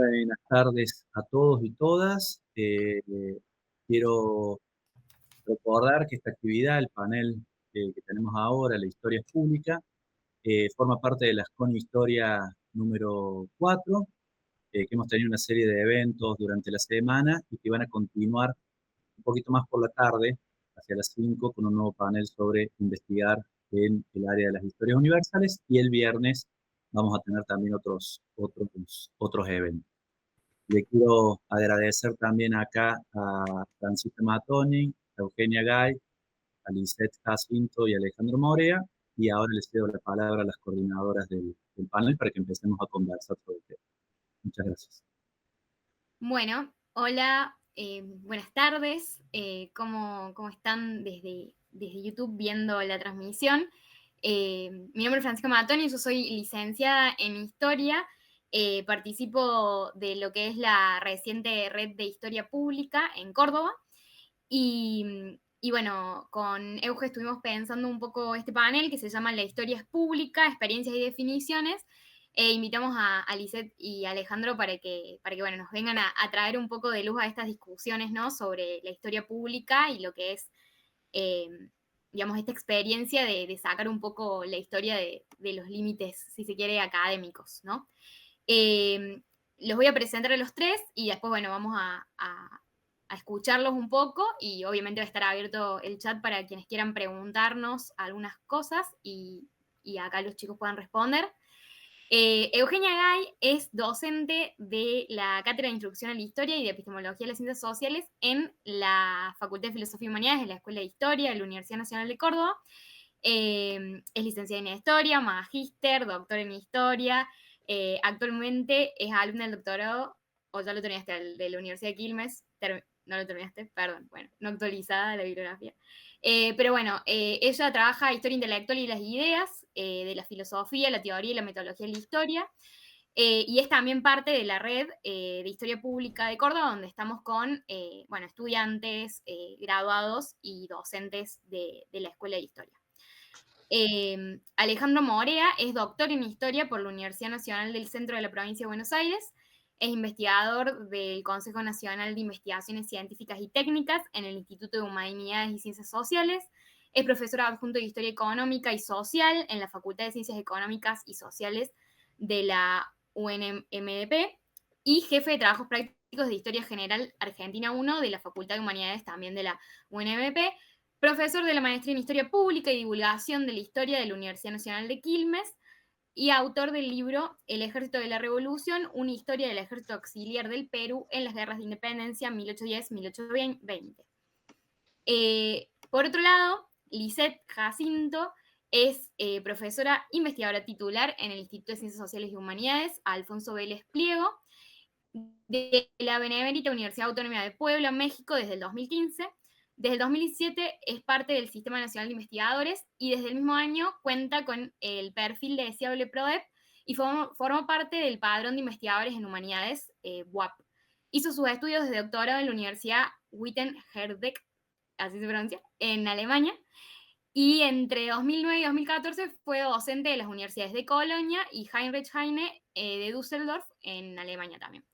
Buenas tardes a todos y todas. Quiero recordar que esta actividad, el panel que tenemos ahora, la historia es pública, forma parte de la SCON Historia número 4, que hemos tenido una serie de eventos durante la semana y que van a continuar un poquito más por la tarde, hacia las 5, con un nuevo panel sobre investigar en el área de las historias universales, y el viernes vamos a tener también otros eventos. Le quiero agradecer también acá a Francisca Matoni, a Eugenia Gay, a Lisette Jacinto y a Alejandro Morea, y ahora les cedo la palabra a las coordinadoras del panel para que empecemos a conversar sobre el tema. Muchas gracias. Bueno, hola, buenas tardes. ¿Cómo están desde YouTube viendo la transmisión? Mi nombre es Francisca Matoni, yo soy licenciada en Historia. Participo de lo que es la reciente Red de Historia Pública en Córdoba. Y bueno, con Euge estuvimos pensando un poco este panel que se llama La historia es pública, experiencias y definiciones. Invitamos a Lisette y a Alejandro para que bueno, nos vengan a traer un poco de luz a estas discusiones, ¿no? Sobre la historia pública y lo que es, eh, digamos, esta experiencia de sacar un poco la historia de los límites, si se quiere, académicos, ¿no? Los voy a presentar a los tres y después, bueno, vamos a escucharlos un poco, y obviamente va a estar abierto el chat para quienes quieran preguntarnos algunas cosas y acá los chicos puedan responder. Eugenia Gay es docente de la Cátedra de Introducción a la Historia y de Epistemología de las Ciencias Sociales en la Facultad de Filosofía y Humanidades de la Escuela de Historia de la Universidad Nacional de Córdoba. Es licenciada en Historia, magíster, doctor en Historia. Actualmente es alumna del doctorado, o ya lo terminaste, de la Universidad de Quilmes. No lo terminaste, perdón, bueno, no actualizada la bibliografía. Pero bueno, ella trabaja historia intelectual y las ideas de la filosofía, la teoría y la metodología de la historia. Y es también parte de la red de Historia Pública de Córdoba, donde estamos con bueno, estudiantes, graduados y docentes de la Escuela de Historia. Alejandro Morea es doctor en Historia por la Universidad Nacional del Centro de la Provincia de Buenos Aires. Es investigador del Consejo Nacional de Investigaciones Científicas y Técnicas en el Instituto de Humanidades y Ciencias Sociales. Es profesor adjunto de Historia Económica y Social en la Facultad de Ciencias Económicas y Sociales de la UNMDP y jefe de trabajos prácticos de Historia General Argentina 1 de la Facultad de Humanidades también de la UNMDP. Profesor de la Maestría en Historia Pública y Divulgación de la Historia de la Universidad Nacional de Quilmes y autor del libro El Ejército de la Revolución, una historia del ejército auxiliar del Perú en las guerras de independencia 1810-1820. Por otro lado, Lisette Jacinto es profesora investigadora titular en el Instituto de Ciencias Sociales y Humanidades Alfonso Vélez Pliego de la Benemérita Universidad Autónoma de Puebla, México, desde el 2015. Desde el 2017 es parte del Sistema Nacional de Investigadores y desde el mismo año cuenta con el perfil de deseable PRODEP y forma parte del Padrón de Investigadores en Humanidades, WAP. Hizo sus estudios de doctorado en la Universidad Witten-Herdecke, así se pronuncia, en Alemania, y entre 2009 y 2014 fue docente de las universidades de Colonia y Heinrich Heine de Düsseldorf, en Alemania también.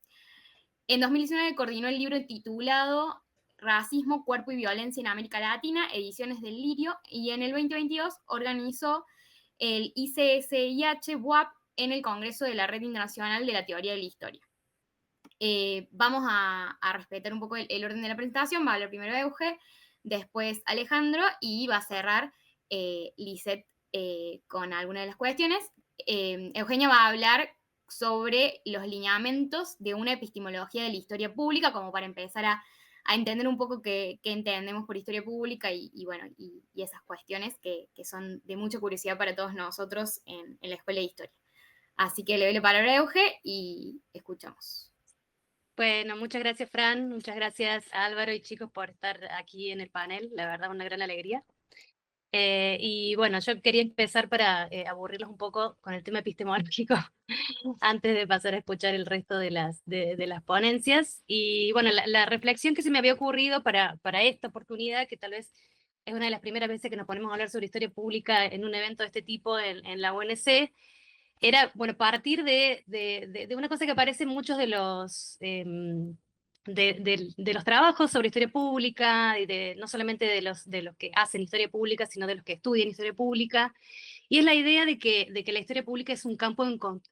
En 2019 coordinó el libro titulado Racismo, Cuerpo y Violencia en América Latina, ediciones del Lirio, y en el 2022 organizó el ICSIH-WAP en el Congreso de la Red Internacional de la Teoría de la Historia. Vamos a respetar un poco el orden de la presentación. Va a hablar primero Euge, después Alejandro, y va a cerrar Lisette con algunas de las cuestiones. Eugenia va a hablar sobre los lineamientos de una epistemología de la historia pública, como para empezar a entender un poco qué entendemos por historia pública bueno, y esas cuestiones que son de mucha curiosidad para todos nosotros en la Escuela de Historia. Así que le doy la palabra a Euge y escuchamos. Bueno, muchas gracias, Fran, muchas gracias a Álvaro y chicos por estar aquí en el panel, la verdad una gran alegría. Y bueno, yo quería empezar para aburrirlos un poco con el tema epistemológico antes de pasar a escuchar el resto de las ponencias. Y bueno, la reflexión que se me había ocurrido para esta oportunidad, que tal vez es una de las primeras veces que nos ponemos a hablar sobre historia pública en un evento de este tipo en la UNC, era, bueno, partir de una cosa que aparece en muchos de los, de los trabajos sobre historia pública, y no solamente de los que hacen historia pública, sino de los que estudian historia pública, y es la idea de que la historia pública es un campo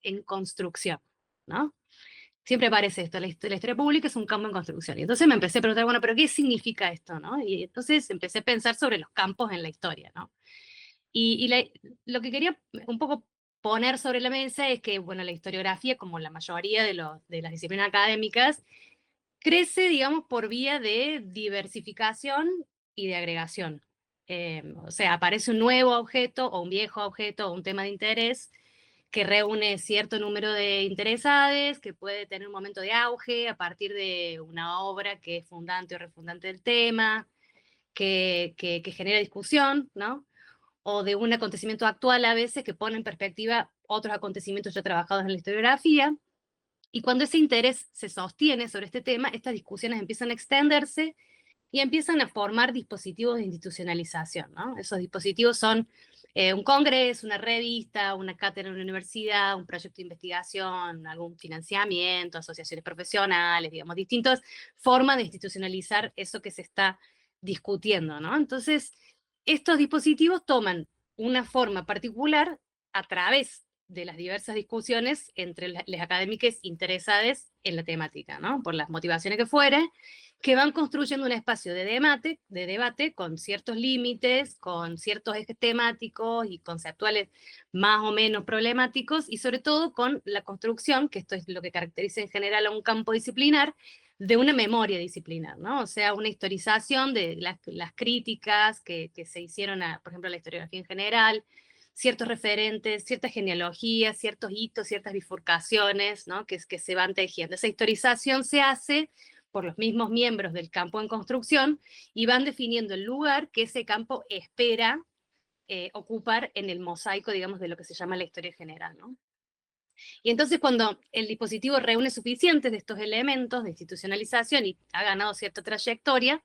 en construcción, ¿no? Siempre aparece esto, la historia pública es un campo en construcción. Y entonces me empecé a preguntar, bueno, ¿pero qué significa esto, no? Y entonces empecé a pensar sobre los campos en la historia, ¿no? Y lo que quería un poco poner sobre la mesa es que, bueno, la historiografía, como la mayoría de las disciplinas académicas, crece, digamos, por vía de diversificación y de agregación. O sea, aparece un nuevo objeto o un viejo objeto o un tema de interés que reúne cierto número de interesados, que puede tener un momento de auge a partir de una obra que es fundante o refundante del tema, que genera discusión, ¿no? O de un acontecimiento actual a veces que pone en perspectiva otros acontecimientos ya trabajados en la historiografía. Y cuando ese interés se sostiene sobre este tema, estas discusiones empiezan a extenderse y empiezan a formar dispositivos de institucionalización, ¿no? Esos dispositivos son un congreso, una revista, una cátedra en una universidad, un proyecto de investigación, algún financiamiento, asociaciones profesionales, digamos, distintas formas de institucionalizar eso que se está discutiendo, ¿no? Entonces, estos dispositivos toman una forma particular a través de las diversas discusiones entre los académicos interesados en la temática, ¿no? Por las motivaciones que fuere, que van construyendo un espacio de debate con ciertos límites, con ciertos ejes temáticos y conceptuales más o menos problemáticos, y sobre todo con la construcción, que esto es lo que caracteriza en general a un campo disciplinar, de una memoria disciplinar, ¿no? O sea, una historización de las críticas que se hicieron, por ejemplo, a la historiografía en general, ciertos referentes, ciertas genealogías, ciertos hitos, ciertas bifurcaciones, ¿no? que se van tejiendo. Esa historización se hace por los mismos miembros del campo en construcción y van definiendo el lugar que ese campo espera ocupar en el mosaico, digamos, de lo que se llama la historia general, ¿no? Y entonces cuando el dispositivo reúne suficientes de estos elementos de institucionalización y ha ganado cierta trayectoria,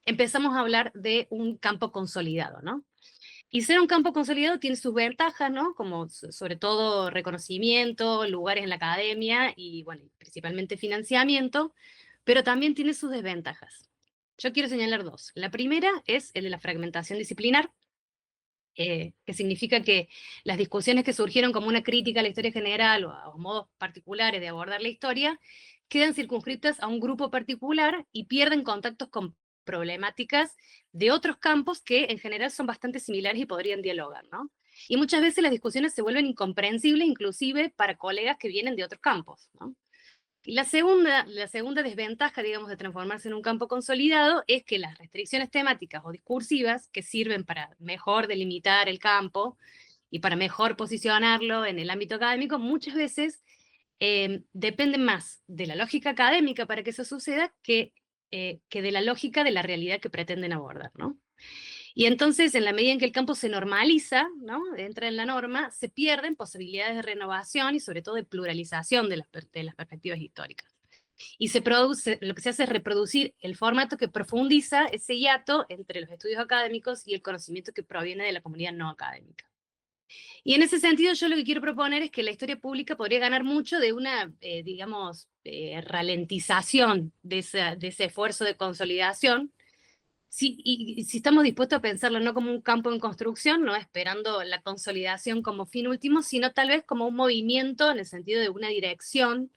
empezamos a hablar de un campo consolidado, ¿no? Y ser un campo consolidado tiene sus ventajas, ¿no? Como sobre todo reconocimiento, lugares en la academia y, bueno, principalmente financiamiento, pero también tiene sus desventajas. Yo quiero señalar dos. La primera es el de la fragmentación disciplinar, que significa que las discusiones que surgieron como una crítica a la historia general o a modos particulares de abordar la historia, quedan circunscritas a un grupo particular y pierden contactos con problemáticas de otros campos que en general son bastante similares y podrían dialogar, ¿no? Y muchas veces las discusiones se vuelven incomprensibles inclusive para colegas que vienen de otros campos, ¿no? Y la segunda desventaja, digamos, de transformarse en un campo consolidado es que las restricciones temáticas o discursivas que sirven para mejor delimitar el campo y para mejor posicionarlo en el ámbito académico, muchas veces dependen más de la lógica académica para que eso suceda que de la lógica de la realidad que pretenden abordar, ¿no? Y entonces, en la medida en que el campo se normaliza, ¿no? Entra en la norma, se pierden posibilidades de renovación y sobre todo de pluralización de las perspectivas históricas. Y lo que se hace es reproducir el formato que profundiza ese hiato entre los estudios académicos y el conocimiento que proviene de la comunidad no académica. Y en ese sentido yo lo que quiero proponer es que la historia pública podría ganar mucho de una, digamos, ralentización de ese esfuerzo de consolidación. Sí, y si estamos dispuestos a pensarlo no como un campo en construcción, no esperando la consolidación como fin último, sino tal vez como un movimiento en el sentido de una dirección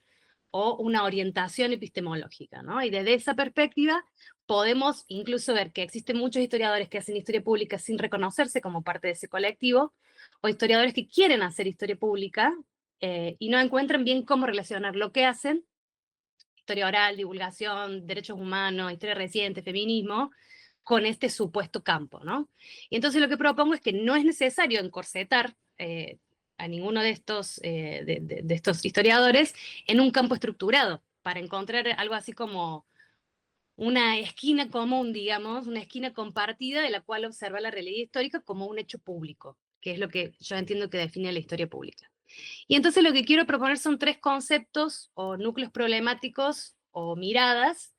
o una orientación epistemológica, ¿no? Y desde esa perspectiva podemos incluso ver que existen muchos historiadores que hacen historia pública sin reconocerse como parte de ese colectivo, o historiadores que quieren hacer historia pública y no encuentran bien cómo relacionar lo que hacen, historia oral, divulgación, derechos humanos, historia reciente, feminismo, con este supuesto campo, ¿no? Y entonces lo que propongo es que no es necesario encorsetar a ninguno de estos historiadores en un campo estructurado, para encontrar algo así como una esquina común, digamos, una esquina compartida de la cual observar la realidad histórica como un hecho público, que es lo que yo entiendo que define la historia pública. Y entonces lo que quiero proponer son tres conceptos o núcleos problemáticos o miradas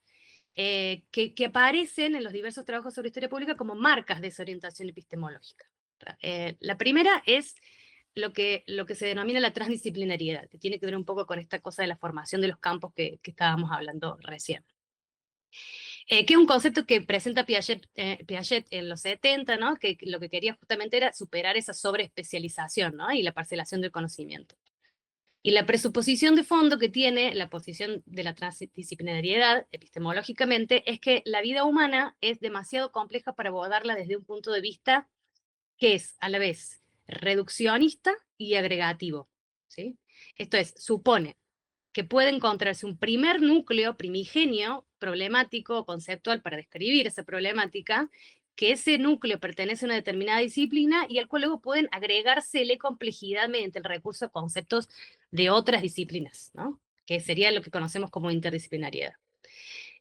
que aparecen en los diversos trabajos sobre historia pública como marcas de esa orientación epistemológica. La primera es lo que se denomina la transdisciplinariedad, que tiene que ver un poco con esta cosa de la formación de los campos que estábamos hablando recién. Que es un concepto que presenta Piaget en los 70, ¿no? Que lo que quería justamente era superar esa sobreespecialización, ¿no? Y la parcelación del conocimiento. Y la presuposición de fondo que tiene la posición de la transdisciplinariedad epistemológicamente es que la vida humana es demasiado compleja para abordarla desde un punto de vista que es a la vez reduccionista y agregativo, ¿sí? Esto es, supone que puede encontrarse un primer núcleo primigenio problemático o conceptual para describir esa problemática, que ese núcleo pertenece a una determinada disciplina y al cual luego pueden agregársele complejidad mediante el recurso a conceptos de otras disciplinas, ¿no? Que sería lo que conocemos como interdisciplinariedad.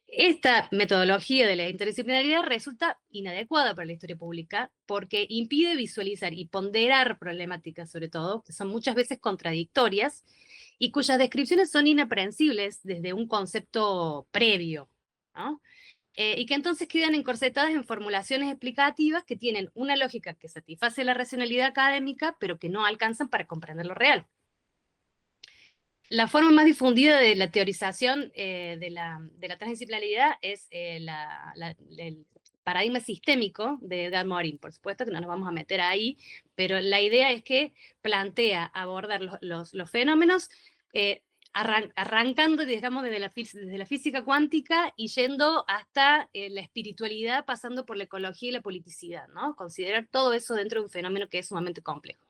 Esta metodología de la interdisciplinariedad resulta inadecuada para la historia pública porque impide visualizar y ponderar problemáticas, sobre todo, que son muchas veces contradictorias y cuyas descripciones son inaprehensibles desde un concepto previo, ¿no? Y que entonces quedan encorsetadas en formulaciones explicativas que tienen una lógica que satisface la racionalidad académica, pero que no alcanzan para comprender lo real. La forma más difundida de la teorización de la transdisciplinariedad es el paradigma sistémico de Edgar Morin. Por supuesto que no nos vamos a meter ahí, pero la idea es que plantea abordar los fenómenos arrancando, digamos, desde la física cuántica y yendo hasta la espiritualidad, pasando por la ecología y la politicidad, ¿no? Considerar todo eso dentro de un fenómeno que es sumamente complejo.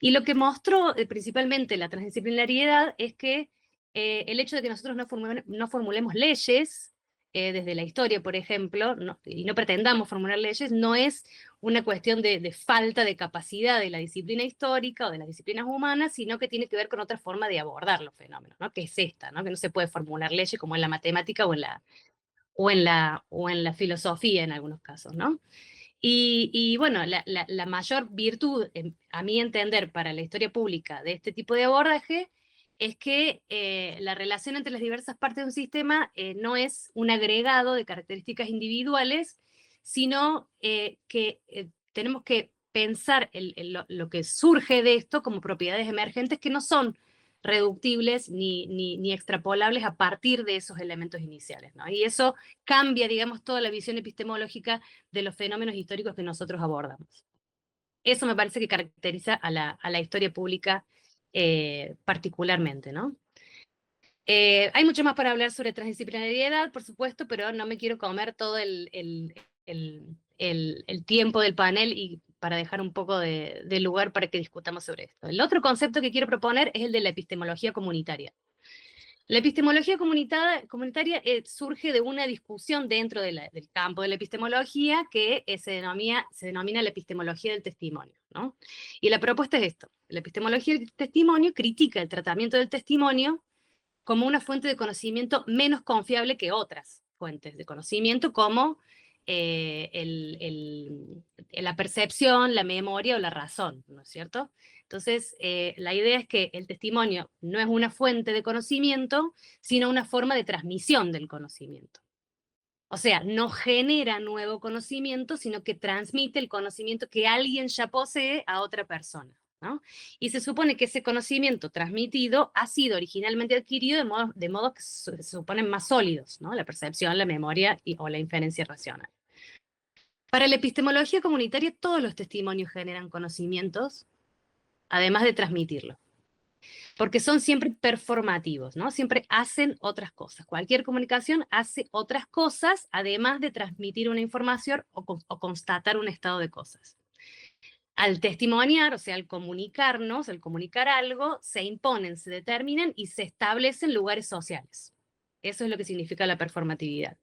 Y lo que mostró principalmente la transdisciplinariedad es que el hecho de que nosotros no formulemos leyes, desde la historia, por ejemplo, y no pretendamos formular leyes, no es una cuestión de falta de capacidad de la disciplina histórica o de las disciplinas humanas, sino que tiene que ver con otra forma de abordar los fenómenos, ¿no? Que es esta, ¿no? Que no se puede formular leyes como en la matemática o en la filosofía en algunos casos, ¿no? Y bueno, la mayor virtud, a mi entender, para la historia pública de este tipo de abordaje es que la relación entre las diversas partes de un sistema no es un agregado de características individuales, sino que tenemos que pensar lo que surge de esto como propiedades emergentes que no son reductibles ni extrapolables a partir de esos elementos iniciales, ¿no? Y eso cambia, digamos, toda la visión epistemológica de los fenómenos históricos que nosotros abordamos. Eso me parece que caracteriza a la historia pública particularmente, ¿no? Hay mucho más para hablar sobre transdisciplinariedad, por supuesto, pero no me quiero comer todo el tiempo del panel y para dejar un poco de lugar para que discutamos sobre esto. El otro concepto que quiero proponer es el de la epistemología comunitaria. La epistemología comunitaria surge de una discusión dentro del campo de la epistemología que se denomina la epistemología del testimonio, ¿no? Y la propuesta es esto. La epistemología del testimonio critica el tratamiento del testimonio como una fuente de conocimiento menos confiable que otras fuentes de conocimiento, como la percepción, la memoria o la razón, ¿no es cierto? Entonces, la idea es que el testimonio no es una fuente de conocimiento, sino una forma de transmisión del conocimiento. O sea, no genera nuevo conocimiento, sino que transmite el conocimiento que alguien ya posee a otra persona, ¿no? Y se supone que ese conocimiento transmitido ha sido originalmente adquirido de modos que se suponen más sólidos, ¿no? La percepción, la memoria o la inferencia racional. Para la epistemología comunitaria, todos los testimonios generan conocimientos, además de transmitirlo. Porque son siempre performativos, ¿no? Siempre hacen otras cosas. Cualquier comunicación hace otras cosas, además de transmitir una información o constatar un estado de cosas. Al testimoniar, o sea, al comunicarnos, al comunicar algo, se imponen, se determinan y se establecen lugares sociales. Eso es lo que significa la performatividad.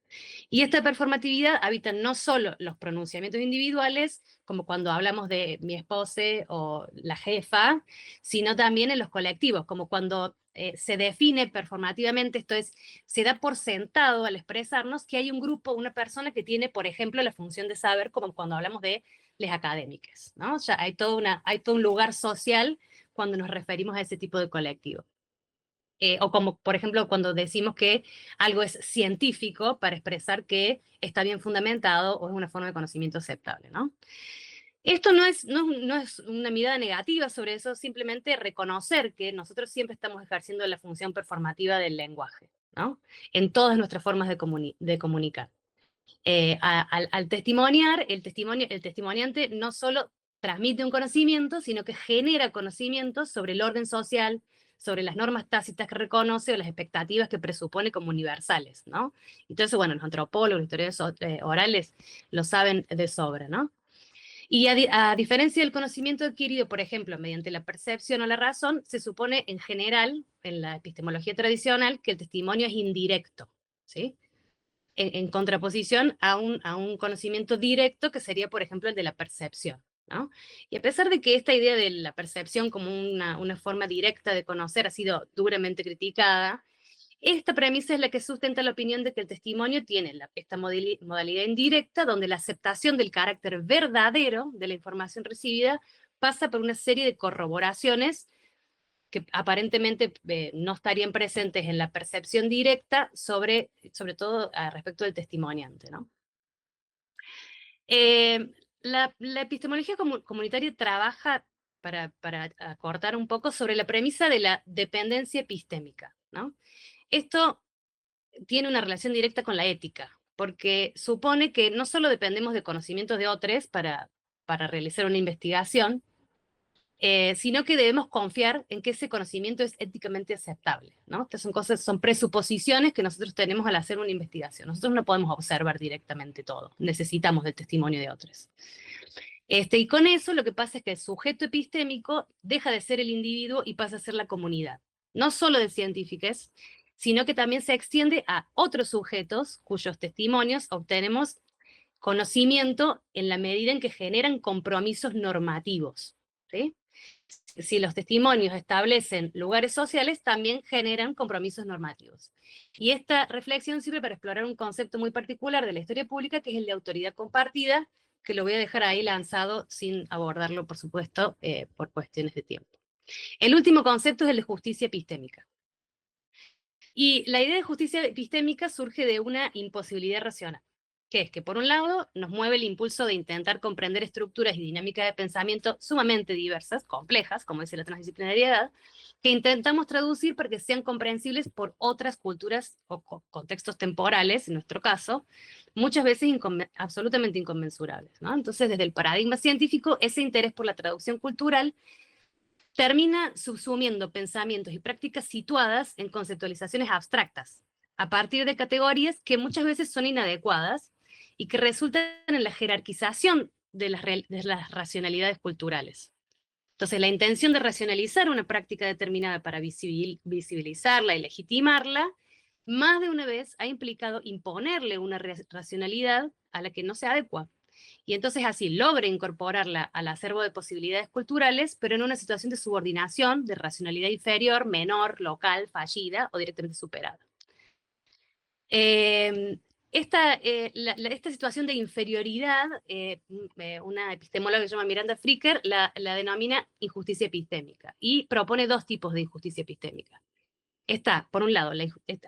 Y esta performatividad habita no solo los pronunciamientos individuales, como cuando hablamos de mi esposa o la jefa, sino también en los colectivos, como cuando se define performativamente, esto es, se da por sentado al expresarnos que hay un grupo, una persona que tiene, por ejemplo, la función de saber, como cuando hablamos de les académicas, ¿no? O sea, hay todo un lugar social cuando nos referimos a ese tipo de colectivo. O como, por ejemplo, cuando decimos que algo es científico para expresar que está bien fundamentado o es una forma de conocimiento aceptable, ¿no? Esto no es una mirada negativa sobre eso, simplemente reconocer que nosotros siempre estamos ejerciendo la función performativa del lenguaje, ¿no? En todas nuestras formas de comunicar. Al testimoniar, el testimoniante no solo transmite un conocimiento, sino que genera conocimientos sobre el orden social, sobre las normas tácitas que reconoce o las expectativas que presupone como universales, ¿no? Entonces, bueno, los antropólogos, los historiadores orales lo saben de sobra, ¿no? Y a diferencia del conocimiento adquirido, por ejemplo, mediante la percepción o la razón, se supone en general, en la epistemología tradicional, que el testimonio es indirecto, ¿sí? En contraposición a un conocimiento directo que sería, por ejemplo, el de la percepción, ¿no? Y a pesar de que esta idea de la percepción como una forma directa de conocer ha sido duramente criticada, esta premisa es la que sustenta la opinión de que el testimonio tiene esta modalidad indirecta, donde la aceptación del carácter verdadero de la información recibida pasa por una serie de corroboraciones que aparentemente no estarían presentes en la percepción directa, sobre todo respecto del testimoniante, ¿no? La epistemología comunitaria trabaja, para acortar un poco, sobre la premisa de la dependencia epistémica, ¿no? Esto tiene una relación directa con la ética, porque supone que no solo dependemos de conocimientos de otros para realizar una investigación, sino que debemos confiar en que ese conocimiento es éticamente aceptable, ¿no? Estas son presuposiciones que nosotros tenemos al hacer una investigación. Nosotros no podemos observar directamente todo, necesitamos del testimonio de otros. Y con eso lo que pasa es que el sujeto epistémico deja de ser el individuo y pasa a ser la comunidad, no solo de científicos, sino que también se extiende a otros sujetos cuyos testimonios obtenemos conocimiento en la medida en que generan compromisos normativos, ¿sí? Si los testimonios establecen lugares sociales, también generan compromisos normativos. Y esta reflexión sirve para explorar un concepto muy particular de la historia pública, que es el de autoridad compartida, que lo voy a dejar ahí lanzado sin abordarlo, por supuesto, por cuestiones de tiempo. El último concepto es el de justicia epistémica. Y la idea de justicia epistémica surge de una imposibilidad racional, que es que, por un lado, nos mueve el impulso de intentar comprender estructuras y dinámicas de pensamiento sumamente diversas, complejas, como dice la transdisciplinariedad, que intentamos traducir para que sean comprensibles por otras culturas o contextos temporales, en nuestro caso, muchas veces absolutamente inconmensurables, ¿no? Entonces, desde el paradigma científico, ese interés por la traducción cultural termina subsumiendo pensamientos y prácticas situadas en conceptualizaciones abstractas, a partir de categorías que muchas veces son inadecuadas y que resultan en la jerarquización de las racionalidades culturales. Entonces, la intención de racionalizar una práctica determinada para visibilizarla y legitimarla, más de una vez ha implicado imponerle una racionalidad a la que no se adecua. Y entonces así logra incorporarla al acervo de posibilidades culturales, pero en una situación de subordinación, de racionalidad inferior, menor, local, fallida o directamente superada. Esta situación de inferioridad, una epistemóloga que se llama Miranda Fricker la denomina injusticia epistémica y propone dos tipos de injusticia epistémica. Está, por un lado,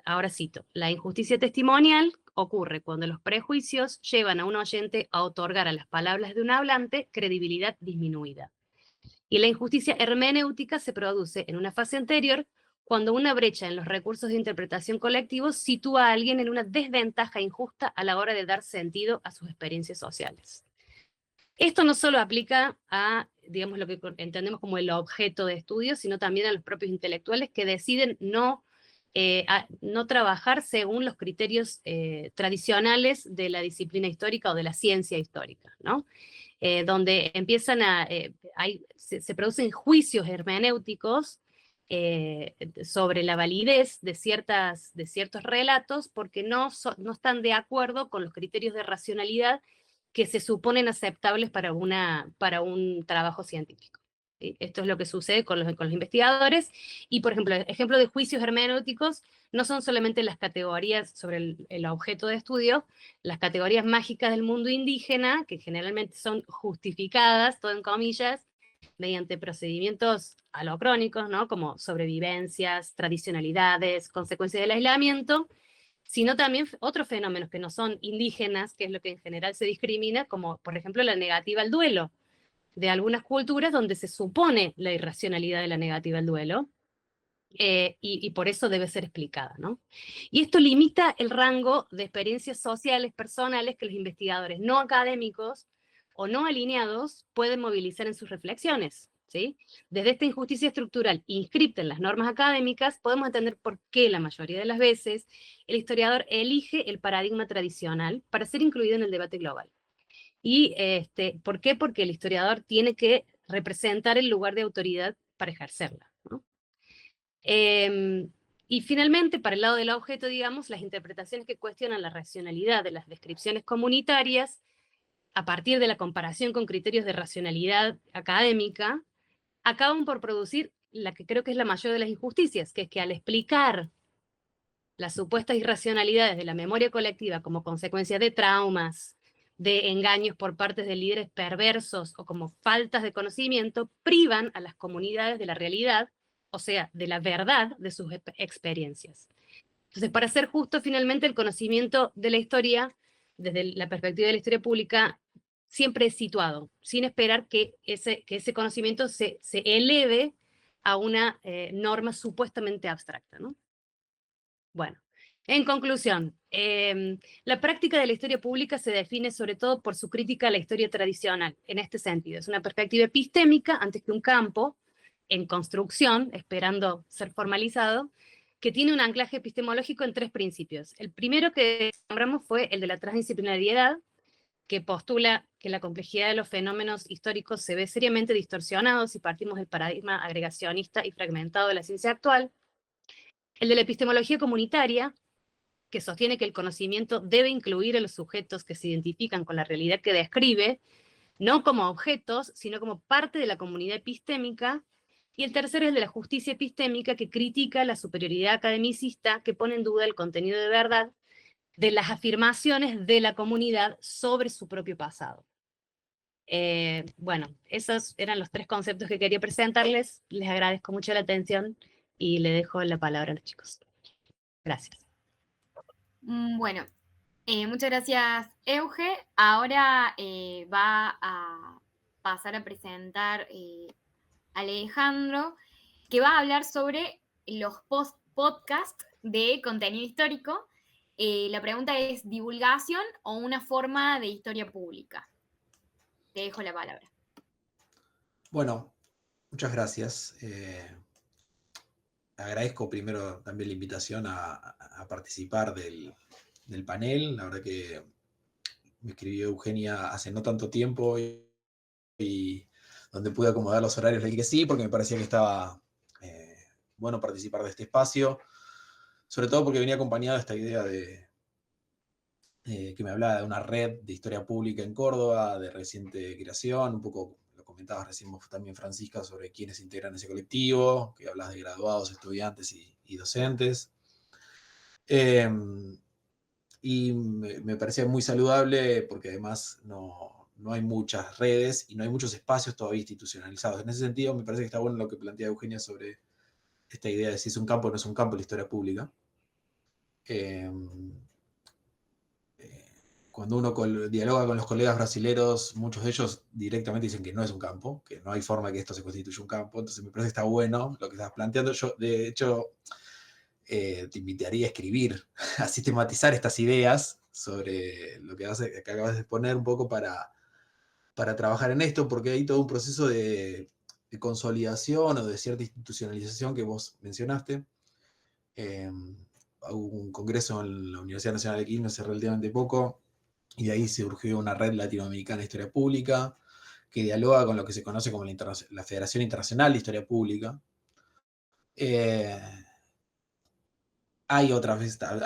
ahora cito, la injusticia testimonial ocurre cuando los prejuicios llevan a un oyente a otorgar a las palabras de un hablante credibilidad disminuida. Y la injusticia hermenéutica se produce en una fase anterior, cuando una brecha en los recursos de interpretación colectivos sitúa a alguien en una desventaja injusta a la hora de dar sentido a sus experiencias sociales. Esto no solo aplica a, digamos, lo que entendemos como el objeto de estudio, sino también a los propios intelectuales que deciden no trabajar según los criterios tradicionales de la disciplina histórica o de la ciencia histórica, ¿no? Donde empiezan se producen juicios hermenéuticos sobre la validez de ciertos relatos porque no están de acuerdo con los criterios de racionalidad que se suponen aceptables para un trabajo científico. ¿Sí? Esto es lo que sucede con los investigadores, y por ejemplo, ejemplo de juicios hermenéuticos no son solamente las categorías sobre el objeto de estudio, las categorías mágicas del mundo indígena, que generalmente son justificadas, todo en comillas, mediante procedimientos alocrónicos, ¿no? Como sobrevivencias, tradicionalidades, consecuencias del aislamiento, sino también otros fenómenos que no son indígenas, que es lo que en general se discrimina, como por ejemplo la negativa al duelo, de algunas culturas donde se supone la irracionalidad de la negativa al duelo, y por eso debe ser explicada, ¿no? Y esto limita el rango de experiencias sociales, personales, que los investigadores no académicos o no alineados pueden movilizar en sus reflexiones, ¿sí? Desde esta injusticia estructural inscripta en las normas académicas, podemos entender por qué la mayoría de las veces el historiador elige el paradigma tradicional para ser incluido en el debate global. ¿Y por qué? Porque el historiador tiene que representar el lugar de autoridad para ejercerla, ¿no? Y finalmente, para el lado del objeto, digamos, las interpretaciones que cuestionan la racionalidad de las descripciones comunitarias, a partir de la comparación con criterios de racionalidad académica, acaban por producir la que creo que es la mayor de las injusticias, que es que al explicar las supuestas irracionalidades de la memoria colectiva como consecuencia de traumas, de engaños por parte de líderes perversos o como faltas de conocimiento, privan a las comunidades de la realidad, o sea, de la verdad de sus experiencias. Entonces, para ser justo, finalmente el conocimiento de la historia, desde la perspectiva de la historia pública, siempre es situado, sin esperar que ese conocimiento se eleve a una norma supuestamente abstracta, ¿no? Bueno, en conclusión, la práctica de la historia pública se define sobre todo por su crítica a la historia tradicional, en este sentido. Es una perspectiva epistémica antes que un campo en construcción, esperando ser formalizado, que tiene un anclaje epistemológico en 3 principios. El primero que nombramos fue el de la transdisciplinariedad, que postula que la complejidad de los fenómenos históricos se ve seriamente distorsionado si partimos del paradigma agregacionista y fragmentado de la ciencia actual. El de la epistemología comunitaria, que sostiene que el conocimiento debe incluir a los sujetos que se identifican con la realidad que describe, no como objetos, sino como parte de la comunidad epistémica. Y el tercero es el de la justicia epistémica, que critica la superioridad academicista, que pone en duda el contenido de verdad de las afirmaciones de la comunidad sobre su propio pasado. Bueno, esos eran los 3 conceptos que quería presentarles. Les agradezco mucho la atención y le dejo la palabra a los chicos. Gracias. Bueno, muchas gracias, Euge. Ahora va a pasar a presentar Alejandro, que va a hablar sobre los podcasts de contenido histórico. La pregunta es, ¿divulgación o una forma de historia pública? Te dejo la palabra. Bueno, muchas gracias. Agradezco primero también la invitación a participar del panel. La verdad que me escribió Eugenia hace no tanto tiempo y donde pude acomodar los horarios le dije que sí, porque me parecía que estaba bueno participar de este espacio, sobre todo porque venía acompañado de esta idea de que me hablaba de una red de historia pública en Córdoba, de reciente creación, un poco lo comentabas recién vos también, Francisca, sobre quiénes integran ese colectivo, que hablas de graduados, estudiantes y docentes. Y me parecía muy saludable porque además no hay muchas redes y no hay muchos espacios todavía institucionalizados. En ese sentido, me parece que está bueno lo que plantea Eugenia sobre esta idea de si es un campo o no es un campo la historia pública. Cuando uno dialoga con los colegas brasileros, muchos de ellos directamente dicen que no es un campo, que no hay forma que esto se constituya un campo. Entonces me parece que está bueno lo que estás planteando. Yo, de hecho, te invitaría a escribir, a sistematizar estas ideas sobre lo que acabas de exponer un poco para trabajar en esto, porque hay todo un proceso de consolidación o de cierta institucionalización que vos mencionaste. Hubo un congreso en la Universidad Nacional de Quilmes hace relativamente poco, y de ahí surgió una red latinoamericana de historia pública que dialoga con lo que se conoce como la Federación Internacional de Historia Pública. Hay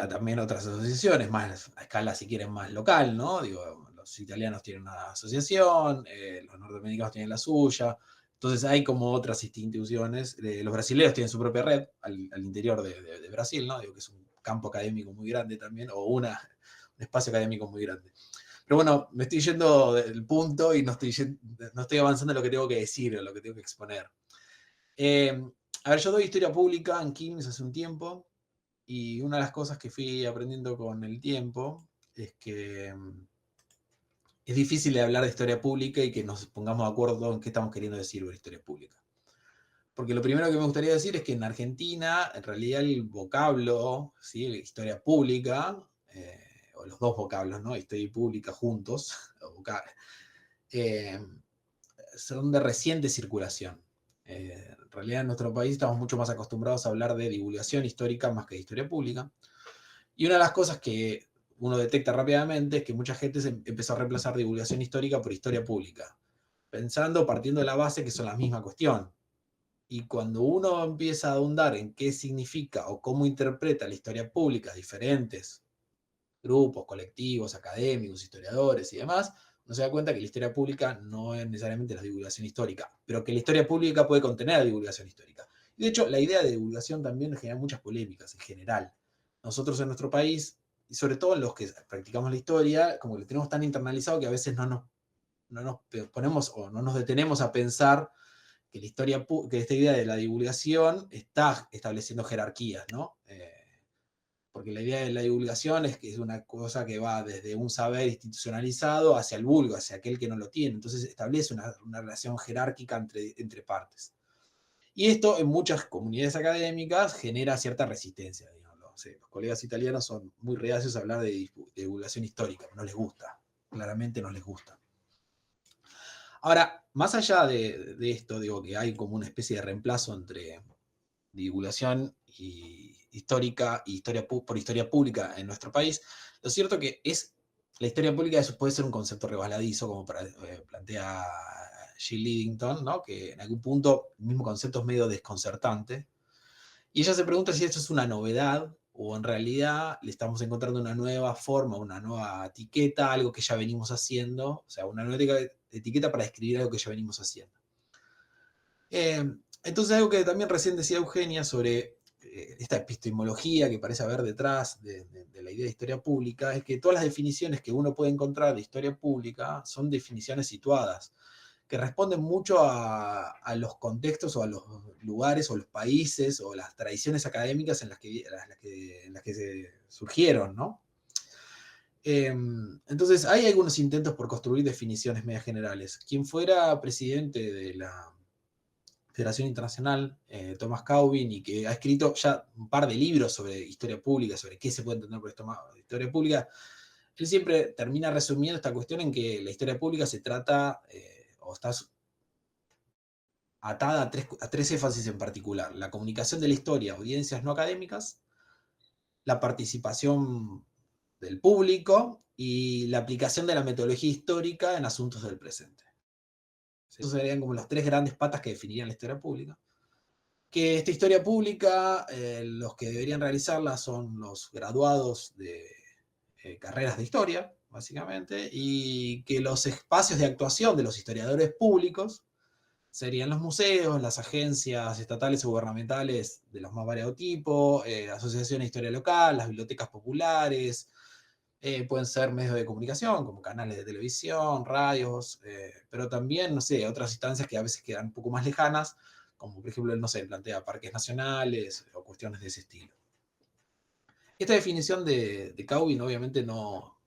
también otras asociaciones, más a escala, si quieren, más local, ¿no? Digo, los italianos tienen una asociación, los norteamericanos tienen la suya. Entonces hay como otras instituciones. Los brasileños tienen su propia red al interior de Brasil, ¿no? Digo que es un campo académico muy grande también, o un espacio académico muy grande. Pero bueno, me estoy yendo del punto y no estoy avanzando en lo que tengo que decir, en lo que tengo que exponer. A ver, yo doy historia pública en Quilmes hace un tiempo, y una de las cosas que fui aprendiendo con el tiempo es que es difícil de hablar de historia pública y que nos pongamos de acuerdo en qué estamos queriendo decir con historia pública. Porque lo primero que me gustaría decir es que en Argentina, en realidad el vocablo, ¿sí? Historia pública, o los dos vocablos, ¿no? Historia y pública juntos, son de reciente circulación. En realidad en nuestro país estamos mucho más acostumbrados a hablar de divulgación histórica más que de historia pública. Y una de las cosas que uno detecta rápidamente es que mucha gente empezó a reemplazar divulgación histórica por historia pública, partiendo de la base que son la misma cuestión. Y cuando uno empieza a ahondar en qué significa o cómo interpreta la historia pública diferentes grupos, colectivos, académicos, historiadores y demás, uno se da cuenta que la historia pública no es necesariamente la divulgación histórica, pero que la historia pública puede contener divulgación histórica. Y de hecho, la idea de divulgación también genera muchas polémicas en general. Nosotros en nuestro país, y sobre todo los que practicamos la historia, como que lo tenemos tan internalizado que a veces no nos ponemos o no nos detenemos a pensar que que esta idea de la divulgación está estableciendo jerarquías, ¿no? Porque la idea de la divulgación es que es una cosa que va desde un saber institucionalizado hacia el vulgo, hacia aquel que no lo tiene. Entonces establece una relación jerárquica entre partes. Y esto en muchas comunidades académicas genera cierta resistencia, digamos. Sí, los colegas italianos son muy reacios a hablar de divulgación histórica, no les gusta, claramente no les gusta. Ahora, más allá de esto, digo que hay como una especie de reemplazo entre divulgación histórica y por historia pública en nuestro país, lo cierto que la historia pública puede ser un concepto resbaladizo, como plantea Jill Lidington, ¿no? Que en algún punto el mismo concepto es medio desconcertante. Y ella se pregunta si esto es una novedad o en realidad le estamos encontrando una nueva forma, una nueva etiqueta, algo que ya venimos haciendo, o sea, una nueva etiqueta para describir algo que ya venimos haciendo. Entonces, algo que también recién decía Eugenia sobre esta epistemología que parece haber detrás de la idea de historia pública, es que todas las definiciones que uno puede encontrar de historia pública son definiciones situadas, que responden mucho a los contextos o a los lugares o los países o las tradiciones académicas en las que se surgieron, ¿no? Entonces, hay algunos intentos por construir definiciones medias generales. Quien fuera presidente de la Federación Internacional, Thomas Cauvin, y que ha escrito ya un par de libros sobre historia pública, sobre qué se puede entender por historia pública, él siempre termina resumiendo esta cuestión en que la historia pública se trata o está atada a tres énfasis en particular: la comunicación de la historia a audiencias no académicas, la participación del público y la aplicación de la metodología histórica en asuntos del presente. Esos serían como las tres grandes patas que definirían la historia pública. Que esta historia pública, los que deberían realizarla son los graduados de carreras de historia, básicamente, y que los espacios de actuación de los historiadores públicos serían los museos, las agencias estatales o gubernamentales de los más variados tipos, asociaciones de historia local, las bibliotecas populares, pueden ser medios de comunicación como canales de televisión, radios, pero también, no sé, otras instancias que a veces quedan un poco más lejanas, como por ejemplo, no sé, plantea parques nacionales o cuestiones de ese estilo. Esta definición de Cauvin obviamente no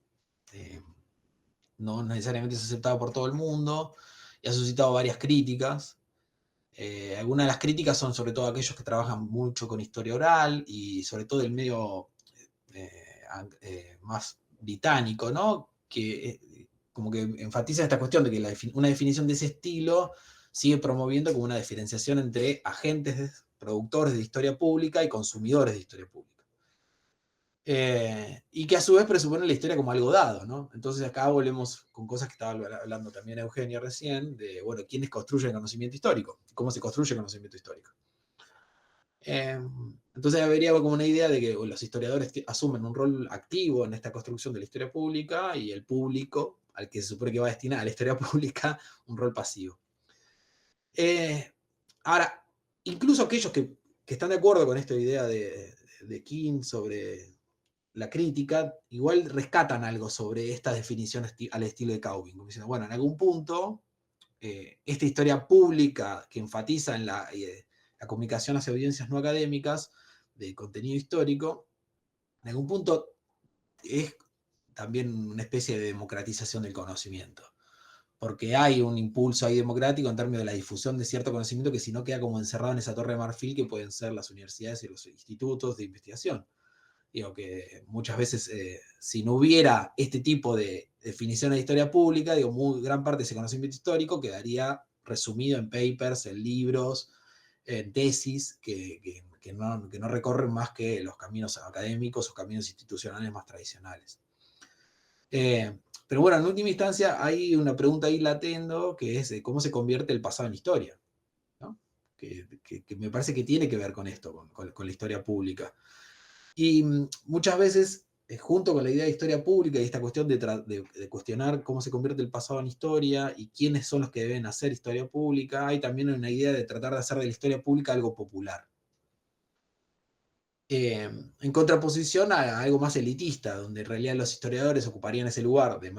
necesariamente es aceptada por todo el mundo y ha suscitado varias críticas. Algunas de las críticas son sobre todo aquellos que trabajan mucho con historia oral y sobre todo el medio más británico, ¿no? Que como que enfatiza esta cuestión de que una definición de ese estilo sigue promoviendo como una diferenciación entre agentes, productores de historia pública y consumidores de historia pública. Y que a su vez presupone la historia como algo dado, ¿no? Entonces acá volvemos con cosas que estaba hablando también Eugenia recién, de, bueno, ¿quiénes construyen el conocimiento histórico? ¿Cómo se construye el conocimiento histórico? Entonces habría como una idea de que los historiadores asumen un rol activo en esta construcción de la historia pública y el público, al que se supone que va a destinar a la historia pública, un rol pasivo. Ahora, incluso aquellos que están de acuerdo con esta idea de King sobre la crítica, igual rescatan algo sobre estas definiciones al estilo de Cauvin, como diciendo, bueno, en algún punto, esta historia pública que enfatiza en la comunicación hacia audiencias no académicas de contenido histórico, en algún punto es también una especie de democratización del conocimiento. Porque hay un impulso ahí democrático en términos de la difusión de cierto conocimiento que si no queda como encerrado en esa torre de marfil que pueden ser las universidades y los institutos de investigación. Digo que muchas veces, si no hubiera este tipo de definiciones de historia pública, digo, gran parte de ese conocimiento histórico quedaría resumido en papers, en libros, en tesis, que no recorren más que los caminos académicos o caminos institucionales más tradicionales. Pero bueno, en última instancia hay una pregunta ahí latendo, que es cómo se convierte el pasado en historia, ¿no? Que me parece que tiene que ver con esto, con la historia pública. Y muchas veces, junto con la idea de historia pública y esta cuestión de cuestionar cómo se convierte el pasado en historia y quiénes son los que deben hacer historia pública, hay también una idea de tratar de hacer de la historia pública algo popular. En contraposición a algo más elitista, donde en realidad los historiadores ocuparían ese lugar de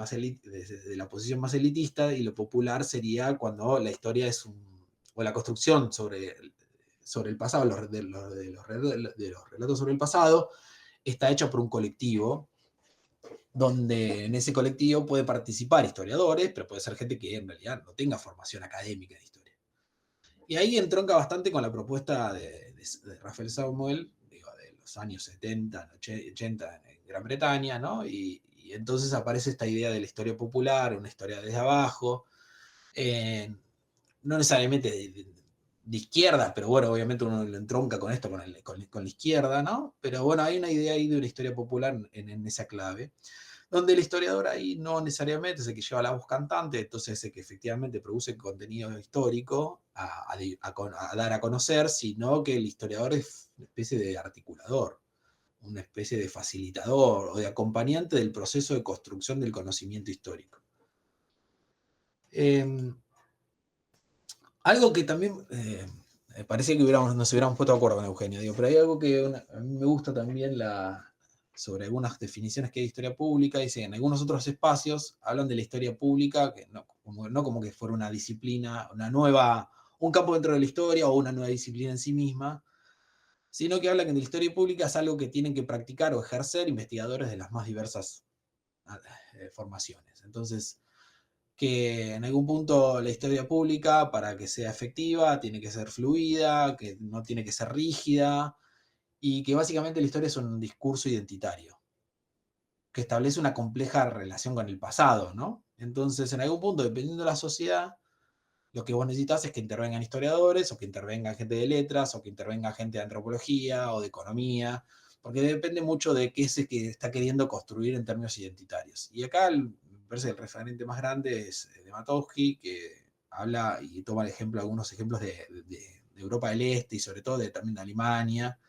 la posición más elitista, y lo popular sería cuando la historia o la construcción sobre el pasado, de los relatos sobre el pasado, está hecha por un colectivo, donde en ese colectivo puede participar historiadores, pero puede ser gente que en realidad no tenga formación académica en historia. Y ahí entronca bastante con la propuesta de Raphael Samuel, de los años 70, 80 en Gran Bretaña, ¿no? Y entonces aparece esta idea de la historia popular, una historia desde abajo, no necesariamente de izquierda, pero bueno, obviamente uno lo entronca con esto, con la izquierda, ¿no? Pero bueno, hay una idea ahí de una historia popular en esa clave, donde el historiador ahí no necesariamente es el que lleva la voz cantante, entonces es el que efectivamente produce contenido histórico a dar a conocer, sino que el historiador es una especie de articulador, una especie de facilitador o de acompañante del proceso de construcción del conocimiento histórico. Algo que también parece que nos hubiéramos puesto de acuerdo con Eugenio, pero hay algo que a mí me gusta también sobre algunas definiciones que hay de historia pública. Dice, en algunos otros espacios hablan de la historia pública, que no como que fuera una disciplina, un campo dentro de la historia o una nueva disciplina en sí misma, sino que hablan que la historia pública es algo que tienen que practicar o ejercer investigadores de las más diversas formaciones. Entonces, que en algún punto la historia pública, para que sea efectiva, tiene que ser fluida, que no tiene que ser rígida, y que básicamente la historia es un discurso identitario, que establece una compleja relación con el pasado, ¿no? Entonces, en algún punto, dependiendo de la sociedad, lo que vos necesitas es que intervengan historiadores, o que intervengan gente de letras, o que intervenga gente de antropología, o de economía, porque depende mucho de qué es el que está queriendo construir en términos identitarios. Y acá me parece que el referente más grande es de Matowski, que habla y toma algunos ejemplos de Europa del Este y sobre todo también de Alemania.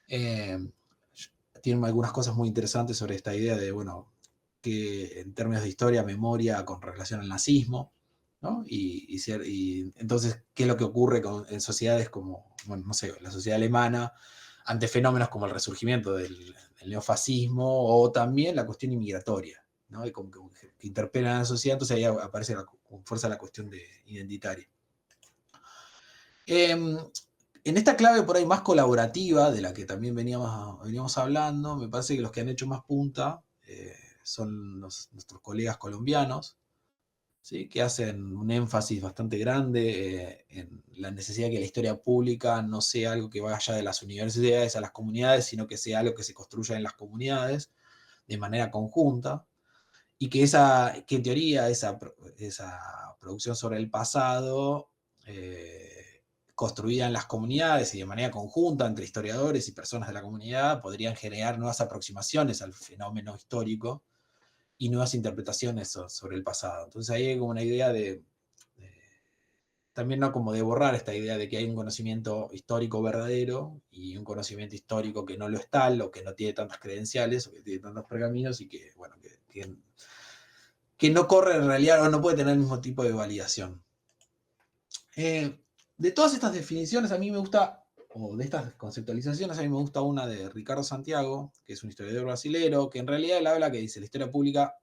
Tiene algunas cosas muy interesantes sobre esta idea de, bueno, que en términos de historia, memoria con relación al nazismo, ¿no? Y entonces, ¿qué es lo que ocurre en sociedades como, bueno, no sé, la sociedad alemana, ante fenómenos como el resurgimiento del neofascismo o también la cuestión inmigratoria, ¿no? Y como que interpelan a la sociedad, entonces ahí aparece con fuerza la cuestión identitaria. En esta clave por ahí más colaborativa, de la que también veníamos hablando, me parece que los que han hecho más punta son nuestros colegas colombianos, ¿sí? Que hacen un énfasis bastante grande en la necesidad de que la historia pública no sea algo que vaya de las universidades a las comunidades, sino que sea algo que se construya en las comunidades de manera conjunta, y que en teoría esa producción sobre el pasado construida en las comunidades y de manera conjunta entre historiadores y personas de la comunidad podrían generar nuevas aproximaciones al fenómeno histórico y nuevas interpretaciones sobre el pasado. Entonces ahí hay como una idea también no como de borrar esta idea de que hay un conocimiento histórico verdadero y un conocimiento histórico que no lo es tal, o que no tiene tantas credenciales, o que tiene tantos pergaminos, y que, bueno, que no corre en realidad o no puede tener el mismo tipo de validación. De todas estas definiciones a mí me gusta, o de estas conceptualizaciones, a mí me gusta una de Ricardo Santiago, que es un historiador brasilero, que en realidad él habla que dice la historia pública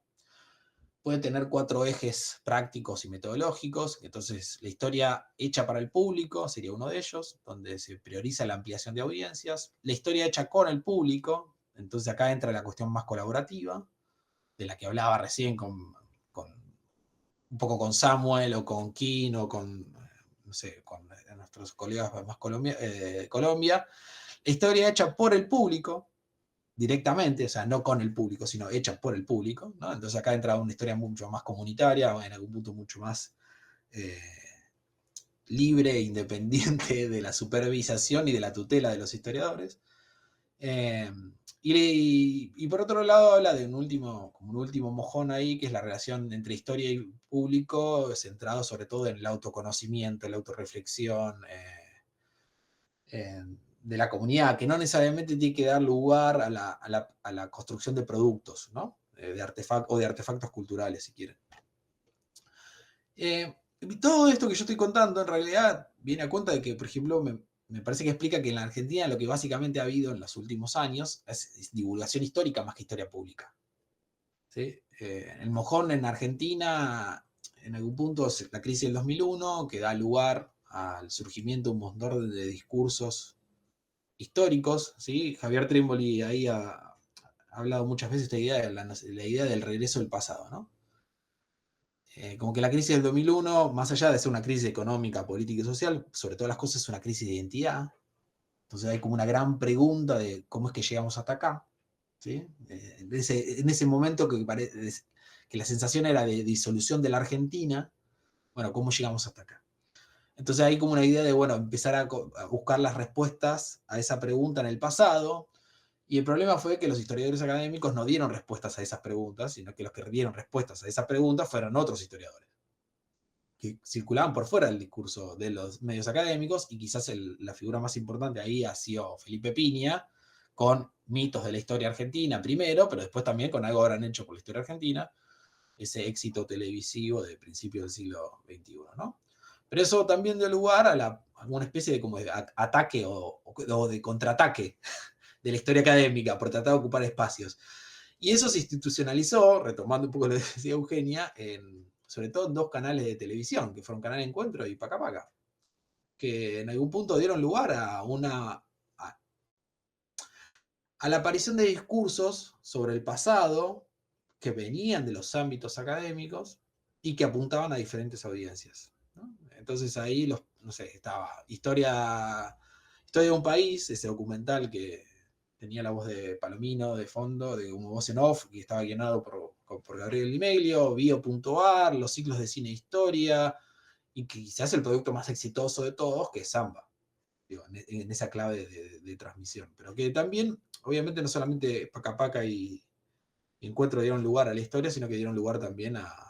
puede tener 4 ejes prácticos y metodológicos. Entonces, la historia hecha para el público sería uno de ellos, donde se prioriza la ampliación de audiencias. La historia hecha con el público, entonces acá entra la cuestión más colaborativa. de la que hablaba recién un poco con Samuel o con Kin o con, no sé, con nuestros colegas más Colombia, la historia hecha por el público, directamente, o sea, no con el público, sino hecha por el público, ¿no? Entonces acá entra una historia mucho más comunitaria, en algún punto mucho más libre e independiente de la supervisación y de la tutela de los historiadores. Y por otro lado habla de un último mojón ahí, que es la relación entre historia y público, centrado sobre todo en el autoconocimiento, la autorreflexión de la comunidad, que no necesariamente tiene que dar lugar a la construcción de productos, ¿no? De artefactos culturales, si quieren. Todo esto que yo estoy contando en realidad viene a cuenta de que, por ejemplo, me parece que explica que en la Argentina lo que básicamente ha habido en los últimos años es divulgación histórica más que historia pública. ¿Sí? El mojón en Argentina, en algún punto, es la crisis del 2001, que da lugar al surgimiento de un montón de discursos históricos. ¿Sí? Javier Trimboli ahí ha hablado muchas veces de la idea del regreso del pasado, ¿no? Como que la crisis del 2001, más allá de ser una crisis económica, política y social, sobre todas las cosas es una crisis de identidad. Entonces hay como una gran pregunta de cómo es que llegamos hasta acá. ¿Sí? En ese momento que la sensación era de disolución de la Argentina, bueno, ¿cómo llegamos hasta acá? Entonces hay como una idea de, bueno, empezar a buscar las respuestas a esa pregunta en el pasado. Y el problema fue que los historiadores académicos no dieron respuestas a esas preguntas, sino que los que dieron respuestas a esas preguntas fueron otros historiadores, que circulaban por fuera del discurso de los medios académicos, y quizás la figura más importante ahí ha sido Felipe Piña, con mitos de la historia argentina primero, pero después también con algo habrán hecho por la historia argentina, ese éxito televisivo de principios del siglo XXI, ¿no? Pero eso también dio lugar a una especie de, como de ataque o de contraataque de la historia académica por tratar de ocupar espacios. Y eso se institucionalizó, retomando un poco lo que decía Eugenia, sobre todo en dos canales de televisión, que fueron Canal Encuentro y Paca Paca, que en algún punto dieron lugar a la aparición de discursos sobre el pasado que venían de los ámbitos académicos y que apuntaban a diferentes audiencias, ¿no? Entonces ahí, no sé, estaba Historia de un País, ese documental que tenía la voz de Palomino de fondo, como voz en off, que estaba guionado por Gabriel Di Meglio, Bio.ar, los ciclos de cine e historia, y quizás el producto más exitoso de todos, que es Samba, digo, en esa clave de transmisión. Pero que también, obviamente, no solamente Paca Paca y Encuentro dieron lugar a la historia, sino que dieron lugar también a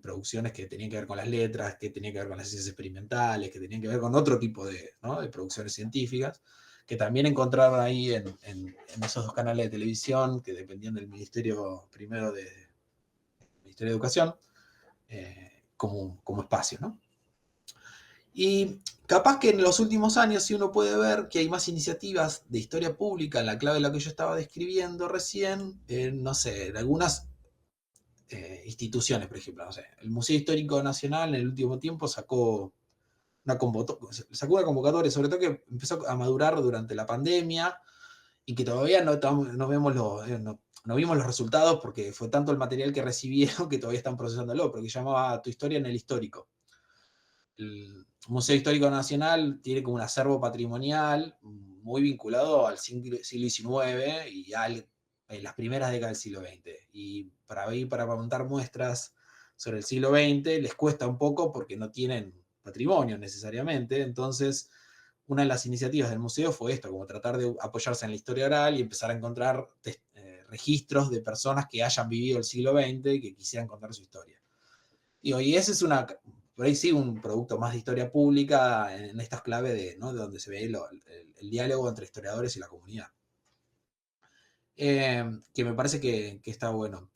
producciones que tenían que ver con las letras, que tenían que ver con las ciencias experimentales, que tenían que ver con otro tipo de producciones científicas, que también encontraron ahí en esos dos canales de televisión que dependían del Ministerio primero Ministerio de Educación, como espacio, ¿no? Y capaz que en los últimos años sí uno puede ver que hay más iniciativas de historia pública en la clave de la que yo estaba describiendo recién, no sé, en algunas instituciones, por ejemplo, no sé, el Museo Histórico Nacional en el último tiempo sacó una convocatoria, sobre todo que empezó a madurar durante la pandemia y que todavía no vimos los resultados porque fue tanto el material que recibieron que todavía están procesándolo, pero que llamaba Tu historia en el histórico. El Museo Histórico Nacional tiene como un acervo patrimonial muy vinculado al siglo XIX y en las primeras décadas del siglo XX. Y para montar muestras sobre el siglo XX les cuesta un poco porque no tienen patrimonio necesariamente. Entonces, una de las iniciativas del museo fue esto, como tratar de apoyarse en la historia oral y empezar a encontrar registros de personas que hayan vivido el siglo XX y que quisieran contar su historia. Y ese es por ahí sí, un producto más de historia pública en estas claves de donde se ve el diálogo entre historiadores y la comunidad. Que me parece que está bueno.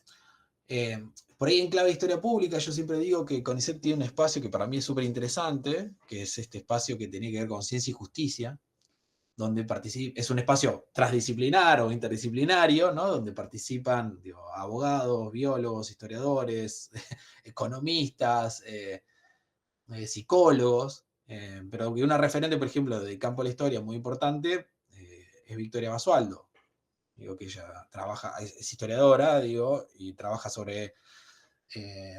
Por ahí en clave de historia pública yo siempre digo que CONICET tiene un espacio que para mí es súper interesante, que es este espacio que tiene que ver con ciencia y justicia, donde es un espacio transdisciplinar o interdisciplinario, ¿no? Donde participan abogados, biólogos, historiadores, economistas, psicólogos, pero que una referente, por ejemplo, del campo de la historia muy importante es Victoria Basualdo, digo, que ella es historiadora, digo, y trabaja sobre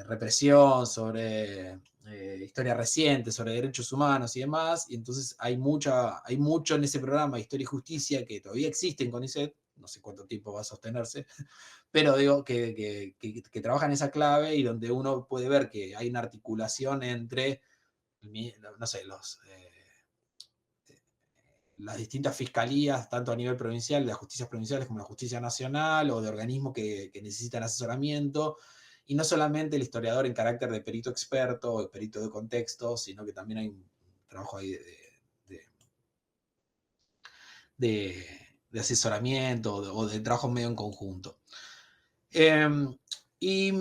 represión, sobre historia reciente, sobre derechos humanos y demás, y entonces hay mucho en ese programa, Historia y Justicia, que todavía existe en CONICET, no sé cuánto tiempo va a sostenerse, pero digo que trabaja en esa clave y donde uno puede ver que hay una articulación entre, no sé, las distintas fiscalías, tanto a nivel provincial, de las justicias provinciales como la justicia nacional, o de organismos que necesitan asesoramiento, y no solamente el historiador en carácter de perito experto o perito de contexto, sino que también hay un trabajo ahí de asesoramiento o de trabajo medio en conjunto. Y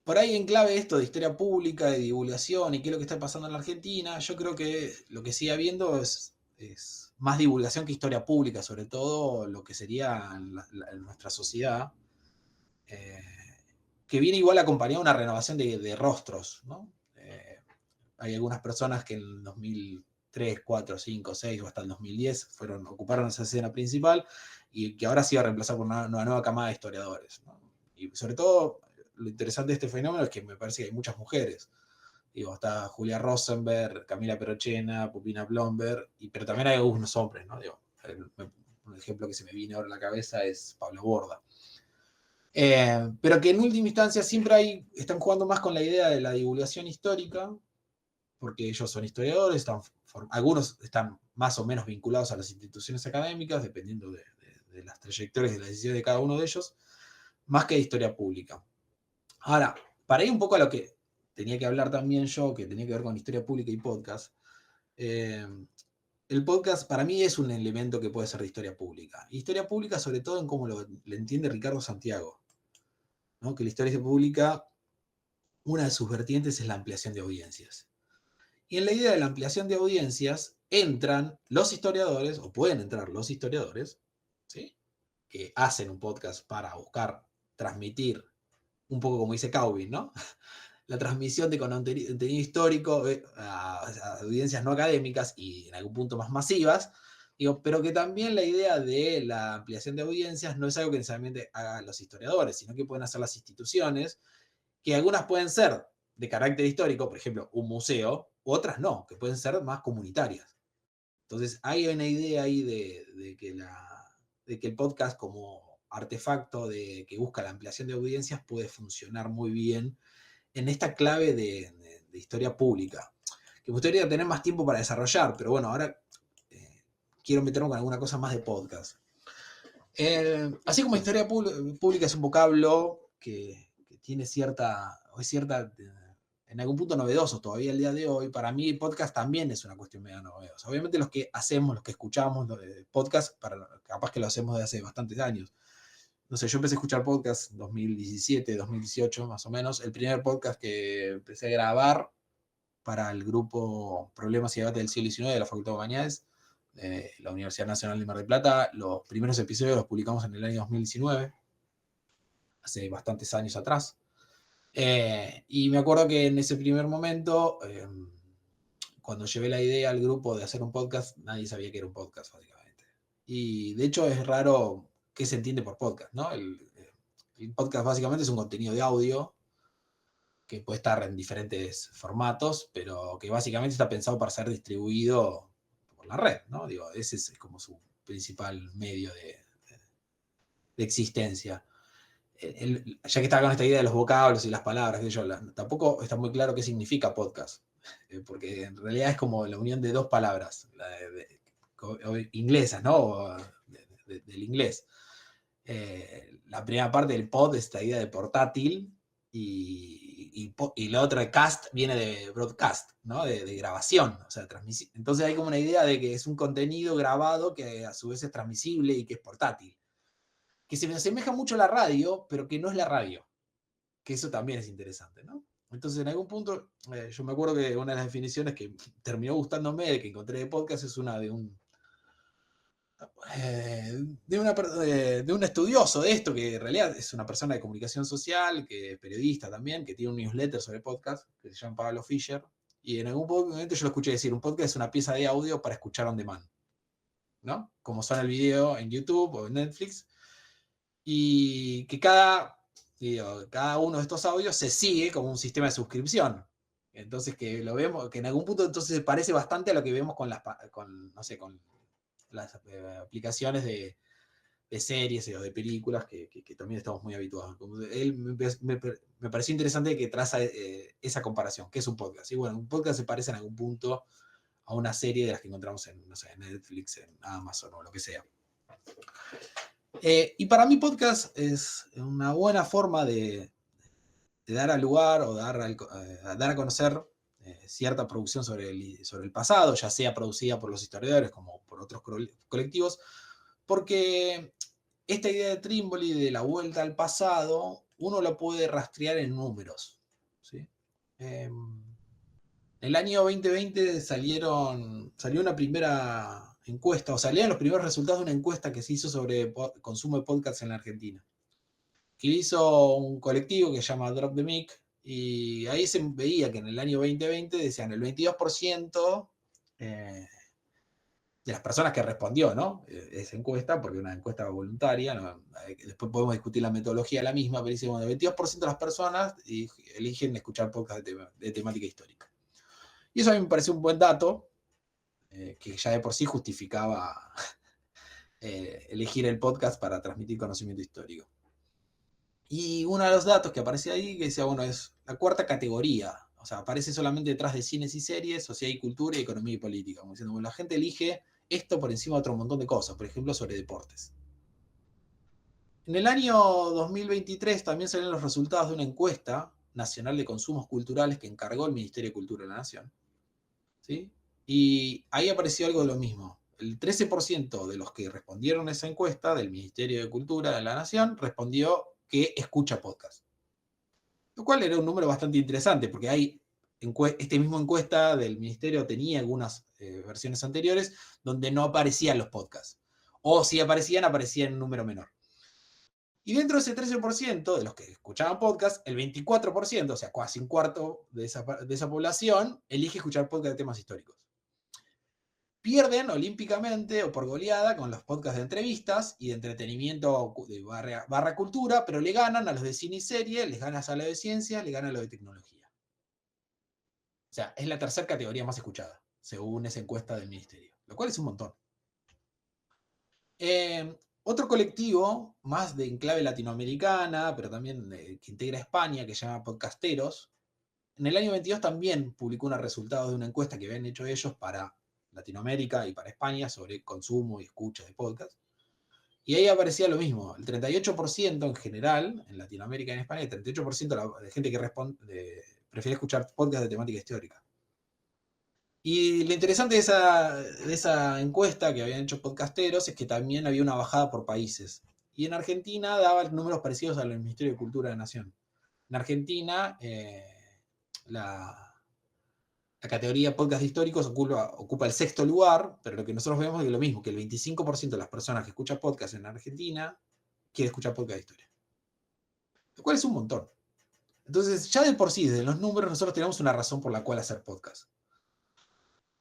por ahí en clave esto de historia pública, de divulgación y qué es lo que está pasando en la Argentina, yo creo que lo que sigue habiendo es más divulgación que historia pública, sobre todo lo que sería en nuestra sociedad, que viene igual acompañado de una renovación de rostros, ¿no? Hay algunas personas que en el 2003, 4, 5, 6 o hasta el 2010 ocuparon esa escena principal y que ahora se iba a reemplazar por una nueva camada de historiadores, ¿no? Y sobre todo, lo interesante de este fenómeno es que me parece que hay muchas mujeres. Digo, está Julia Rosenberg, Camila Perochena, Pupina Blomberg, pero también hay algunos hombres, ¿no? Digo, un ejemplo que se me viene ahora a la cabeza es Pablo Borda. Pero que en última instancia siempre están jugando más con la idea de la divulgación histórica, porque ellos son historiadores, algunos están más o menos vinculados a las instituciones académicas, dependiendo de las trayectorias y las decisiones de cada uno de ellos, más que de historia pública. Ahora, para ir un poco a lo que tenía que hablar también yo, que tenía que ver con historia pública y podcast, el podcast para mí es un elemento que puede ser de historia pública. Historia pública sobre todo en cómo lo entiende Ricardo Santiago, ¿no? Que la historia pública, una de sus vertientes es la ampliación de audiencias. Y en la idea de la ampliación de audiencias entran los historiadores, o pueden entrar los historiadores, ¿sí? Que hacen un podcast para buscar transmitir, un poco como dice Cauvin, ¿no? La transmisión de contenido histórico a audiencias no académicas y en algún punto más masivas, digo, pero que también la idea de la ampliación de audiencias no es algo que necesariamente hagan los historiadores, sino que pueden hacer las instituciones, que algunas pueden ser de carácter histórico, por ejemplo, un museo, otras no, que pueden ser más comunitarias. Entonces, hay una idea ahí de que el podcast como artefacto que busca la ampliación de audiencias puede funcionar muy bien en esta clave de historia pública, que me gustaría tener más tiempo para desarrollar, pero bueno, ahora quiero meterme con alguna cosa más de podcast. Así como historia pública es un vocablo que tiene es en algún punto novedoso todavía el día de hoy, para mí el podcast también es una cuestión medio novedosa. Obviamente los que escuchamos podcast, capaz que lo hacemos desde hace bastantes años. No sé, yo empecé a escuchar podcast en 2017, 2018 más o menos. El primer podcast que empecé a grabar para el grupo Problemas y Debate del Siglo XIX de la Facultad de Humanidades, de la Universidad Nacional de Mar del Plata. Los primeros episodios los publicamos en el año 2019, hace bastantes años atrás. Y me acuerdo que en ese primer momento, cuando llevé la idea al grupo de hacer un podcast, nadie sabía que era un podcast, básicamente. Y de hecho es raro qué se entiende por podcast, ¿no? El podcast básicamente es un contenido de audio que puede estar en diferentes formatos, pero que básicamente está pensado para ser distribuido por la red, ¿no? Digo, ese es como su principal medio de existencia. Ya que estaba con esta idea de los vocablos y las palabras, tampoco está muy claro qué significa podcast, porque en realidad es como la unión de dos palabras inglesas, ¿no? Del inglés. La primera parte del pod es esta idea de portátil y la otra de cast viene de broadcast, ¿no? De grabación, o sea, transmisión. Entonces hay como una idea de que es un contenido grabado que a su vez es transmisible y que es portátil. Que se me asemeja mucho a la radio, pero que no es la radio. Que eso también es interesante, ¿no? Entonces, en algún punto, yo me acuerdo que una de las definiciones que terminó gustándome, de que encontré de podcast, es una de un estudioso de esto, que en realidad es una persona de comunicación social, que es periodista también, que tiene un newsletter sobre podcast, que se llama Pablo Fischer, y en algún momento yo lo escuché decir, un podcast es una pieza de audio para escuchar on demand. ¿no? Como son el video en YouTube o en Netflix, y que cada uno de estos audios se sigue como un sistema de suscripción. Entonces que lo vemos, que en algún punto entonces se parece bastante a lo que vemos con las aplicaciones de series o de películas que también estamos muy habituados. Él me pareció interesante que traza esa comparación, que es un podcast. Y bueno, un podcast se parece en algún punto a una serie de las que encontramos en, no sé, en Netflix, en Amazon o lo que sea. Y para mí podcast es una buena forma de dar a lugar o dar a conocer cierta producción sobre el pasado, ya sea producida por los historiadores como por otros colectivos, porque esta idea de Trímboli, de la vuelta al pasado, uno la puede rastrear en números, ¿sí? En el año 2020 salió una primera encuesta, o salieron los primeros resultados de una encuesta que se hizo sobre consumo de podcasts en la Argentina, que hizo un colectivo que se llama Drop the Mic, y ahí se veía que en el año 2020 decían el 22% de las personas que respondió, ¿no? Esa encuesta, porque es una encuesta voluntaria, ¿no? Después podemos discutir la metodología de la misma, pero dice, bueno, el 22% de las personas eligen escuchar podcast de temática histórica. Y eso a mí me pareció un buen dato, que ya de por sí justificaba elegir el podcast para transmitir conocimiento histórico. Y uno de los datos que aparecía ahí, que decía, bueno, es la cuarta categoría. O sea, aparece solamente detrás de cines y series, sociedad y cultura, y economía y política. Como diciendo, bueno, la gente elige esto por encima de otro montón de cosas, por ejemplo, sobre deportes. En el año 2023 también salieron los resultados de una encuesta nacional de consumos culturales que encargó el Ministerio de Cultura de la Nación, ¿sí? Y ahí apareció algo de lo mismo. El 13% de los que respondieron a esa encuesta del Ministerio de Cultura de la Nación respondió que escucha podcast. Lo cual era un número bastante interesante, porque hay este mismo encuesta del Ministerio tenía algunas versiones anteriores donde no aparecían los podcasts. O si aparecían en un número menor. Y dentro de ese 13% de los que escuchaban podcast, el 24%, o sea, casi un cuarto de esa población, elige escuchar podcast de temas históricos. Pierden olímpicamente o por goleada con los podcasts de entrevistas y de entretenimiento de barra cultura, pero le ganan a los de cine y serie, les ganan a lo de ciencia, le ganan a lo de tecnología. O sea, es la tercera categoría más escuchada, según esa encuesta del ministerio, lo cual es un montón. Otro colectivo, más de enclave latinoamericana, pero también que integra España, que se llama Podcasteros, en el año 22 también publicó unos resultados de una encuesta que habían hecho ellos para Latinoamérica y para España sobre consumo y escucha de podcast. Y ahí aparecía lo mismo, el 38% en general, en Latinoamérica y en España, el 38% de gente que prefiere escuchar podcast de temática histórica. Y lo interesante de esa encuesta que habían hecho podcasteros es que también había una bajada por países. Y en Argentina daba números parecidos al Ministerio de Cultura de la Nación. En Argentina, la categoría podcast históricos ocupa el sexto lugar, pero lo que nosotros vemos es lo mismo, que el 25% de las personas que escuchan podcast en Argentina quiere escuchar podcast de historia. Lo cual es un montón. Entonces, ya de por sí, desde los números, nosotros tenemos una razón por la cual hacer podcast.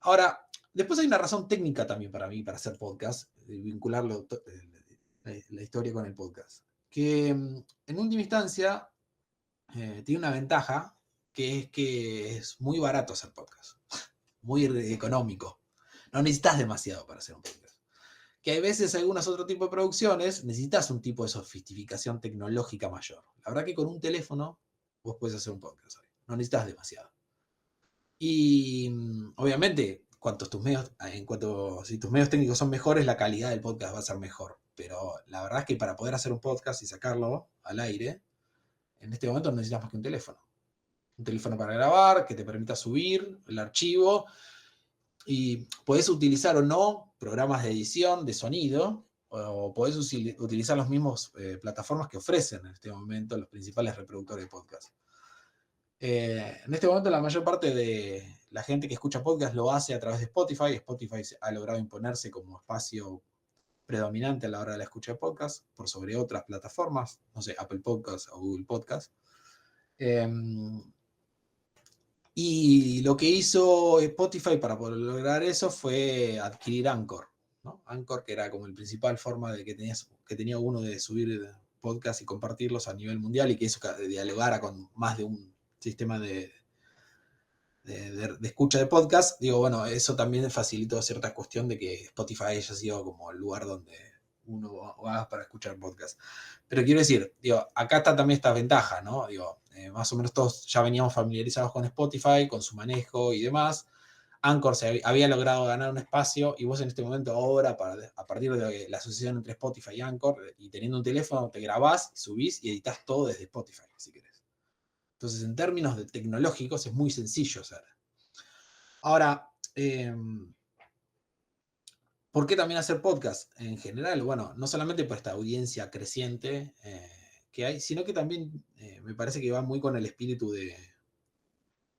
Ahora, después hay una razón técnica también para mí, para hacer podcast, vincular la historia con el podcast. Que en última instancia tiene una ventaja, que es que es muy barato hacer podcast. Muy económico. No necesitas demasiado para hacer un podcast. Que hay veces algunos otros tipos de producciones necesitas un tipo de sofisticación tecnológica mayor. La verdad que con un teléfono vos podés hacer un podcast hoy. No necesitas demasiado. Y obviamente, si tus medios técnicos son mejores, la calidad del podcast va a ser mejor. Pero la verdad es que para poder hacer un podcast y sacarlo al aire, en este momento no necesitas más que un teléfono. Un teléfono para grabar, que te permita subir el archivo. Y podés utilizar o no programas de edición de sonido, o podés utilizar los mismos plataformas que ofrecen en este momento los principales reproductores de podcast. En este momento la mayor parte de la gente que escucha podcast lo hace a través de Spotify. Spotify ha logrado imponerse como espacio predominante a la hora de la escucha de podcast por sobre otras plataformas, no sé, Apple Podcasts o Google Podcasts. Y lo que hizo Spotify para poder lograr eso fue adquirir Anchor, ¿no? Anchor, que era como el principal forma que tenía uno de subir podcasts y compartirlos a nivel mundial y que eso dialogara con más de un sistema de escucha de podcast, digo, bueno, eso también facilitó cierta cuestión de que Spotify haya sido como el lugar donde uno va para escuchar podcast. Pero quiero decir, digo, acá está también esta ventaja, ¿no? Digo, más o menos todos ya veníamos familiarizados con Spotify, con su manejo y demás. Anchor se había logrado ganar un espacio y vos en este momento ahora, a partir de la asociación entre Spotify y Anchor, y teniendo un teléfono, te grabás, subís y editás todo desde Spotify, si querés. Entonces, en términos tecnológicos, es muy sencillo hacer. Ahora, ¿por qué también hacer podcast? En general, bueno, no solamente por esta audiencia creciente que hay, sino que también me parece que va muy con el espíritu de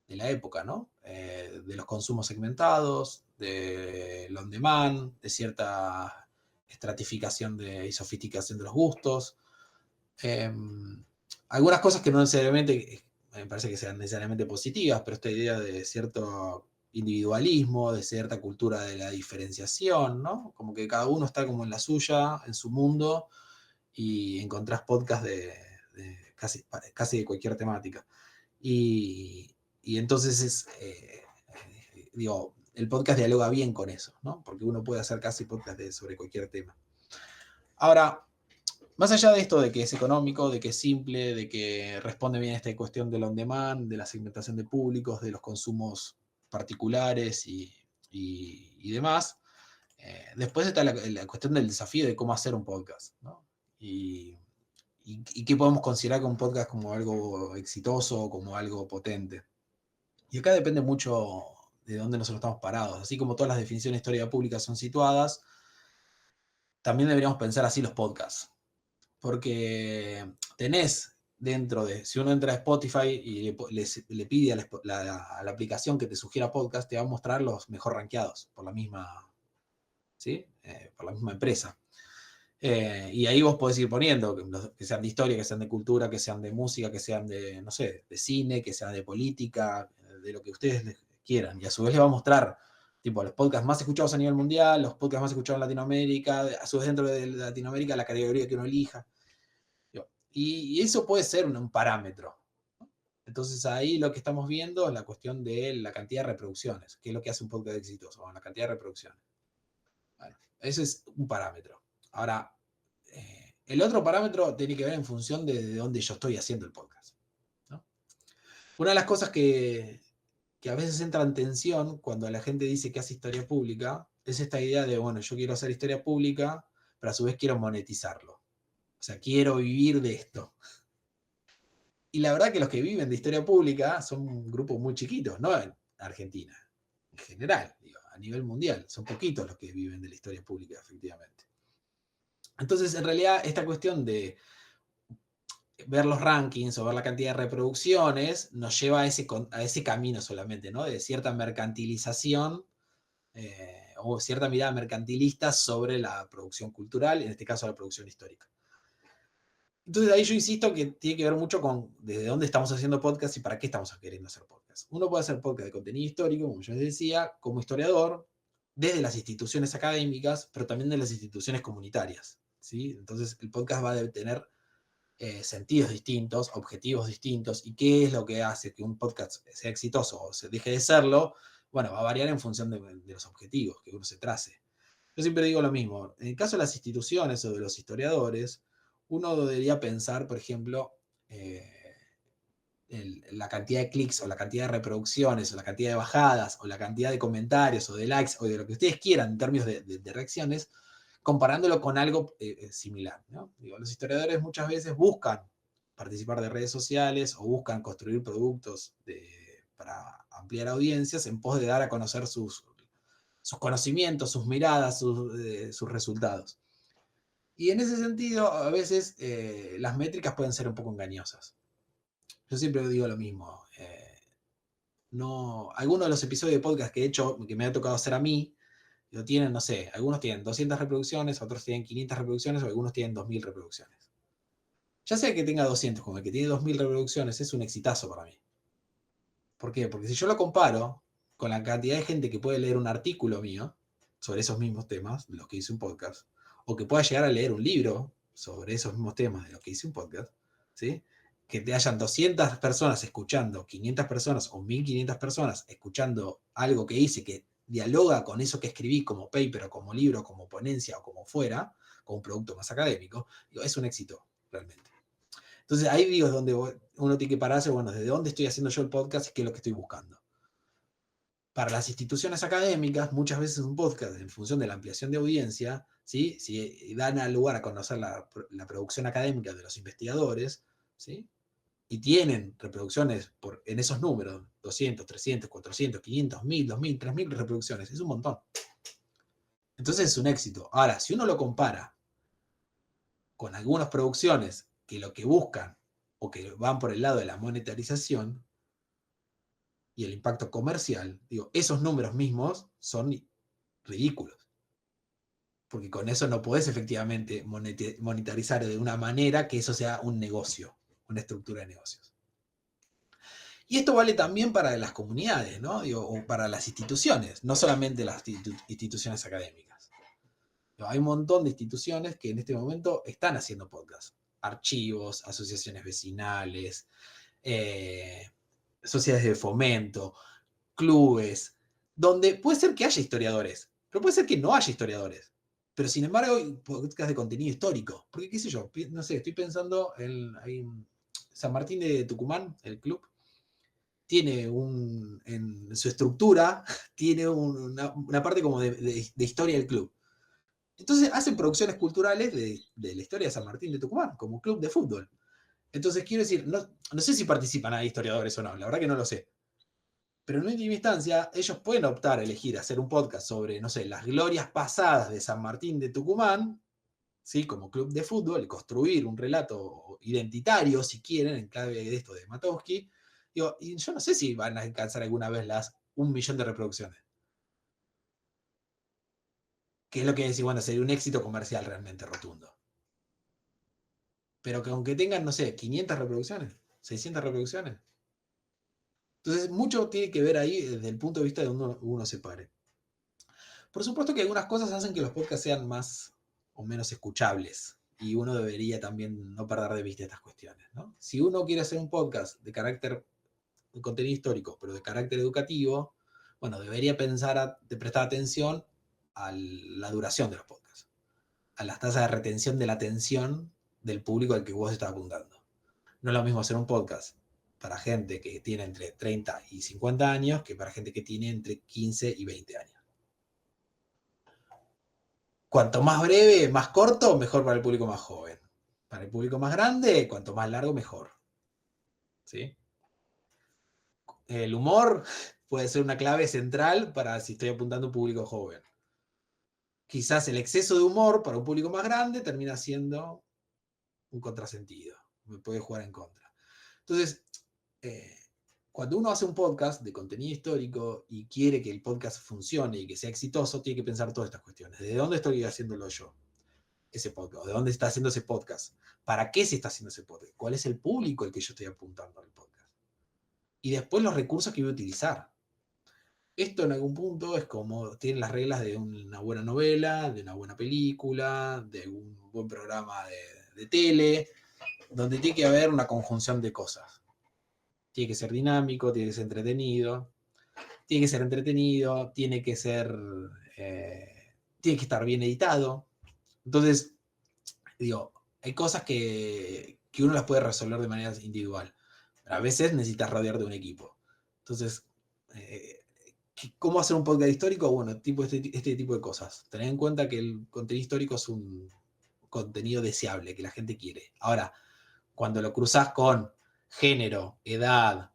la época, ¿no? De los consumos segmentados, del on demand, de cierta estratificación y sofisticación de los gustos. Algunas cosas que no necesariamente me parece que sean necesariamente positivas, pero esta idea de cierto individualismo, de cierta cultura de la diferenciación, ¿no? Como que cada uno está como en la suya, en su mundo, y encontrás podcasts de casi de cualquier temática. Y entonces digo, el podcast dialoga bien con eso, ¿no? Porque uno puede hacer casi podcast sobre cualquier tema. Ahora, más allá de esto de que es económico, de que es simple, de que responde bien a esta cuestión del on demand, de la segmentación de públicos, de los consumos particulares y demás, después está la cuestión del desafío de cómo hacer un podcast, ¿no? Y qué podemos considerar que un podcast como algo exitoso o como algo potente. Y acá depende mucho de dónde nosotros estamos parados. Así como todas las definiciones de historia pública son situadas, también deberíamos pensar así los podcasts. Porque tenés dentro de, si uno entra a Spotify y le pide a la aplicación que te sugiera podcast, te va a mostrar los mejor rankeados por la misma, ¿sí? Por la misma empresa. Y ahí vos podés ir poniendo, que sean de historia, que sean de cultura, que sean de música, que sean de, no sé, de cine, que sean de política, de lo que ustedes quieran. Y a su vez les va a mostrar, tipo, los podcasts más escuchados a nivel mundial, los podcasts más escuchados en Latinoamérica, a su vez dentro de Latinoamérica la categoría que uno elija. Y eso puede ser un parámetro. Entonces ahí lo que estamos viendo es la cuestión de la cantidad de reproducciones. ¿Qué es lo que hace un podcast exitoso? Bueno, la cantidad de reproducciones. Bueno, ese es un parámetro. Ahora, el otro parámetro tiene que ver en función de dónde yo estoy haciendo el podcast, ¿no? Una de las cosas que a veces entra en tensión cuando la gente dice que hace historia pública es esta idea de, bueno, yo quiero hacer historia pública, pero a su vez quiero monetizarlo. O sea, quiero vivir de esto. Y la verdad que los que viven de historia pública son un grupo muy chiquito, no en Argentina, en general, digo, a nivel mundial. Son poquitos los que viven de la historia pública, efectivamente. Entonces, en realidad, esta cuestión de ver los rankings o ver la cantidad de reproducciones nos lleva a ese camino solamente, ¿no? De cierta mercantilización o cierta mirada mercantilista sobre la producción cultural, en este caso la producción histórica. Entonces ahí yo insisto que tiene que ver mucho con desde dónde estamos haciendo podcast y para qué estamos queriendo hacer podcast. Uno puede hacer podcast de contenido histórico, como yo les decía, como historiador, desde las instituciones académicas, pero también de las instituciones comunitarias, ¿sí? Entonces el podcast va a tener sentidos distintos, objetivos distintos, y qué es lo que hace que un podcast sea exitoso o se deje de serlo, bueno, va a variar en función de los objetivos que uno se trace. Yo siempre digo lo mismo, en el caso de las instituciones o de los historiadores, uno debería pensar, por ejemplo, la cantidad de clics o la cantidad de reproducciones o la cantidad de bajadas o la cantidad de comentarios o de likes o de lo que ustedes quieran en términos de reacciones, comparándolo con algo similar, ¿no? Digo, los historiadores muchas veces buscan participar de redes sociales o buscan construir productos para ampliar audiencias en pos de dar a conocer sus conocimientos, sus miradas, sus resultados. Y en ese sentido, a veces las métricas pueden ser un poco engañosas. Yo siempre digo lo mismo. Algunos de los episodios de podcast que he hecho, que me ha tocado hacer a mí, lo tienen, no sé, algunos tienen 200 reproducciones, otros tienen 500 reproducciones, o algunos tienen 2000 reproducciones. Ya sea que tenga 200 como el que tiene 2000 reproducciones, es un exitazo para mí. ¿Por qué? Porque si yo lo comparo con la cantidad de gente que puede leer un artículo mío, sobre esos mismos temas, de los que hice un podcast, o que puedas llegar a leer un libro sobre esos mismos temas de los que hice un podcast, ¿sí? Que te hayan 200 personas escuchando, 500 personas o 1500 personas escuchando algo que hice que dialoga con eso que escribí como paper o como libro, como ponencia o como fuera, como un producto más académico, digo, es un éxito realmente. Entonces ahí digo es donde uno tiene que pararse, bueno, ¿desde dónde estoy haciendo yo el podcast y qué es lo que estoy buscando? Para las instituciones académicas, muchas veces un podcast, en función de la ampliación de audiencia, ¿sí? Si dan lugar a conocer la producción académica de los investigadores, ¿sí? Y tienen reproducciones en esos números, 200, 300, 400, 500, 1000, 2000, 3000 reproducciones, es un montón. Entonces es un éxito. Ahora, si uno lo compara con algunas producciones que lo que buscan o que van por el lado de la monetarización y el impacto comercial, digo, esos números mismos son ridículos. Porque con eso no podés efectivamente monetarizar de una manera que eso sea un negocio, una estructura de negocios. Y esto vale también para las comunidades, ¿no? Digo, o para las instituciones, no solamente las instituciones académicas. Digo, hay un montón de instituciones que en este momento están haciendo podcasts. Archivos, asociaciones vecinales, sociedades de fomento, clubes, donde puede ser que haya historiadores, pero puede ser que no haya historiadores. Pero sin embargo, hay podcasts de contenido histórico. Porque, qué sé yo, no sé, estoy pensando en San Martín de Tucumán, el club, tiene en su estructura, tiene una parte como de historia del club. Entonces hacen producciones culturales de la historia de San Martín de Tucumán, como club de fútbol. Entonces quiero decir, no sé si participan ahí historiadores o no, la verdad que no lo sé. Pero en última instancia, ellos pueden optar a elegir hacer un podcast sobre, no sé, las glorias pasadas de San Martín de Tucumán, ¿sí? Como club de fútbol, y construir un relato identitario, si quieren, en clave de esto de Matowski. Digo, y yo no sé si van a alcanzar alguna vez las 1.000.000 de reproducciones. Que es lo que decir, bueno, sería un éxito comercial realmente rotundo. Pero que aunque tengan, no sé, 500 reproducciones, 600 reproducciones. Entonces, mucho tiene que ver ahí desde el punto de vista de uno se pare. Por supuesto que algunas cosas hacen que los podcasts sean más o menos escuchables. Y uno debería también no perder de vista estas cuestiones, ¿no? Si uno quiere hacer un podcast de contenido histórico, pero de carácter educativo, bueno, debería de prestar atención a la duración de los podcasts, a las tasas de retención de la atención del público al que vos estás apuntando. No es lo mismo hacer un podcast para gente que tiene entre 30 y 50 años que para gente que tiene entre 15 y 20 años. Cuanto más breve, más corto, mejor para el público más joven. Para el público más grande, cuanto más largo, mejor. ¿Sí? El humor puede ser una clave central para si estoy apuntando a un público joven. Quizás el exceso de humor para un público más grande termina siendo un contrasentido. Me puede jugar en contra. Entonces, cuando uno hace un podcast de contenido histórico y quiere que el podcast funcione y que sea exitoso, tiene que pensar todas estas cuestiones. ¿De dónde estoy haciéndolo yo? Ese podcast, de dónde está haciendo ese podcast, para qué se está haciendo ese podcast, cuál es el público al que yo estoy apuntando al podcast. Y después los recursos que voy a utilizar. Esto en algún punto es como tienen las reglas de una buena novela, de una buena película, de un buen programa de tele, donde tiene que haber una conjunción de cosas. Tiene que ser dinámico, tiene que ser entretenido, tiene que ser, tiene que estar bien editado. Entonces, digo, hay cosas que uno las puede resolver de manera individual. Pero a veces necesitas rodear de un equipo. Entonces, ¿cómo hacer un podcast histórico? Bueno, este tipo de cosas. Tener en cuenta que el contenido histórico es un contenido deseable, que la gente quiere. Ahora, cuando lo cruzas con género, edad,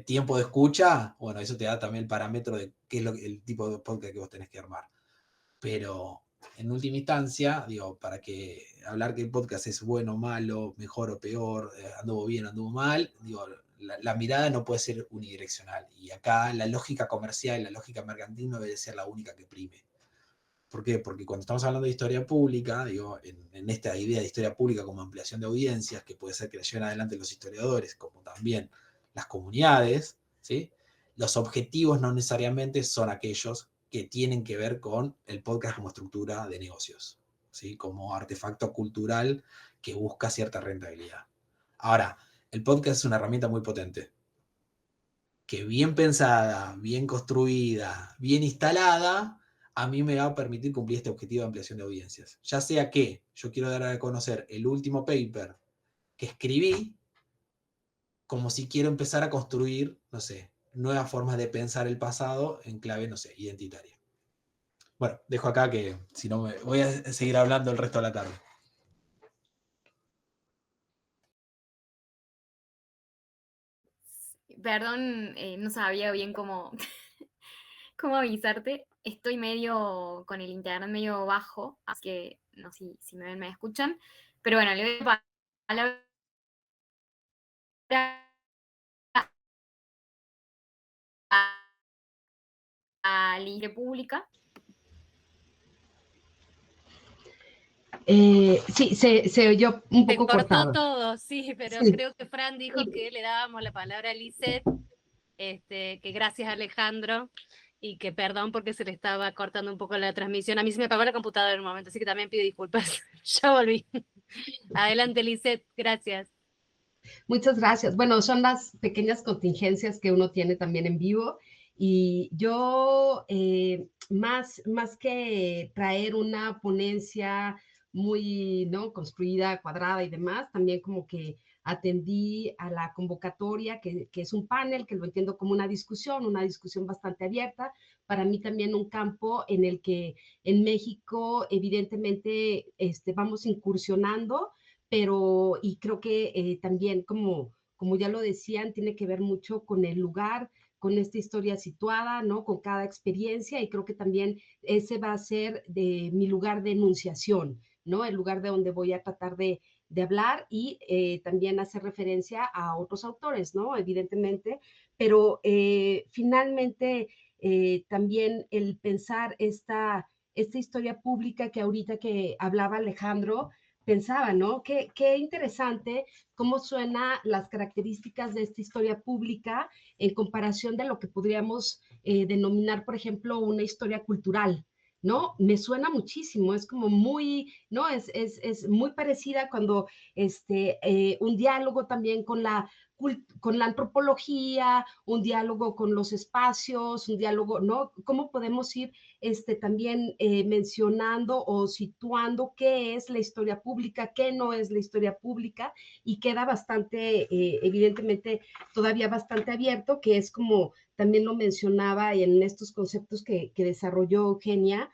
tiempo de escucha, bueno, eso te da también el parámetro de qué es el tipo de podcast que vos tenés que armar. Pero en última instancia, digo, para que hablar que el podcast es bueno, malo, mejor o peor, anduvo bien, anduvo mal, digo, la mirada no puede ser unidireccional. Y acá la lógica comercial, la lógica mercantil no debe ser la única que prime. ¿Por qué? Porque cuando estamos hablando de historia pública, digo, en esta idea de historia pública como ampliación de audiencias, que puede ser que la lleven adelante los historiadores, como también las comunidades, ¿sí? Los objetivos no necesariamente son aquellos que tienen que ver con el podcast como estructura de negocios, ¿sí? Como artefacto cultural que busca cierta rentabilidad. Ahora, el podcast es una herramienta muy potente, que bien pensada, bien construida, bien instalada, a mí me va a permitir cumplir este objetivo de ampliación de audiencias. Ya sea que yo quiero dar a conocer el último paper que escribí, como si quiero empezar a construir, no sé, nuevas formas de pensar el pasado en clave, no sé, identitaria. Bueno, dejo acá que si no me voy a seguir hablando el resto de la tarde. Perdón, no sabía bien cómo, cómo avisarte. Estoy medio con el internet medio bajo, así que no sé si me ven, me escuchan. Pero bueno, le doy la palabra a Libre Pública. Sí, se oyó un Se poco cortó cortado. todo, sí, pero Sí. creo que Fran dijo que le dábamos la palabra a Lisette, que gracias a Alejandro, y que perdón porque se le estaba cortando un poco la transmisión. A mí se me apagó la computadora en un momento, así que también pido disculpas. Ya volví. Adelante, Lisette, gracias. Muchas gracias. Bueno, son las pequeñas contingencias que uno tiene también en vivo. Y yo, más que traer una ponencia muy, ¿no?, construida, cuadrada y demás, también como que atendí a la convocatoria, que es un panel, que lo entiendo como una discusión bastante abierta. Para mí también un campo en el que en México, evidentemente, vamos incursionando, pero, y creo que también, como ya lo decían, tiene que ver mucho con el lugar, con esta historia situada, ¿no? Con cada experiencia, y creo que también ese va a ser de mi lugar de enunciación, ¿no? El lugar de donde voy a tratar de hablar y también hacer referencia a otros autores, ¿no? Evidentemente, pero finalmente también el pensar esta historia pública que ahorita que hablaba Alejandro, pensaba, ¿no? Qué interesante cómo suenan las características de esta historia pública en comparación de lo que podríamos denominar, por ejemplo, una historia cultural, ¿no? Me suena muchísimo, es como muy, ¿no? Es muy parecida cuando un diálogo también con la antropología, un diálogo con los espacios, un diálogo, ¿no? ¿Cómo podemos ir también mencionando o situando qué es la historia pública, qué no es la historia pública? Y queda bastante, evidentemente, todavía bastante abierto, que es como también lo mencionaba en estos conceptos que desarrolló Eugenia,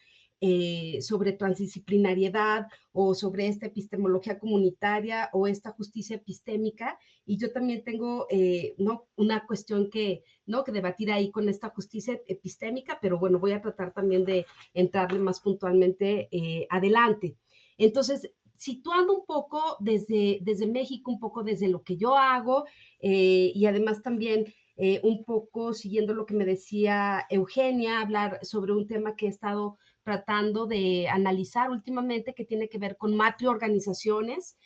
sobre transdisciplinariedad o sobre esta epistemología comunitaria o esta justicia epistémica. Y yo también tengo, ¿no?, una cuestión ¿no?, que debatir ahí con esta justicia epistémica, pero bueno, voy a tratar también de entrarle más puntualmente adelante. Entonces, situando un poco desde México, un poco desde lo que yo hago, y además también un poco siguiendo lo que me decía Eugenia, hablar sobre un tema que he estado tratando de analizar últimamente, que tiene que ver con matriorganizaciones,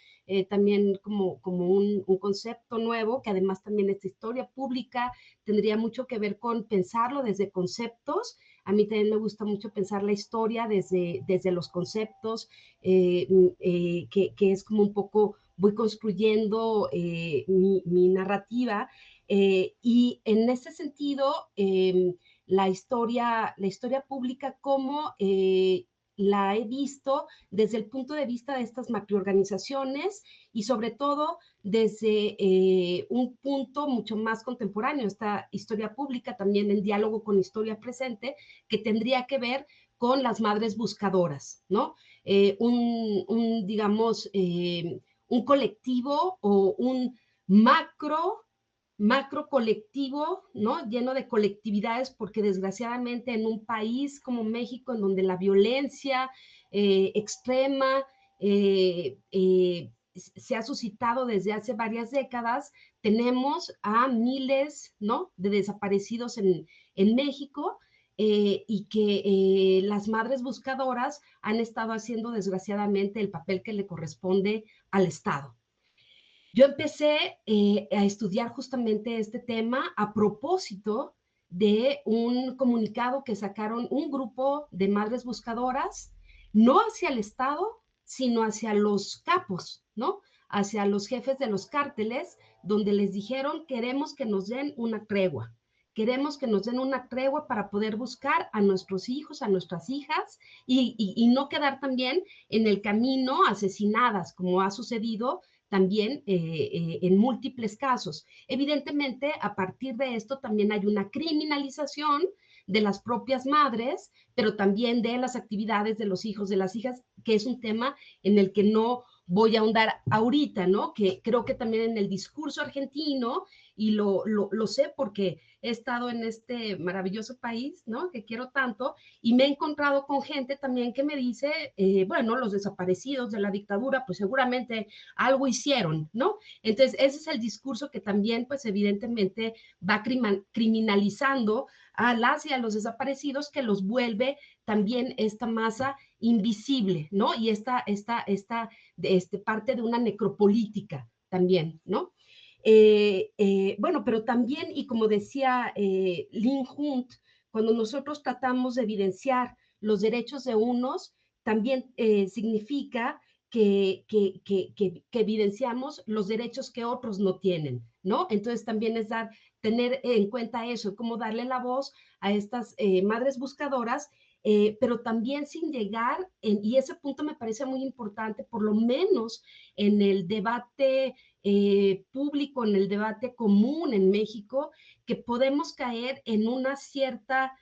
también como un concepto nuevo, que además también esta historia pública tendría mucho que ver con pensarlo desde conceptos. A mí también me gusta mucho pensar la historia desde los conceptos, que es como un poco, voy construyendo mi narrativa, y en ese sentido, la historia pública, como la he visto desde el punto de vista de estas macroorganizaciones y sobre todo desde un punto mucho más contemporáneo, esta historia pública también en diálogo con historia presente, que tendría que ver con las madres buscadoras, ¿no? Digamos, un colectivo o un macro colectivo, ¿no? Lleno de colectividades, porque desgraciadamente en un país como México, en donde la violencia extrema se ha suscitado desde hace varias décadas, tenemos a miles, ¿no?, de desaparecidos en México, y que las madres buscadoras han estado haciendo desgraciadamente el papel que le corresponde al Estado. Yo empecé a estudiar justamente este tema a propósito de un comunicado que sacaron un grupo de madres buscadoras, no hacia el Estado, sino hacia los capos, ¿no? Hacia los jefes de los cárteles, donde les dijeron, queremos que nos den una tregua. Queremos que nos den una tregua para poder buscar a nuestros hijos, a nuestras hijas, y no quedar también en el camino asesinadas, como ha sucedido también en múltiples casos. Evidentemente, a partir de esto también hay una criminalización de las propias madres, pero también de las actividades de los hijos, de las hijas, que es un tema en el que no voy a ahondar ahorita, ¿no? Que creo que también en el discurso argentino, y lo sé porque he estado en este maravilloso país, ¿no? Que quiero tanto, y me he encontrado con gente también que me dice, bueno, los desaparecidos de la dictadura, pues seguramente algo hicieron, ¿no? Entonces, ese es el discurso que también, pues evidentemente, va criminalizando a las y a los desaparecidos, que los vuelve también esta masa invisible, ¿no? Y esta parte de una necropolítica también, ¿no? Bueno, pero también, y como decía Lynn Hunt, cuando nosotros tratamos de evidenciar los derechos de unos, también significa que evidenciamos los derechos que otros no tienen, ¿no? Entonces también es tener en cuenta eso, cómo darle la voz a estas madres buscadoras, pero también sin llegar, y ese punto me parece muy importante, por lo menos en el debate público, en el debate común en México, que podemos caer en una cierta,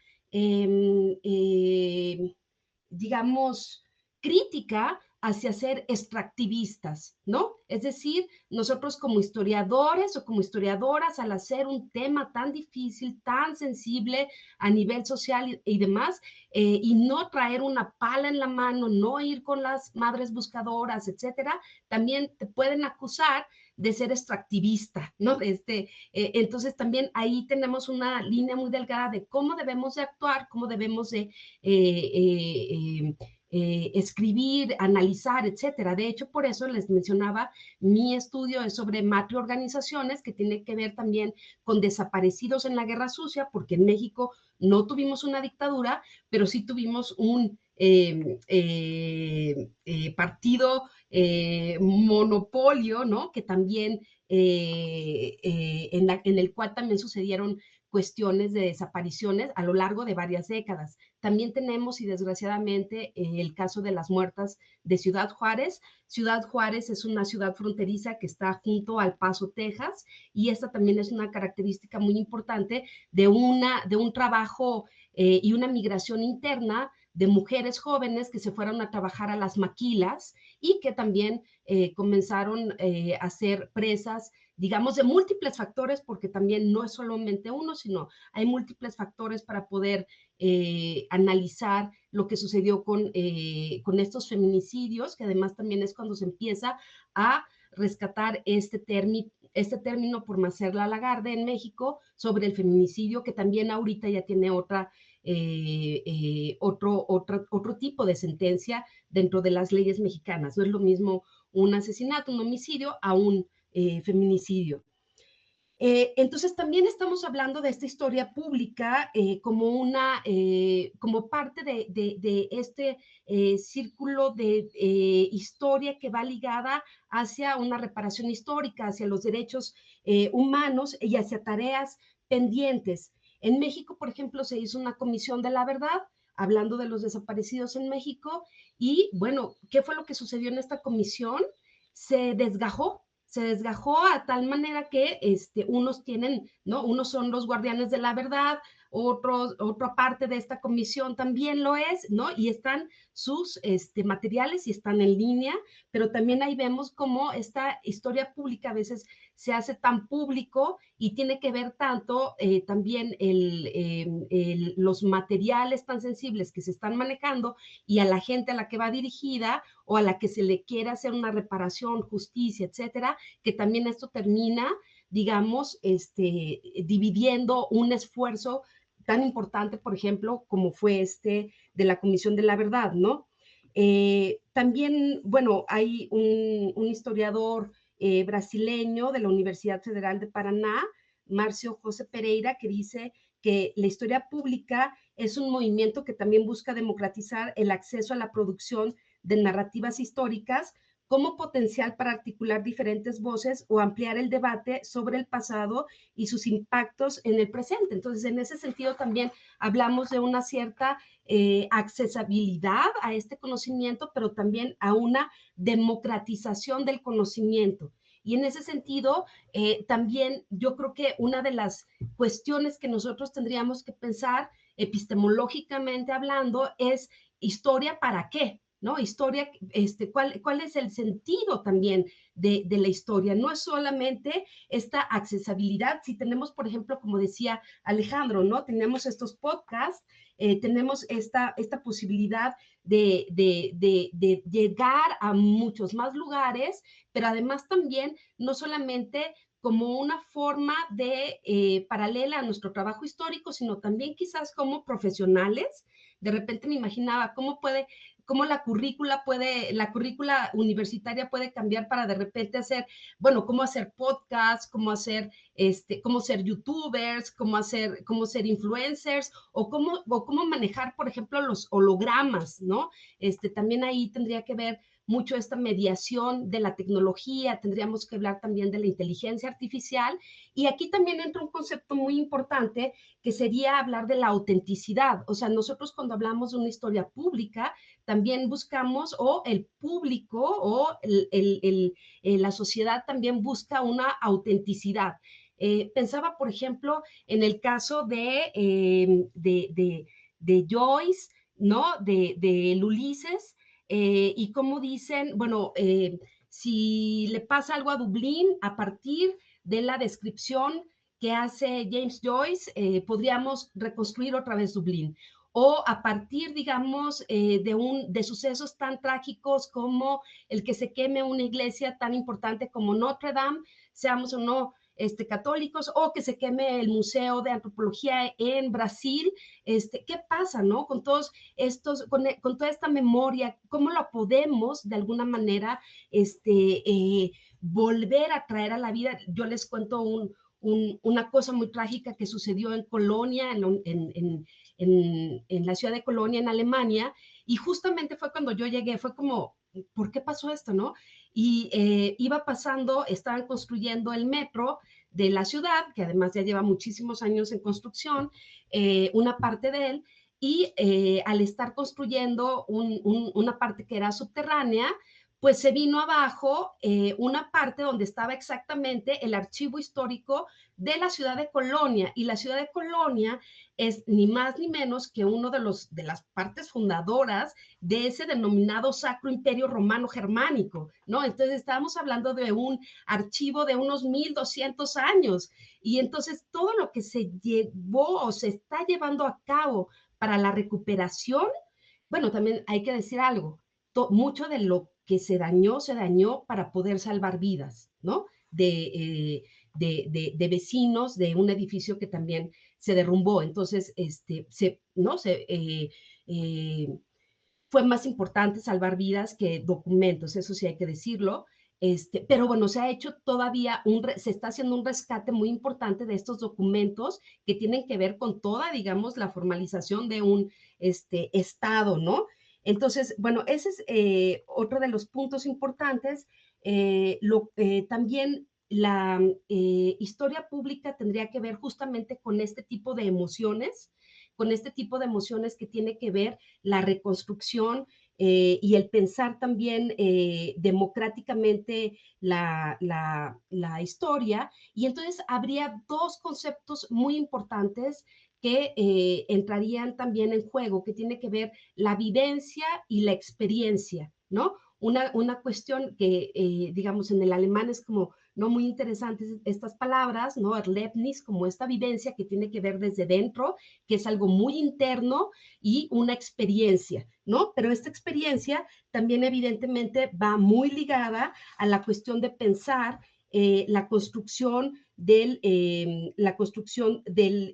digamos, crítica hacia ser extractivistas, ¿no? Es decir, nosotros como historiadores o como historiadoras, al hacer un tema tan difícil, tan sensible a nivel social y demás, y no traer una pala en la mano, no ir con las madres buscadoras, etcétera, también te pueden acusar de ser extractivista, ¿no? Entonces también ahí tenemos una línea muy delgada de cómo debemos de actuar, cómo debemos de escribir, analizar, etcétera. De hecho, por eso les mencionaba, mi estudio es sobre macroorganizaciones, que tiene que ver también con desaparecidos en la Guerra Sucia, porque en México no tuvimos una dictadura, pero sí tuvimos un partido monopolio, ¿no? Que también, en el cual también sucedieron cuestiones de desapariciones a lo largo de varias décadas. También tenemos, y desgraciadamente, el caso de las muertas de Ciudad Juárez. Ciudad Juárez es una ciudad fronteriza que está junto al Paso, Texas, y esta también es una característica muy importante de un trabajo y una migración interna de mujeres jóvenes que se fueron a trabajar a las maquilas y que también comenzaron a ser presas, digamos, de múltiples factores, porque también no es solamente uno, sino hay múltiples factores para poder analizar lo que sucedió con estos feminicidios, que además también es cuando se empieza a rescatar este término por Marcela Lagarde en México sobre el feminicidio, que también ahorita ya tiene otro tipo de sentencia dentro de las leyes mexicanas. No es lo mismo un asesinato, un homicidio, a un feminicidio. Entonces también estamos hablando de esta historia pública como parte de este círculo de historia que va ligada hacia una reparación histórica, hacia los derechos humanos y hacia tareas pendientes. En México, por ejemplo, se hizo una comisión de la verdad, hablando de los desaparecidos en México, y bueno, ¿qué fue lo que sucedió en esta comisión? Se desgajó a tal manera que unos tienen, ¿no? Unos son los guardianes de la verdad, otra parte de esta comisión también lo es, ¿no? Y están sus materiales y están en línea, pero también ahí vemos cómo esta historia pública a veces se hace tan público y tiene que ver tanto también los materiales tan sensibles que se están manejando y a la gente a la que va dirigida o a la que se le quiere hacer una reparación, justicia, etcétera, que también esto termina, digamos, dividiendo un esfuerzo tan importante, por ejemplo, como fue de la Comisión de la Verdad, ¿no? También, bueno, hay un historiador brasileño de la Universidad Federal de Paraná, Márcio José Pereira, que dice que la historia pública es un movimiento que también busca democratizar el acceso a la producción de narrativas históricas como potencial para articular diferentes voces o ampliar el debate sobre el pasado y sus impactos en el presente. Entonces, en ese sentido también hablamos de una cierta accesibilidad a este conocimiento, pero también a una democratización del conocimiento. Y en ese sentido, también yo creo que una de las cuestiones que nosotros tendríamos que pensar epistemológicamente hablando es historia para qué, ¿no? Historia, ¿cuál es el sentido también de la historia? No es solamente esta accesibilidad, si tenemos, por ejemplo, como decía Alejandro, ¿no? Tenemos estos podcasts, tenemos esta posibilidad de llegar a muchos más lugares, pero además también no solamente como una forma de paralela a nuestro trabajo histórico, sino también quizás como profesionales. De repente me imaginaba cómo la currícula universitaria puede cambiar para de repente hacer, bueno, cómo hacer podcasts, cómo ser youtubers, cómo ser influencers, o cómo manejar, por ejemplo, los hologramas, ¿no? También ahí tendría que ver mucho esta mediación de la tecnología, tendríamos que hablar también de la inteligencia artificial, y aquí también entra un concepto muy importante que sería hablar de la autenticidad. O sea, nosotros cuando hablamos de una historia pública, también buscamos, o el público, o la sociedad también busca una autenticidad. Pensaba, por ejemplo, en el caso de Joyce, ¿no? De Ulises, y cómo dicen, bueno, si le pasa algo a Dublín, a partir de la descripción que hace James Joyce, podríamos reconstruir otra vez Dublín. O a partir, digamos, de sucesos tan trágicos como el que se queme una iglesia tan importante como Notre Dame, seamos o no católicos, o que se queme el Museo de Antropología en Brasil. ¿Qué pasa, no? Con todos estos, con toda esta memoria, ¿cómo la podemos de alguna manera volver a traer a la vida? Yo les cuento una cosa muy trágica que sucedió en Colonia, en la ciudad de Colonia, en Alemania, y justamente fue cuando yo llegué, fue como, ¿por qué pasó esto, no? Y iba pasando, estaban construyendo el metro de la ciudad, que además ya lleva muchísimos años en construcción, una parte de él, y al estar construyendo una parte que era subterránea, pues se vino abajo una parte donde estaba exactamente el archivo histórico de la ciudad de Colonia, y la ciudad de Colonia es ni más ni menos que uno de las partes fundadoras de ese denominado Sacro Imperio Romano Germánico, ¿no? Entonces estábamos hablando de un archivo de unos 1200 años, y entonces todo lo que se llevó o se está llevando a cabo para la recuperación, bueno, también hay que decir algo, mucho de lo que se dañó para poder salvar vidas, ¿no? De vecinos de un edificio que también se derrumbó. Entonces, fue más importante salvar vidas que documentos, eso sí hay que decirlo. Pero bueno, se ha hecho todavía, se está haciendo un rescate muy importante de estos documentos que tienen que ver con toda, digamos, la formalización de un Estado, ¿no? Entonces, bueno, ese es otro de los puntos importantes. También la historia pública tendría que ver justamente con este tipo de emociones, que tiene que ver la reconstrucción y el pensar también democráticamente la historia. Y entonces habría dos conceptos muy importantes que entrarían también en juego, que tiene que ver la vivencia y la experiencia, ¿no? Una cuestión que, digamos, en el alemán es como no muy interesantes estas palabras, ¿no? Erlebnis, como esta vivencia que tiene que ver desde dentro, que es algo muy interno, y una experiencia, ¿no? Pero esta experiencia también evidentemente va muy ligada a la cuestión de pensar la construcción y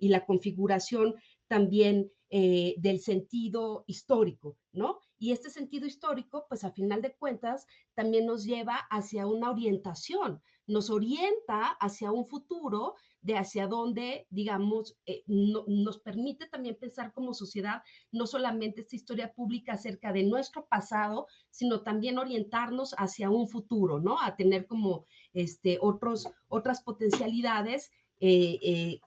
la configuración también del sentido histórico, ¿no? Y este sentido histórico, pues a final de cuentas, también nos lleva hacia una orientación, nos orienta hacia un futuro de hacia dónde, digamos, nos permite también pensar como sociedad, no solamente esta historia pública acerca de nuestro pasado, sino también orientarnos hacia un futuro, ¿no? A tener como otras potencialidades que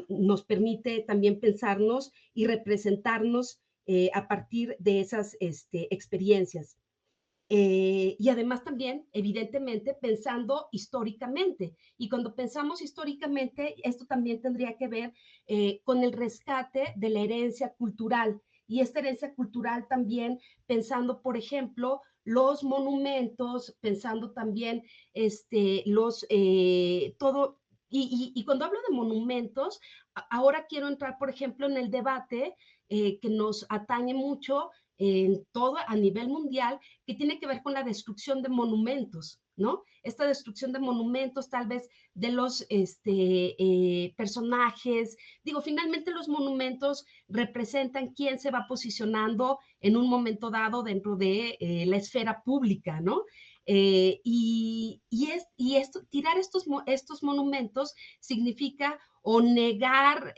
nos permite también pensarnos y representarnos a partir de esas experiencias. Y además también, evidentemente, pensando históricamente. Y cuando pensamos históricamente, esto también tendría que ver con el rescate de la herencia cultural. Y esta herencia cultural también pensando, por ejemplo, los monumentos, pensando también todo. Y cuando hablo de monumentos, ahora quiero entrar, por ejemplo, en el debate que nos atañe mucho en todo a nivel mundial, que tiene que ver con la destrucción de monumentos, ¿no? Esta destrucción de monumentos, tal vez de los personajes. Digo, finalmente los monumentos representan quién se va posicionando en un momento dado dentro de la esfera pública, ¿no? Tirar estos monumentos significa o negar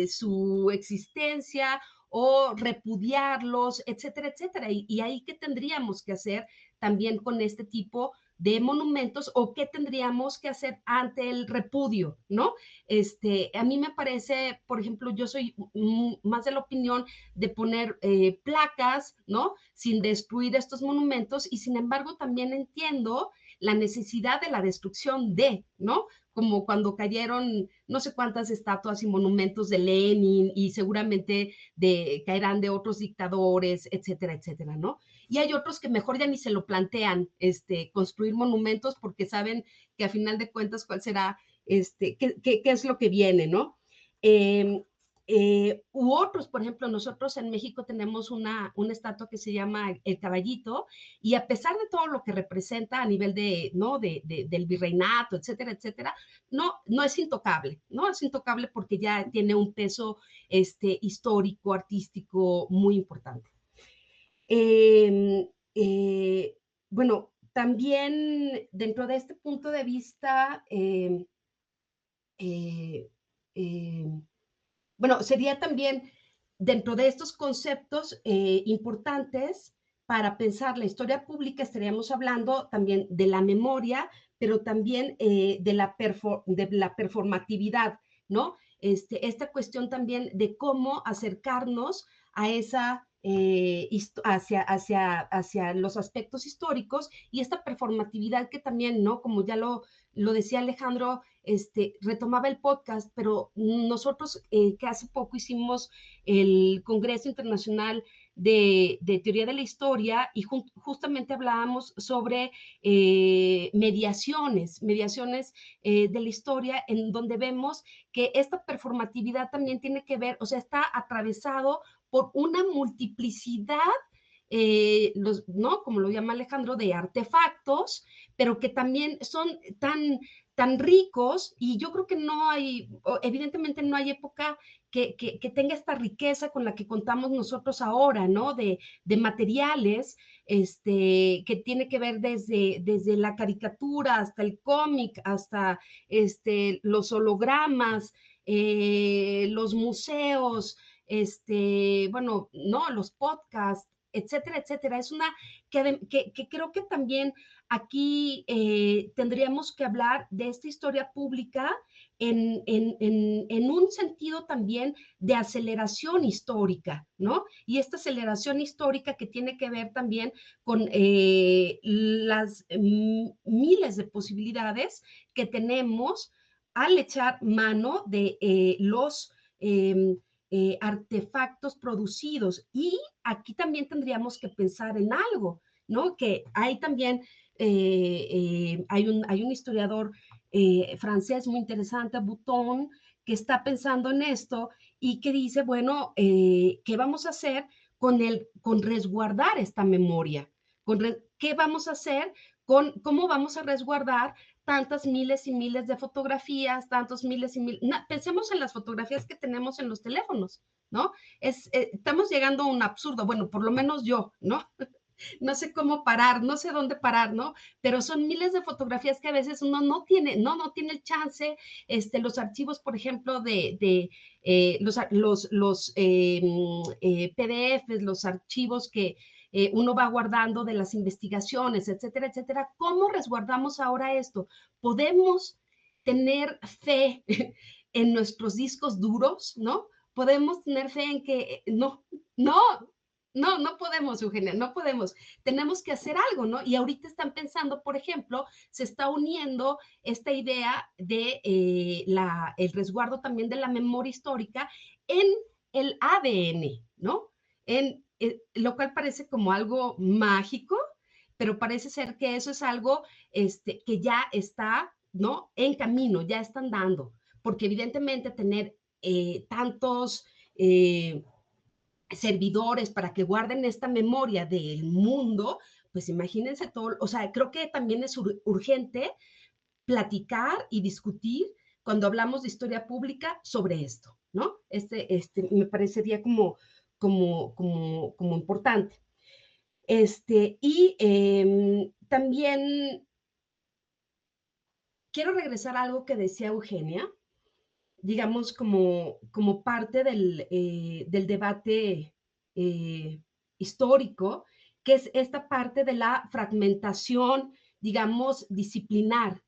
su existencia o repudiarlos, etcétera, etcétera. Y ahí, ¿qué tendríamos que hacer también con este tipo de monumentos o qué tendríamos que hacer ante el repudio, ¿no? A mí me parece, por ejemplo, yo soy más de la opinión de poner placas, ¿no? Sin destruir estos monumentos y sin embargo también entiendo la necesidad de la destrucción de, ¿no? Como cuando cayeron no sé cuántas estatuas y monumentos de Lenin y seguramente caerán de otros dictadores, etcétera, etcétera, ¿no? Y hay otros que mejor ya ni se lo plantean, construir monumentos porque saben que a final de cuentas cuál será, qué es lo que viene, ¿no? U otros, por ejemplo, nosotros en México tenemos una estatua que se llama El Caballito, y a pesar de todo lo que representa a nivel ¿no? del virreinato, etcétera, etcétera, no es intocable, ¿no? Es intocable porque ya tiene un peso histórico, artístico muy importante. Bueno, también dentro de este punto de vista, bueno, sería también dentro de estos conceptos importantes para pensar la historia pública, estaríamos hablando también de la memoria, pero también de la performatividad, ¿no? Esta cuestión también de cómo acercarnos a esa, hacia los aspectos históricos y esta performatividad que también, ¿no? Como ya lo decía Alejandro, retomaba el podcast, pero nosotros que hace poco hicimos el Congreso Internacional de Teoría de la Historia y justamente hablábamos sobre mediaciones de la historia, en donde vemos que esta performatividad también tiene que ver, o sea, está atravesado por una multiplicidad ¿no? Como lo llama Alejandro, de artefactos, pero que también son tan ricos, y yo creo que no hay, evidentemente no hay época que tenga esta riqueza con la que contamos nosotros ahora, ¿no? De materiales, que tiene que ver desde la caricatura hasta el cómic, hasta los hologramas, los museos, bueno, no, los podcasts, etcétera, etcétera. Es una que creo que también aquí tendríamos que hablar de esta historia pública en un sentido también de aceleración histórica, ¿no? Y esta aceleración histórica que tiene que ver también con las miles de posibilidades que tenemos al echar mano de los artefactos producidos. Y aquí también tendríamos que pensar en algo, ¿no? Que hay también, hay un historiador francés muy interesante, Bouton, que está pensando en esto y que dice, bueno, ¿qué vamos a hacer con resguardar esta memoria? ¿Qué vamos a hacer cómo vamos a resguardar tantas miles y miles de fotografías, tantos miles y miles? Pensemos en las fotografías que tenemos en los teléfonos, ¿no? Estamos llegando a un absurdo, bueno, por lo menos yo, ¿no? no sé cómo parar, no sé dónde parar, ¿no? Pero son miles de fotografías que a veces uno no tiene el chance, los archivos, por ejemplo, PDFs, los archivos que uno va guardando de las investigaciones, etcétera, etcétera. ¿Cómo resguardamos ahora esto? ¿Podemos tener fe en nuestros discos duros, no? Podemos tener fe en que no podemos, Eugenia, no podemos. Tenemos que hacer algo, ¿no? Y ahorita están pensando, por ejemplo, se está uniendo esta idea de el resguardo también de la memoria histórica en el ADN, ¿no? Lo cual parece como algo mágico, pero parece ser que eso es algo que ya está, ¿no? En camino, ya están dando, porque evidentemente tener tantos servidores para que guarden esta memoria del mundo, pues imagínense todo, o sea, creo que también es urgente platicar y discutir cuando hablamos de historia pública sobre esto, ¿no? Me parecería como importante. También quiero regresar a algo que decía Eugenia, digamos, como parte del debate histórico, que es esta parte de la fragmentación, digamos, disciplinar.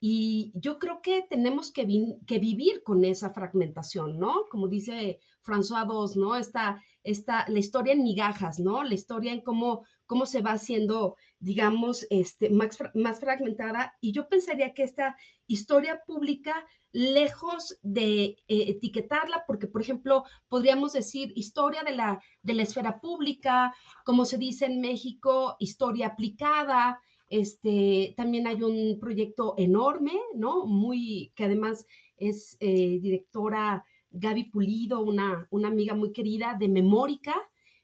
Y yo creo que tenemos que vivir con esa fragmentación, ¿no? Como dice François Dos, ¿no? La historia en migajas, ¿no? La historia en cómo se va haciendo, digamos, más fragmentada. Y yo pensaría que esta historia pública, lejos de etiquetarla, porque, por ejemplo, podríamos decir historia de la esfera pública, como se dice en México, historia aplicada. También hay un proyecto enorme, ¿no? Que además es directora Gaby Pulido, una amiga muy querida de Memórica,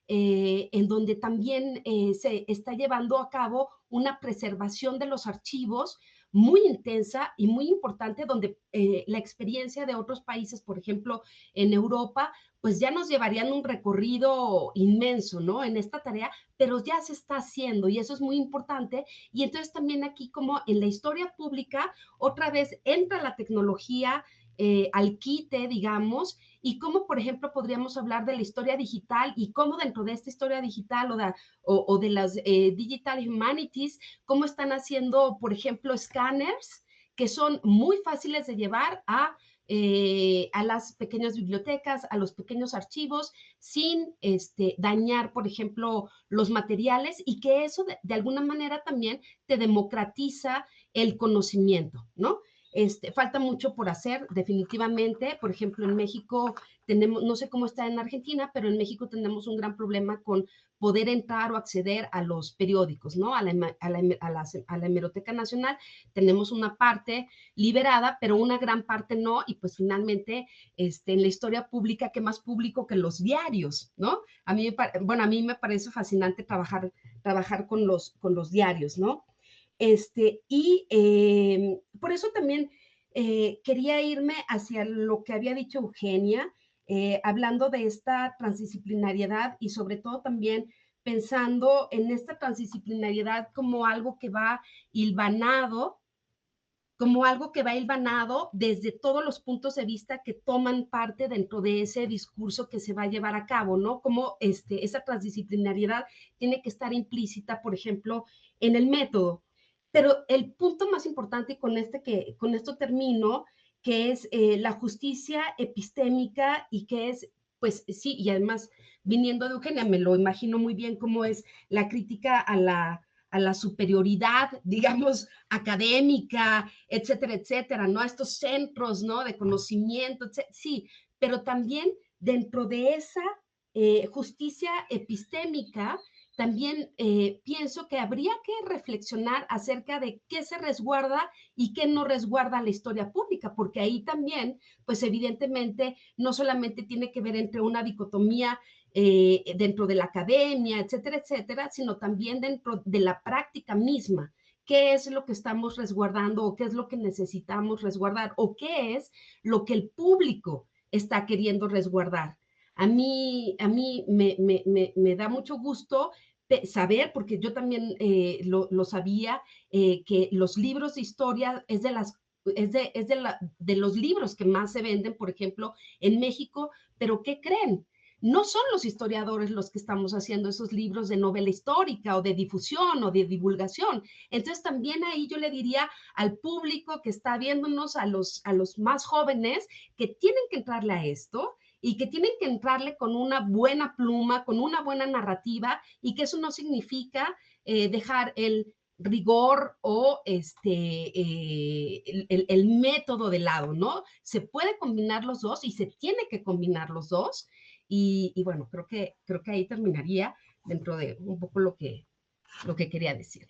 en donde también se está llevando a cabo una preservación de los archivos muy intensa y muy importante, donde la experiencia de otros países, por ejemplo, en Europa, pues ya nos llevarían un recorrido inmenso, ¿no? En esta tarea, pero ya se está haciendo y eso es muy importante. Y entonces también aquí, como en la historia pública, otra vez entra la tecnología al quite, digamos, y cómo, por ejemplo, podríamos hablar de la historia digital y cómo dentro de esta historia digital o de las digital humanities, cómo están haciendo, por ejemplo, escáneres que son muy fáciles de llevar a las pequeñas bibliotecas, a los pequeños archivos, sin dañar, por ejemplo, los materiales, y que eso de alguna manera también te democratiza el conocimiento, ¿no? Falta mucho por hacer, definitivamente. Por ejemplo, en México tenemos, no sé cómo está en Argentina, pero en México tenemos un gran problema con poder entrar o acceder a los periódicos, ¿no? A la Hemeroteca Nacional tenemos una parte liberada, pero una gran parte no, y pues finalmente en la historia pública, ¿qué más público que los diarios, ¿no? A mí me parece fascinante trabajar con los diarios, ¿no? Por eso también quería irme hacia lo que había dicho Eugenia, hablando de esta transdisciplinariedad y sobre todo también pensando en esta transdisciplinariedad como algo que va hilvanado, desde todos los puntos de vista que toman parte dentro de ese discurso que se va a llevar a cabo, ¿no? Como esa transdisciplinariedad tiene que estar implícita, por ejemplo, en el método. Pero el punto más importante, y con esto termino, que es la justicia epistémica, y que es, pues sí, y además viniendo de Eugenia, me lo imagino muy bien cómo es la crítica a la superioridad, digamos, académica, etcétera, etcétera, ¿no? A estos centros, ¿no? De conocimiento, etcétera. Sí, pero también dentro de esa justicia epistémica, también pienso que habría que reflexionar acerca de qué se resguarda y qué no resguarda la historia pública, porque ahí también, pues evidentemente, no solamente tiene que ver entre una dicotomía dentro de la academia, etcétera, etcétera, sino también dentro de la práctica misma. ¿Qué es lo que estamos resguardando o qué es lo que necesitamos resguardar o qué es lo que el público está queriendo resguardar? A mí me da mucho gusto saber, porque yo también lo sabía, que los libros de historia es de los libros que más se venden, por ejemplo, en México, pero ¿qué creen? No son los historiadores los que estamos haciendo esos libros de novela histórica o de difusión o de divulgación. Entonces también ahí yo le diría al público que está viéndonos, a los más jóvenes, que tienen que entrarle a esto y que tienen que entrarle con una buena pluma, con una buena narrativa, y que eso no significa dejar el rigor o el método de lado, ¿no? Se puede combinar los dos y se tiene que combinar los dos. Y bueno, creo que ahí terminaría dentro de un poco lo que quería decir.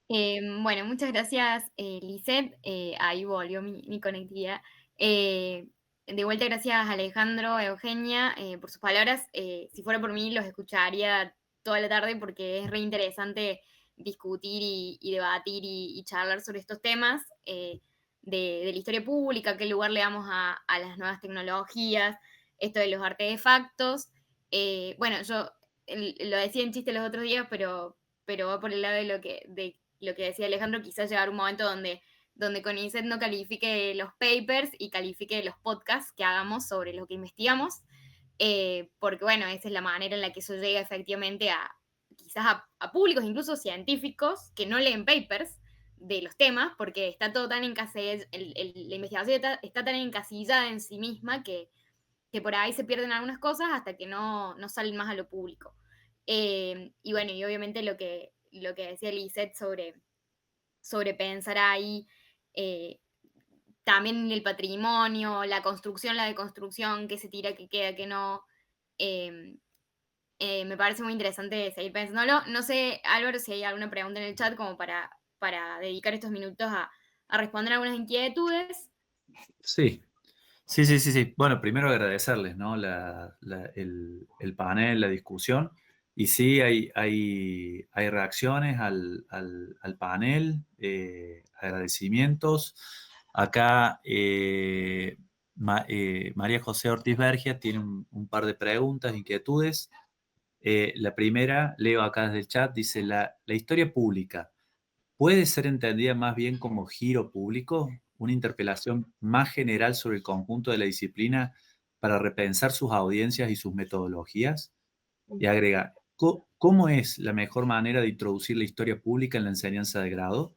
Bueno, muchas gracias, Lisette. Ahí volvió mi conectividad. De vuelta, gracias Alejandro, Eugenia, por sus palabras. Si fuera por mí, los escucharía toda la tarde porque es re interesante discutir y debatir y charlar sobre estos temas de la historia pública, qué lugar le damos a las nuevas tecnologías, esto de los artefactos. Bueno, yo lo decía en chiste los otros días, pero va por el lado de lo que decía Alejandro, quizás llegar un momento donde CONICET no califique los papers y califique los podcasts que hagamos sobre lo que investigamos, porque bueno, esa es la manera en la que eso llega efectivamente quizás a públicos, incluso científicos, que no leen papers de los temas, porque está todo tan encasillado, la investigación está tan encasillada en sí misma que por ahí se pierden algunas cosas hasta que no salen más a lo público. Y bueno, y obviamente lo que decía Lisette sobre pensar ahí también el patrimonio, la construcción, la deconstrucción, qué se tira, qué queda, qué no. Me parece muy interesante seguir pensándolo. No sé, Álvaro, si hay alguna pregunta en el chat como para dedicar estos minutos a responder algunas inquietudes. Sí. Bueno, primero agradecerles, ¿no? El panel, la discusión. Y sí, hay reacciones al panel, agradecimientos. Acá María José Ortiz Bergia tiene un par de preguntas, inquietudes. La primera, leo acá desde el chat, dice, la historia pública puede ser entendida más bien como giro público, una interpelación más general sobre el conjunto de la disciplina para repensar sus audiencias y sus metodologías. Y agrega, ¿cómo es la mejor manera de introducir la historia pública en la enseñanza de grado?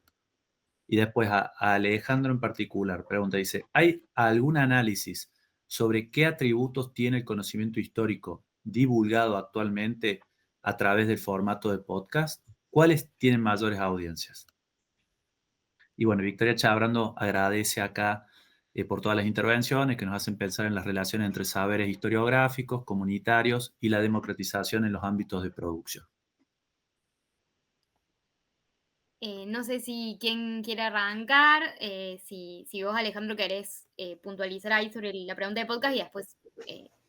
Y después a Alejandro en particular, pregunta, dice, ¿hay algún análisis sobre qué atributos tiene el conocimiento histórico divulgado actualmente a través del formato de podcast? ¿Cuáles tienen mayores audiencias? Y bueno, Victoria Chabrando agradece acá por todas las intervenciones que nos hacen pensar en las relaciones entre saberes historiográficos, comunitarios y la democratización en los ámbitos de producción. No sé si quién quiere arrancar, si vos, Alejandro, querés puntualizar ahí sobre la pregunta de podcast y después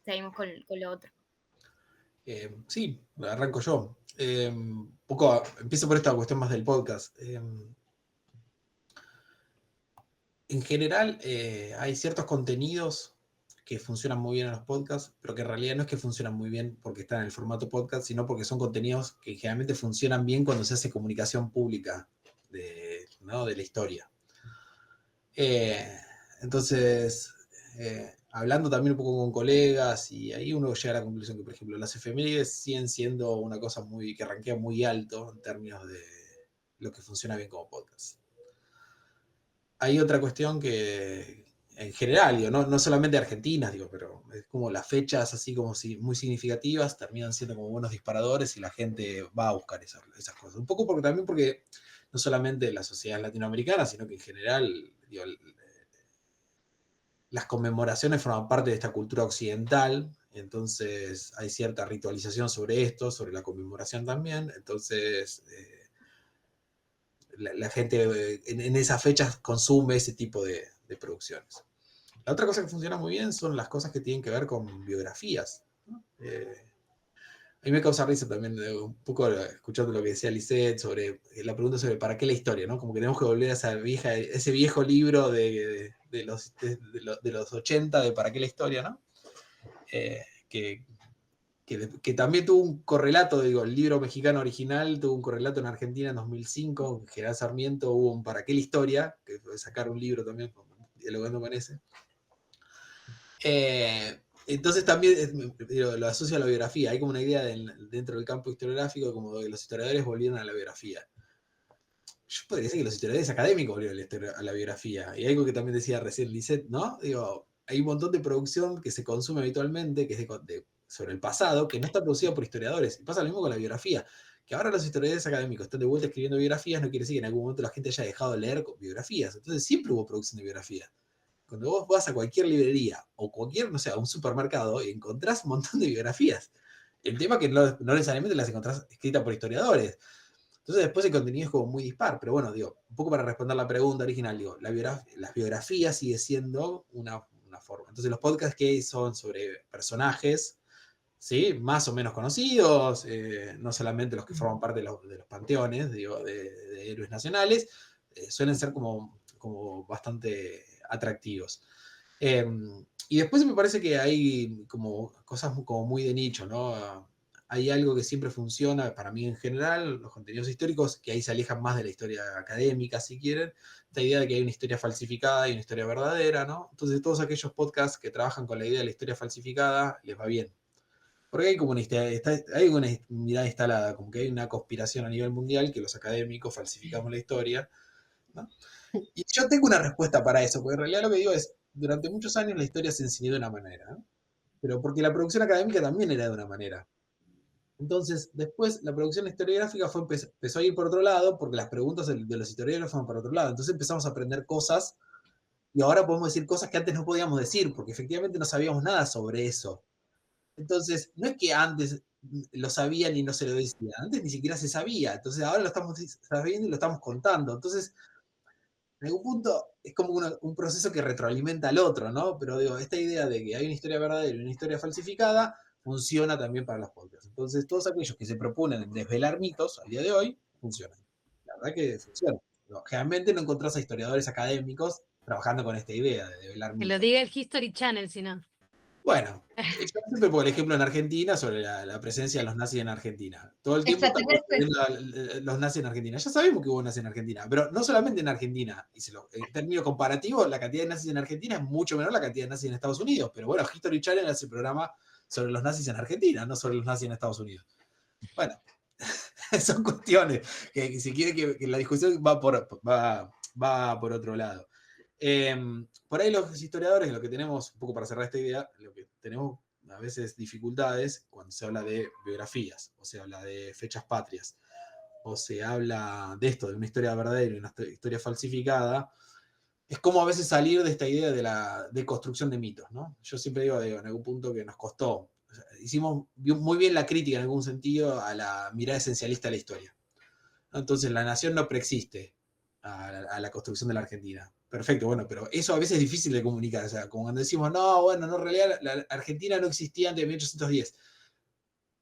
seguimos con lo otro. Sí, arranco yo. Empiezo por esta cuestión más del podcast. En general, hay ciertos contenidos que funcionan muy bien en los podcasts, pero que en realidad no es que funcionan muy bien porque están en el formato podcast, sino porque son contenidos que generalmente funcionan bien cuando se hace comunicación pública de la historia. Entonces, hablando también un poco con colegas, y ahí uno llega a la conclusión que, por ejemplo, las efemérides siguen siendo una cosa que rankea muy alto en términos de lo que funciona bien como podcast. Hay otra cuestión que, en general, digo, no solamente argentinas, digo, pero es como las fechas así como muy significativas terminan siendo como buenos disparadores y la gente va a buscar esas cosas. Un poco también porque no solamente la sociedad latinoamericana, sino que en general, digo, las conmemoraciones forman parte de esta cultura occidental, entonces hay cierta ritualización sobre esto, sobre la conmemoración también, entonces la gente en esas fechas consume ese tipo de producciones. La otra cosa que funciona muy bien son las cosas que tienen que ver con biografías, ¿no? A mí me causa risa también un poco escuchando lo que decía Lisette sobre la pregunta sobre para qué la historia, ¿no? Como que tenemos que volver a ese viejo libro de los 80 de para qué la historia, ¿no? Que que también tuvo un correlato, digo, el libro mexicano original tuvo un correlato en Argentina en 2005, Gerard Sarmiento hubo un ¿Para qué la historia? Que fue sacar un libro también, dialogando con ese. Entonces también lo asocio a la biografía, hay como una idea dentro del campo historiográfico como de que los historiadores volvieron a la biografía. Yo podría decir que los historiadores académicos volvieron a la biografía, y algo que también decía recién Lisette, ¿no? Digo, hay un montón de producción que se consume habitualmente, que es sobre el pasado, que no está producida por historiadores. Y pasa lo mismo con la biografía, que ahora los historiadores académicos están de vuelta escribiendo biografías, no quiere decir que en algún momento la gente haya dejado de leer biografías. Entonces siempre hubo producción de biografía. Cuando vos vas a cualquier librería o cualquier, no sé, a un supermercado, encontrás un montón de biografías. El tema es que no necesariamente las encontrás escritas por historiadores. Entonces después el contenido es como muy dispar, pero bueno, digo, un poco para responder la pregunta original, digo, las biografías sigue siendo una forma. Entonces los podcasts que son sobre personajes, ¿sí? Más o menos conocidos, no solamente los que forman parte de los panteones, digo, de héroes nacionales, suelen ser como bastante atractivos. Y después me parece que hay como cosas como muy de nicho, ¿no? Hay algo que siempre funciona, para mí en general, los contenidos históricos, que ahí se alejan más de la historia académica, si quieren, esta idea de que hay una historia falsificada y una historia verdadera, ¿no? Entonces todos aquellos podcasts que trabajan con la idea de la historia falsificada, les va bien. Porque hay como hay una mirada instalada, como que hay una conspiración a nivel mundial que los académicos falsificamos la historia, ¿no? Y yo tengo una respuesta para eso, porque en realidad lo que digo es, durante muchos años la historia se enseñó de una manera, ¿no? Pero porque la producción académica también era de una manera. Entonces, después la producción historiográfica empezó a ir por otro lado, porque las preguntas de los historiadores fueron por otro lado. Entonces empezamos a aprender cosas, y ahora podemos decir cosas que antes no podíamos decir, porque efectivamente no sabíamos nada sobre eso. Entonces, no es que antes lo sabían y no se lo decían, antes ni siquiera se sabía. Entonces, ahora lo estamos sabiendo y lo estamos contando. Entonces, en algún punto es como un proceso que retroalimenta al otro, ¿no? Pero digo, esta idea de que hay una historia verdadera y una historia falsificada funciona también para los podcasts. Entonces, todos aquellos que se proponen desvelar mitos al día de hoy, funcionan. La verdad que funciona. Generalmente no encontrás a historiadores académicos trabajando con esta idea de desvelar Que mitos. lo diga el History Channel, si no. Bueno, yo siempre pongo el ejemplo en Argentina sobre la presencia de los nazis en Argentina. Todo el tiempo estamos viendo los nazis en Argentina. Ya sabemos que hubo nazis en Argentina, pero no solamente en Argentina. En términos comparativos, la cantidad de nazis en Argentina es mucho menor la cantidad de nazis en Estados Unidos. Pero bueno, History Channel hace programa sobre los nazis en Argentina, no sobre los nazis en Estados Unidos. Bueno, son cuestiones que si quiere que la discusión va por otro lado. Por ahí los historiadores, lo que tenemos, un poco para cerrar esta idea, lo que tenemos a veces dificultades cuando se habla de biografías, o se habla de fechas patrias, o se habla de esto, de una historia verdadera y una historia falsificada, es como a veces salir de esta idea de la deconstrucción de mitos, ¿no? Yo siempre digo, en algún punto que nos costó. O sea, hicimos muy bien la crítica en algún sentido a la mirada esencialista de la historia. Entonces la nación no preexiste a la construcción de la Argentina. Perfecto, bueno, pero eso a veces es difícil de comunicar. O sea, como cuando decimos, no, bueno, no, en realidad la Argentina no existía antes de 1810.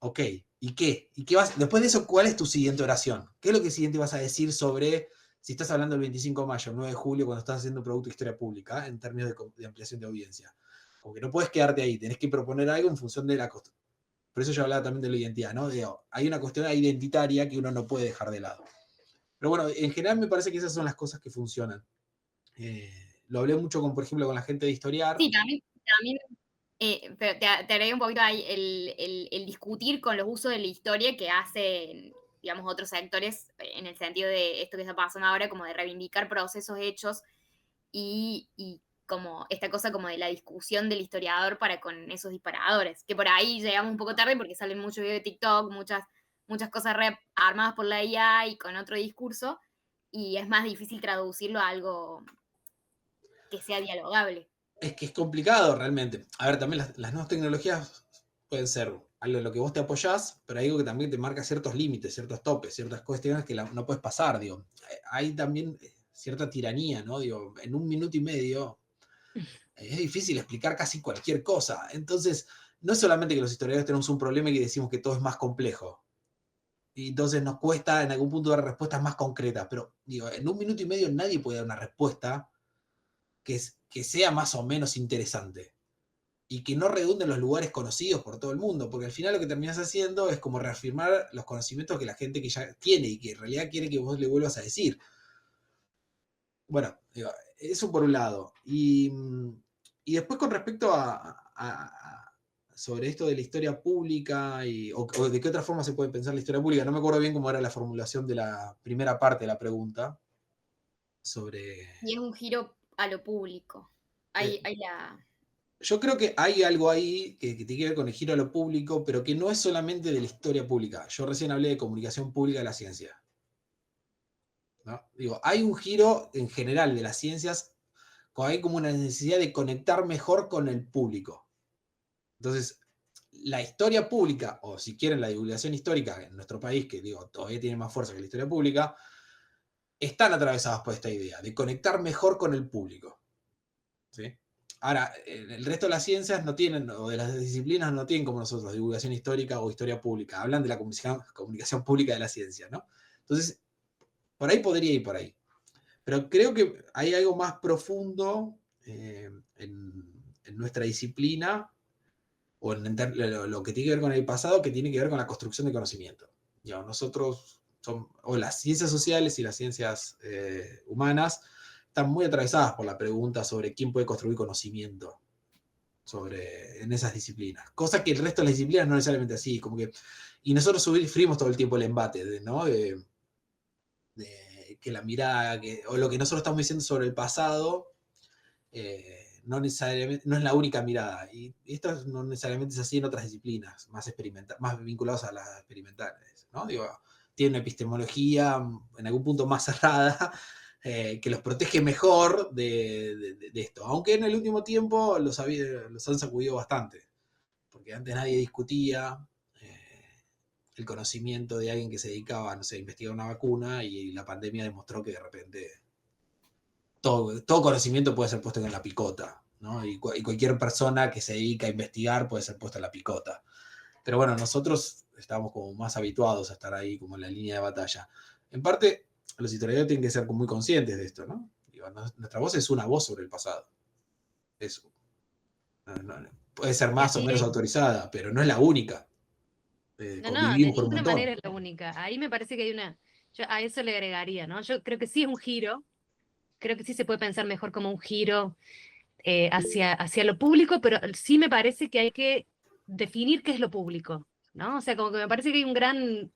Ok, ¿y qué? Después de eso, ¿cuál es tu siguiente oración? ¿Qué es lo que siguiente vas a decir sobre, si estás hablando del 25 de mayo, 9 de julio, cuando estás haciendo un producto de historia pública, en términos de ampliación de audiencia? Como que no puedes quedarte ahí, tenés que proponer algo en función de la construcción. Por eso yo hablaba también de la identidad, ¿no? Hay una cuestión identitaria que uno no puede dejar de lado. Pero bueno, en general me parece que esas son las cosas que funcionan. Lo hablé mucho, por ejemplo, con la gente de Historiar. Sí, también pero te agregué un poquito ahí el discutir con los usos de la historia que hacen, digamos, otros sectores, en el sentido de esto que está pasando ahora, como de reivindicar procesos hechos y como esta cosa como de la discusión del historiador para con esos disparadores, que por ahí llegamos un poco tarde porque salen muchos videos de TikTok, muchas cosas armadas por la IA y con otro discurso, y es más difícil traducirlo a algo que sea dialogable. Es que es complicado realmente. A ver, también las nuevas tecnologías pueden ser algo en lo que vos te apoyás, pero hay algo que también te marca ciertos límites, ciertos topes, ciertas cuestiones que no puedes pasar, digo. Hay también cierta tiranía, ¿no? Digo, en 1 minuto y medio es difícil explicar casi cualquier cosa. Entonces, no es solamente que los historiadores tenemos un problema y que decimos que todo es más complejo. Y entonces nos cuesta en algún punto dar respuestas más concretas, pero digo, en 1 minuto y medio nadie puede dar una respuesta que sea más o menos interesante. y que no redunde en los lugares conocidos por todo el mundo, porque al final lo que terminas haciendo es como reafirmar los conocimientos que la gente que ya tiene y que en realidad quiere que vos le vuelvas a decir. Bueno, digo, eso por un lado. Y después con respecto sobre esto de la historia pública o de qué otra forma se puede pensar la historia pública, no me acuerdo bien cómo era la formulación de la primera parte de la pregunta. Y es un giro a lo público. Yo creo que hay algo ahí que tiene que ver con el giro a lo público, pero que no es solamente de la historia pública. Yo recién hablé de comunicación pública de la ciencia, ¿no? Digo, hay un giro en general de las ciencias, hay como una necesidad de conectar mejor con el público. Entonces, la historia pública, o si quieren la divulgación histórica en nuestro país, que digo, todavía tiene más fuerza que la historia pública, están atravesadas por esta idea de conectar mejor con el público, ¿sí? Ahora, el resto de las ciencias no tienen, o de las disciplinas no tienen como nosotros, divulgación histórica o historia pública. Hablan de la comunicación pública de la ciencia, ¿no? Entonces, por ahí podría ir por ahí. Pero creo que hay algo más profundo en nuestra disciplina, o en lo que tiene que ver con el pasado, que tiene que ver con la construcción de conocimiento. Digamos, nosotros, o las ciencias sociales y las ciencias humanas, están muy atravesadas por la pregunta sobre quién puede construir conocimiento en esas disciplinas. Cosa que el resto de las disciplinas no necesariamente así. Y nosotros sufrimos todo el tiempo el embate, ¿no? De que la mirada, o lo que nosotros estamos diciendo sobre el pasado, no necesariamente, no es la única mirada. Y esto no necesariamente es así en otras disciplinas, más vinculadas a las experimentales, ¿no? Digo, tiene una epistemología en algún punto más cerrada, que los protege mejor de esto. Aunque en el último tiempo los han sacudido bastante. Porque antes nadie discutía el conocimiento de alguien que se dedicaba, no sé, a investigar una vacuna, y la pandemia demostró que de repente todo conocimiento puede ser puesto en la picota, ¿no? Y cualquier persona que se dedica a investigar puede ser puesta en la picota. Pero bueno, nosotros estamos como más habituados a estar ahí como en la línea de batalla. En parte, los historiadores tienen que ser muy conscientes de esto, ¿no? Nuestra voz es una voz sobre el pasado. Eso. Puede ser más o menos autorizada, pero no es la única. No, de ninguna manera es la única. Ahí me parece que hay yo a eso le agregaría, ¿no? Yo creo que sí es un giro, creo que sí se puede pensar mejor como un giro hacia lo público, pero sí me parece que hay que definir qué es lo público, ¿no? O sea, como que me parece que hay un gran...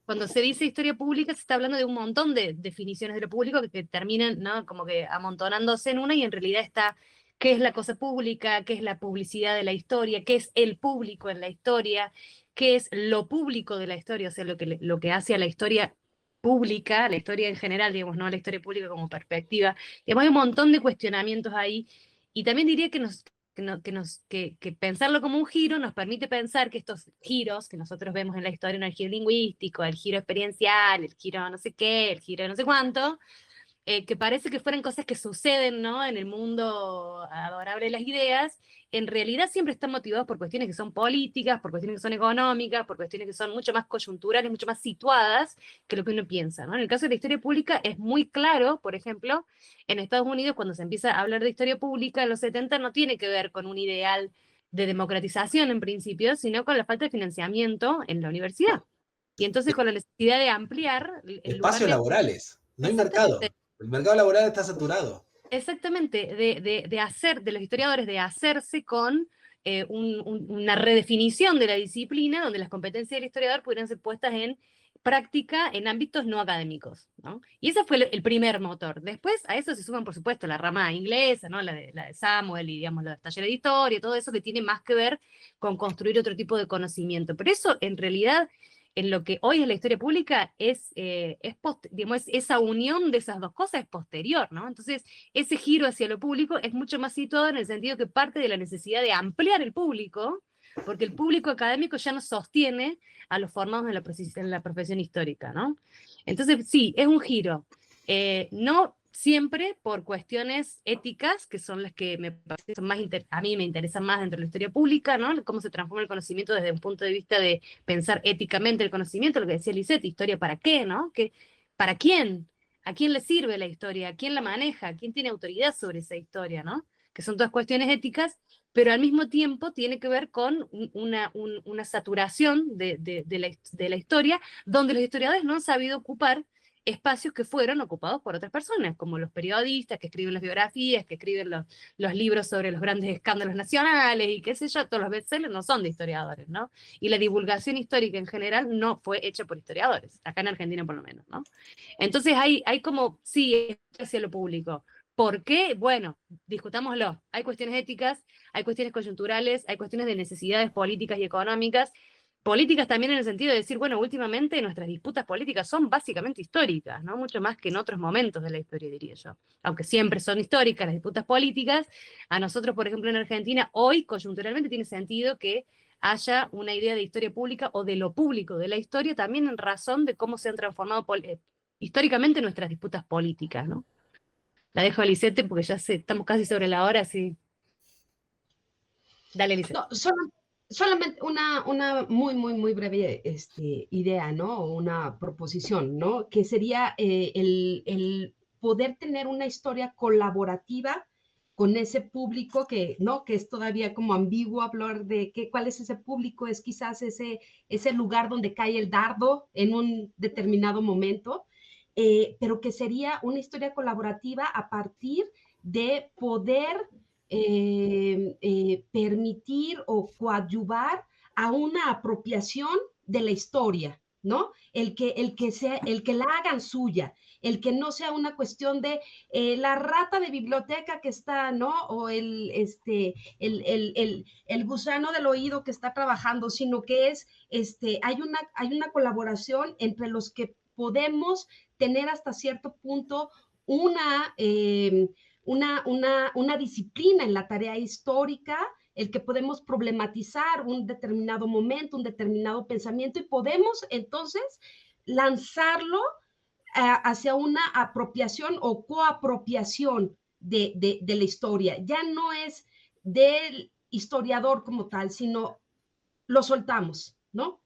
Cuando se dice historia pública se está hablando de un montón de definiciones de lo público que terminan, ¿no? Como que amontonándose en una, y en realidad está qué es la cosa pública, qué es la publicidad de la historia, qué es el público en la historia, qué es lo público de la historia, o sea, lo que hace a la historia pública, la historia en general, digamos, no la historia pública como perspectiva. Digamos, hay un montón de cuestionamientos ahí, y también diría que pensarlo como un giro nos permite pensar que estos giros que nosotros vemos en la historia, ¿no? El giro lingüístico, el giro experiencial, el giro no sé qué, el giro no sé cuánto, que parece que fueran cosas que suceden, ¿no? En el mundo adorable de las ideas, en realidad siempre están motivados por cuestiones que son políticas, por cuestiones que son económicas, por cuestiones que son mucho más coyunturales, mucho más situadas que lo que uno piensa, ¿no? En el caso de la historia pública es muy claro, por ejemplo, en Estados Unidos cuando se empieza a hablar de historia pública en los 70 no tiene que ver con un ideal de democratización en principio, sino con la falta de financiamiento en la universidad. Y entonces con la necesidad de ampliar espacios laborales, no hay mercado. El mercado laboral está saturado. Exactamente, de los historiadores, de hacerse con una redefinición de la disciplina donde las competencias del historiador pudieran ser puestas en práctica en ámbitos no académicos, ¿no? Y ese fue el primer motor. Después a eso se suman, por supuesto, la rama inglesa, ¿no? La de Samuel y, digamos, los talleres de historia, todo eso que tiene más que ver con construir otro tipo de conocimiento. Pero eso, en realidad, en lo que hoy es la historia pública, digamos, esa unión de esas dos cosas es posterior, ¿no? Entonces, ese giro hacia lo público es mucho más situado en el sentido que parte de la necesidad de ampliar el público, porque el público académico ya no sostiene a los formados en la profesión histórica, ¿no? Entonces, sí, es un giro. No siempre por cuestiones éticas, que son las que me parecen más a mí me interesan más dentro de la historia pública, ¿no? Cómo se transforma el conocimiento desde un punto de vista de pensar éticamente el conocimiento, lo que decía Lisette, historia para qué, ¿no? ¿Para quién? ¿A quién le sirve la historia? ¿A quién la maneja? ¿Quién tiene autoridad sobre esa historia, ¿no? Que son todas cuestiones éticas, pero al mismo tiempo tiene que ver con una saturación de la historia, donde los historiadores no han sabido ocupar espacios que fueron ocupados por otras personas, como los periodistas que escriben las biografías, que escriben los libros sobre los grandes escándalos nacionales y qué sé yo, todos los bestsellers no son de historiadores, ¿no? Y la divulgación histórica en general no fue hecha por historiadores, acá en Argentina por lo menos, ¿no? Entonces hay como, sí, hacia lo público. ¿Por qué? Bueno, discutámoslo. Hay cuestiones éticas, hay cuestiones coyunturales, hay cuestiones de necesidades políticas y económicas, políticas también en el sentido de decir, bueno, últimamente nuestras disputas políticas son básicamente históricas, ¿no? Mucho más que en otros momentos de la historia, diría yo. Aunque siempre son históricas las disputas políticas, a nosotros, por ejemplo, en Argentina, hoy coyunturalmente tiene sentido que haya una idea de historia pública o de lo público de la historia, también en razón de cómo se han transformado históricamente nuestras disputas políticas, ¿no? La dejo a Lisette porque ya estamos casi sobre la hora, sí. Dale, Lisette. No, solamente una muy breve idea, ¿no? O una proposición, ¿no? Que sería el poder tener una historia colaborativa con ese público que, ¿no? Que es todavía como ambiguo hablar de cuál es ese público, es quizás ese lugar donde cae el dardo en un determinado momento, pero que sería una historia colaborativa a partir de poder permitir o coadyuvar a una apropiación de la historia, ¿no? El que la hagan suya, el que no sea una cuestión de la rata de biblioteca que está, ¿no? O el gusano del oído que está trabajando, sino que hay una colaboración entre los que podemos tener hasta cierto punto una disciplina en la tarea histórica, el que podemos problematizar un determinado momento, un determinado pensamiento y podemos entonces lanzarlo hacia una apropiación o coapropiación de la historia. Ya no es del historiador como tal, sino lo soltamos, ¿no?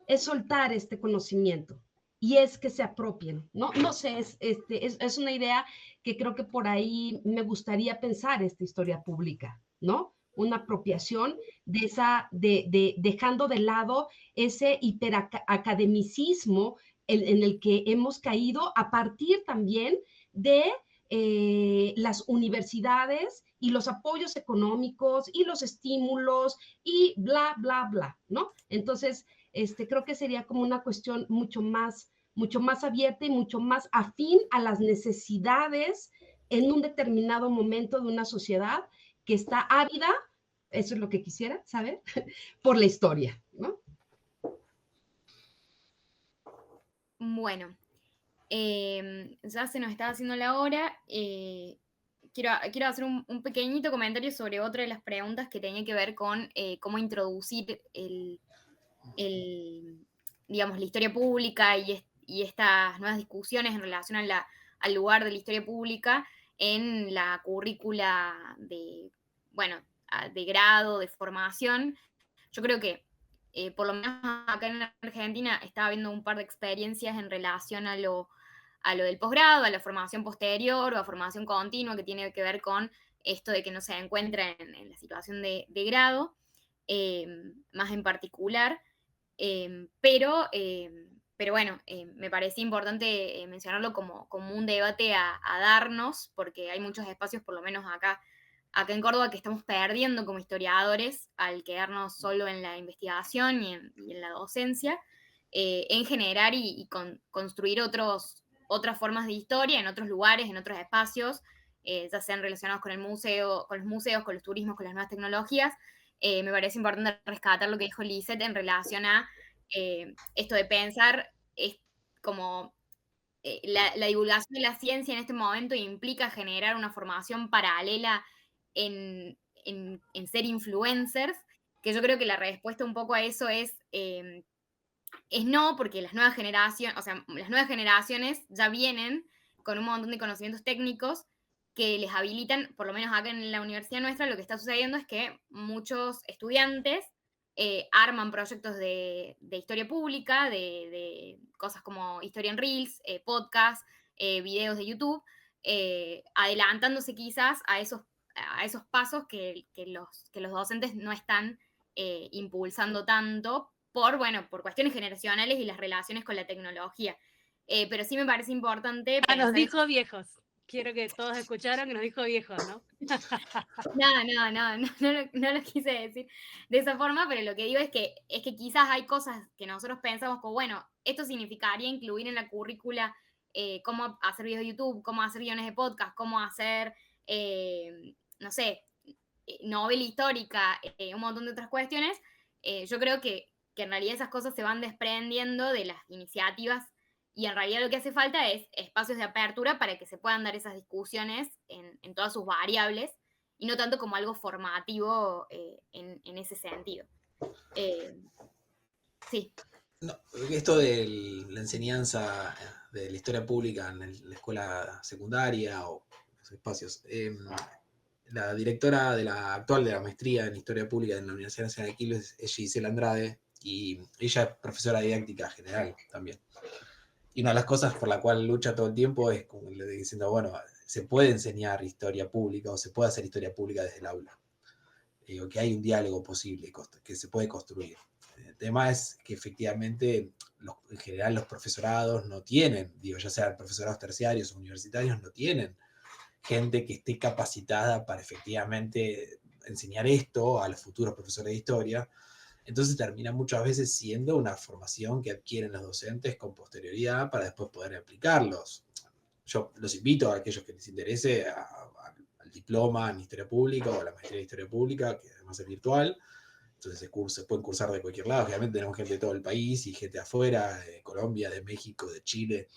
Es soltar este conocimiento y es que se apropien, ¿no? No sé, es una idea que creo que por ahí me gustaría pensar esta historia pública, ¿no? Una apropiación dejando de lado ese hiperacademicismo en el que hemos caído a partir también de las universidades y los apoyos económicos y los estímulos y bla, bla, bla, ¿no? Entonces, creo que sería como una cuestión mucho más abierta y mucho más afín a las necesidades en un determinado momento de una sociedad que está ávida, eso es lo que quisiera saber, por la historia, ¿no? Bueno, ya se nos está haciendo la hora. Quiero hacer un pequeñito comentario sobre otra de las preguntas que tenía que ver con cómo introducir digamos, la historia pública y estas nuevas discusiones en relación al lugar de la historia pública en la currícula de grado, de formación. Yo creo que, por lo menos acá en Argentina, estaba viendo un par de experiencias en relación a lo del posgrado, a la formación posterior o a formación continua, que tiene que ver con esto de que no se encuentra en la situación de grado, más en particular. Pero bueno, me parecía importante mencionarlo como un debate a darnos, porque hay muchos espacios, por lo menos acá en Córdoba, que estamos perdiendo como historiadores al quedarnos solo en la investigación y en la docencia, en generar y construir otras formas de historia en otros lugares, en otros espacios, ya sean relacionados con los museos, con los turismos, con las nuevas tecnologías. Me parece importante rescatar lo que dijo Lisette en relación a esto de pensar como la divulgación de la ciencia en este momento implica generar una formación paralela en ser influencers, que yo creo que la respuesta un poco a eso es no, porque las nuevas generaciones ya vienen con un montón de conocimientos técnicos que les habilitan, por lo menos acá en la universidad nuestra, lo que está sucediendo es que muchos estudiantes arman proyectos de historia pública, de cosas como historia en Reels, podcasts, videos de YouTube, adelantándose quizás a a esos pasos que los docentes no están impulsando tanto por cuestiones generacionales y las relaciones con la tecnología. Pero sí me parece importante pensar... Nos dijo viejos. Quiero que todos escucharon que nos dijo viejos, ¿no? No lo quise decir de esa forma, pero lo que digo es que quizás hay cosas que nosotros pensamos como, bueno, esto significaría incluir en la currícula cómo hacer videos de YouTube, cómo hacer guiones de podcast, cómo hacer, no sé, novela histórica, un montón de otras cuestiones. Yo creo que en realidad esas cosas se van desprendiendo de las iniciativas y en realidad lo que hace falta es espacios de apertura para que se puedan dar esas discusiones en todas sus variables y no tanto como algo formativo en ese sentido. Sí. No, esto de la enseñanza de la historia pública en la escuela secundaria o los espacios. La directora actual de la maestría en historia pública en la Universidad Nacional de Quilmes es Gisela Andrade, y ella es profesora de didáctica general también. Y una de las cosas por la cual lucha todo el tiempo es como diciendo, bueno, se puede enseñar historia pública o se puede hacer historia pública desde el aula. Digo, que hay un diálogo posible que se puede construir. El tema es que efectivamente en general los profesorados no tienen, ya sean profesorados terciarios o universitarios, no tienen gente que esté capacitada para efectivamente enseñar esto a los futuros profesores de historia. Entonces termina muchas veces siendo una formación que adquieren los docentes con posterioridad para después poder aplicarlos. Yo los invito a aquellos que les interese al diploma en Historia Pública o a la maestría de Historia Pública, que además es virtual. Entonces se pueden cursar de cualquier lado. Obviamente tenemos gente de todo el país y gente de afuera, de Colombia, de México, de Chile.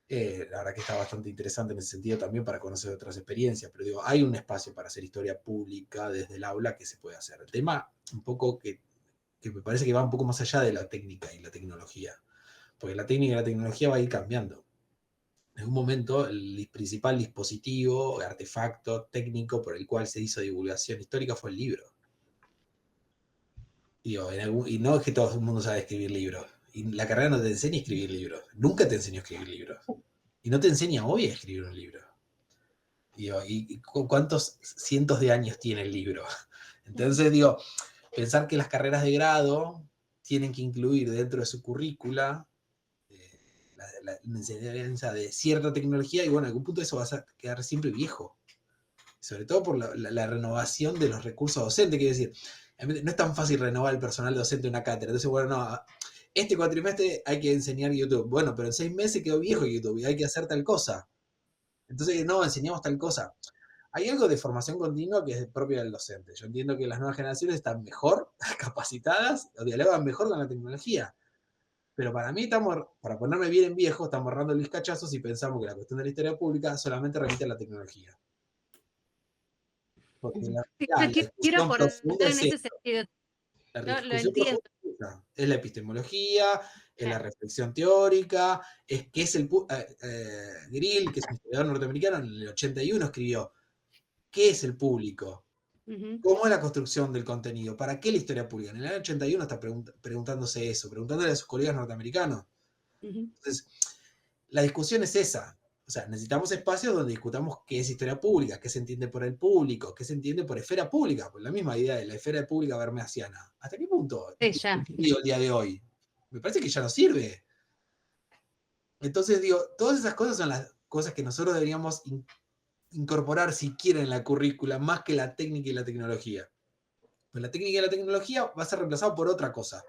La verdad que está bastante interesante en ese sentido también para conocer otras experiencias. Pero digo, hay un espacio para hacer historia pública desde el aula que se puede hacer. El tema un poco que me parece que va un poco más allá de la técnica y la tecnología. Porque la técnica y la tecnología va a ir cambiando. En un momento, el principal dispositivo, artefacto técnico por el cual se hizo divulgación histórica fue el libro. Digo, y no es que todo el mundo sabe escribir libros. Y la carrera no te enseña a escribir libros. Nunca te enseñó a escribir libros. Y no te enseña hoy a escribir un libro. Digo, ¿y cuántos cientos de años tiene el libro? Entonces, digo, pensar que las carreras de grado tienen que incluir dentro de su currícula la enseñanza de cierta tecnología, y bueno, en algún punto eso va a quedar siempre viejo. Sobre todo por la renovación de los recursos docentes, quiere decir, no es tan fácil renovar el personal docente de una cátedra. Entonces, bueno, no, este cuatrimestre hay que enseñar YouTube. Bueno, pero en 6 meses quedó viejo YouTube y hay que hacer tal cosa. Entonces, no, enseñamos tal cosa. Hay algo de formación continua que es propio del docente. Yo entiendo que las nuevas generaciones están mejor capacitadas o dialogan mejor con la tecnología. Pero para mí, para ponerme bien en viejo, estamos ahorrando los cachazos y pensamos que la cuestión de la historia pública solamente remite a la tecnología. Porque la quiero discusión profunda en es ese esto. sentido. La Lo discusión entiendo. profunda es la epistemología, es la reflexión teórica, es que es el... Grill, que es un historiador norteamericano, en el 81 escribió, ¿qué es el público? ¿Cómo es la construcción del contenido? ¿Para qué la historia pública? En el año 81 está preguntándose eso, preguntándole a sus colegas norteamericanos. Entonces, la discusión es esa. O sea, necesitamos espacios donde discutamos qué es historia pública, qué se entiende por el público, qué se entiende por esfera pública, por la misma idea de la esfera pública bermesiana. ¿Hasta qué punto? Sí, ya. El día de hoy. Me parece que ya no sirve. Entonces, digo, todas esas cosas son las cosas que nosotros deberíamos incorporar siquiera en la currícula, más que la técnica y la tecnología. Pues la técnica y la tecnología va a ser reemplazado por otra cosa.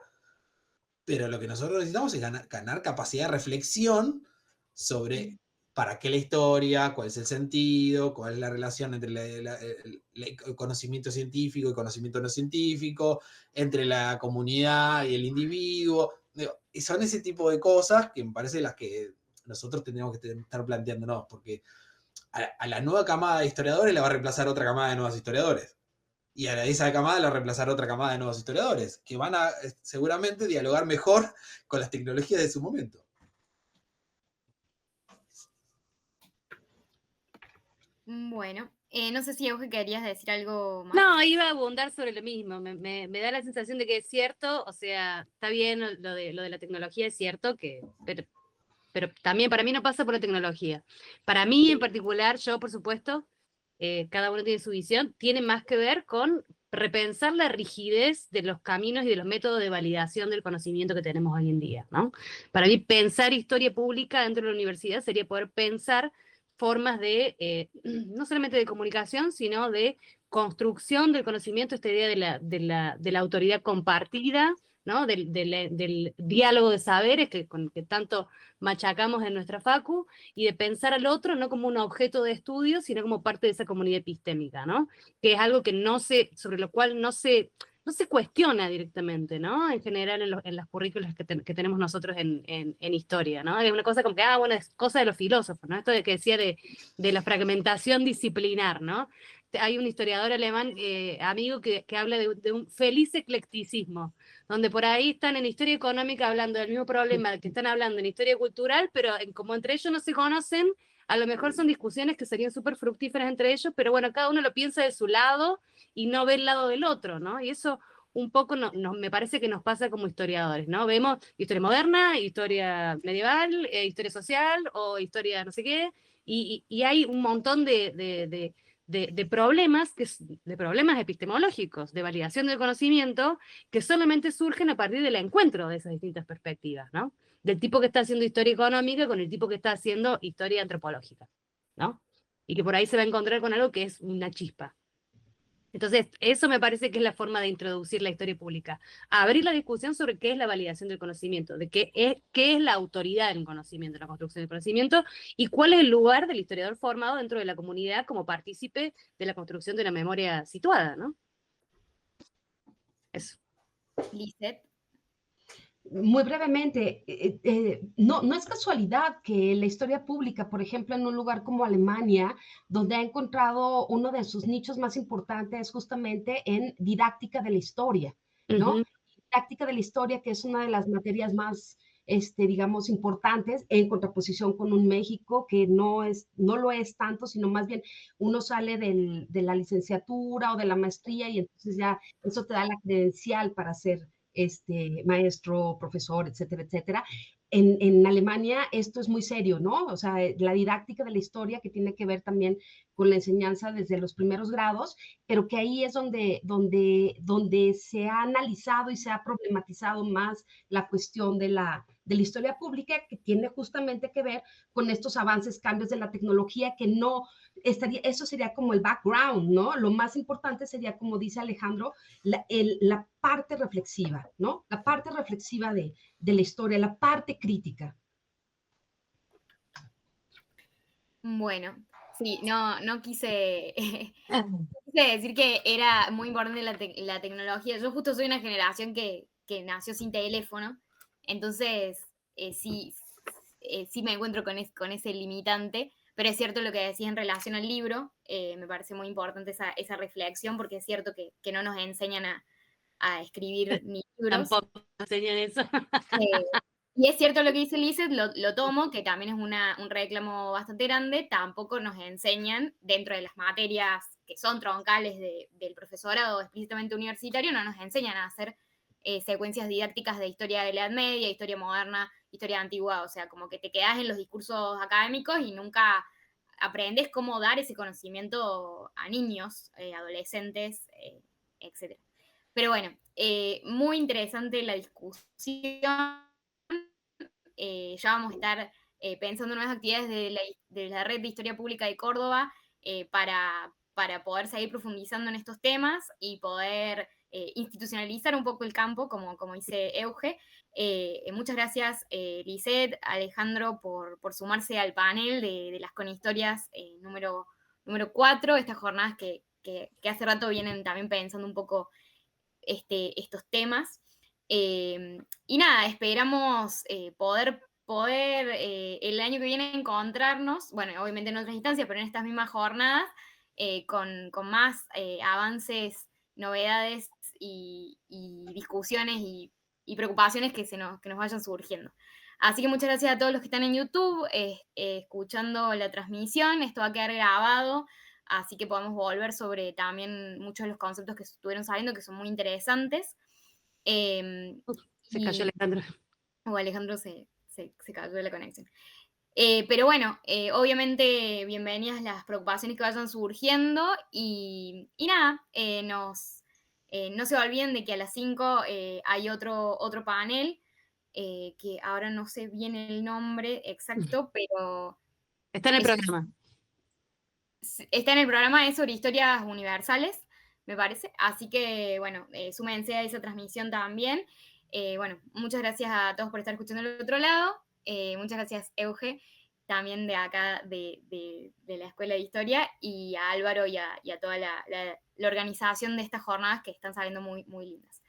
Pero lo que nosotros necesitamos es ganar capacidad de reflexión sobre para qué la historia, cuál es el sentido, cuál es la relación entre el conocimiento científico y conocimiento no científico, entre la comunidad y el individuo. Y son ese tipo de cosas que me parece las que nosotros tendríamos que estar planteándonos, porque a la nueva camada de historiadores la va a reemplazar otra camada de nuevos historiadores. Y a esa camada la reemplazará otra camada de nuevos historiadores, que van a seguramente dialogar mejor con las tecnologías de su momento. Bueno, no sé si Euge querías decir algo más. No, iba a abundar sobre lo mismo. Me da la sensación de que es cierto, o sea, está bien lo de la tecnología, es cierto, pero también para mí no pasa por la tecnología. Para mí en particular, yo por supuesto, cada uno tiene su visión, tiene más que ver con repensar la rigidez de los caminos y de los métodos de validación del conocimiento que tenemos hoy en día, ¿no? Para mí, pensar historia pública dentro de la universidad sería poder pensar formas de, no solamente de comunicación, sino de construcción del conocimiento, esta idea de la autoridad compartida, ¿no? Del diálogo de saberes con que tanto machacamos en nuestra facu, y de pensar al otro no como un objeto de estudio, sino como parte de esa comunidad epistémica, ¿no? Que es algo que sobre lo cual no se cuestiona directamente, ¿no? En general en las currículas que tenemos nosotros en historia, ¿no? Es una cosa como que, bueno, es cosa de los filósofos, ¿no? Esto de que decía de la fragmentación disciplinar, ¿no? Hay un historiador alemán, amigo, que habla de un feliz eclecticismo, donde por ahí están en historia económica hablando del mismo problema que están hablando en historia cultural, pero como entre ellos no se conocen, a lo mejor son discusiones que serían súper fructíferas entre ellos, pero bueno, cada uno lo piensa de su lado y no ve el lado del otro, ¿no? Y eso un poco me parece que nos pasa como historiadores, ¿no? Vemos historia moderna, historia medieval, historia social o historia no sé qué, y hay un montón de problemas, de problemas epistemológicos, de validación del conocimiento, que solamente surgen a partir del encuentro de esas distintas perspectivas, ¿no? Del tipo que está haciendo historia económica con el tipo que está haciendo historia antropológica, ¿no? Y que por ahí se va a encontrar con algo que es una chispa. Entonces, eso me parece que es la forma de introducir la historia pública. Abrir la discusión sobre qué es la validación del conocimiento, de qué es la autoridad del conocimiento, la construcción del conocimiento, y cuál es el lugar del historiador formado dentro de la comunidad como partícipe de la construcción de una memoria situada, ¿no? Eso. Lizeth. Muy brevemente, no es casualidad que la historia pública, por ejemplo, en un lugar como Alemania, donde ha encontrado uno de sus nichos más importantes justamente en didáctica de la historia, ¿no? Didáctica de la historia, que es una de las materias más, digamos, importantes, en contraposición con un México que no lo es tanto, sino más bien uno sale de la licenciatura o de la maestría y entonces ya eso te da la credencial para ser maestro, profesor, etcétera, etcétera. En Alemania esto es muy serio, ¿no? O sea, la didáctica de la historia que tiene que ver también con la enseñanza desde los primeros grados, pero que ahí es donde se ha analizado y se ha problematizado más la cuestión de la historia pública, que tiene justamente que ver con estos avances, cambios de la tecnología, que no eso sería como el background, ¿no? Lo más importante sería, como dice Alejandro, la parte reflexiva, ¿no? La parte reflexiva de la historia, la parte crítica. Bueno, sí, no quise, quise decir que era muy importante la tecnología. Yo justo soy una generación que nació sin teléfono, entonces sí me encuentro con ese limitante, pero es cierto lo que decís en relación al libro, me parece muy importante esa reflexión, porque es cierto que no nos enseñan a escribir ni libros. Tampoco enseñan eso. Y es cierto lo que dice Lizeth, lo tomo, que también es un reclamo bastante grande, tampoco nos enseñan dentro de las materias que son troncales del profesorado explícitamente universitario, no nos enseñan a hacer secuencias didácticas de historia de la Edad Media, historia moderna, historia antigua, o sea, como que te quedas en los discursos académicos y nunca aprendes cómo dar ese conocimiento a niños, adolescentes, etc. Pero bueno, muy interesante la discusión. Ya vamos a estar pensando en nuevas actividades de la Red de Historia Pública de Córdoba para poder seguir profundizando en estos temas y poder institucionalizar un poco el campo, como dice Euge. Muchas gracias, Lizeth, Alejandro, por sumarse al panel de las conhistorias número 4, estas jornadas que hace rato vienen también pensando un poco estos temas. Y nada, esperamos poder el año que viene encontrarnos, bueno, obviamente en otras instancias, pero en estas mismas jornadas, con más avances, novedades y discusiones y preocupaciones que nos vayan surgiendo. Así que muchas gracias a todos los que están en YouTube escuchando la transmisión. Esto va a quedar grabado, así que podemos volver sobre también muchos de los conceptos que estuvieron saliendo, que son muy interesantes. Se cayó Alejandro. O Alejandro se cayó de la conexión. Pero bueno, obviamente bienvenidas las preocupaciones que vayan surgiendo y nada, no se olviden de que a las 5 hay otro panel, que ahora no sé bien el nombre exacto, pero Está en el es- programa. está en el programa, es sobre historias universales, me parece. Así que, bueno, súmense a esa transmisión también. Bueno, muchas gracias a todos por estar escuchando del otro lado. Muchas gracias, Euge, también de acá, de la Escuela de Historia, y a Álvaro y a toda la organización de estas jornadas que están saliendo muy, muy lindas.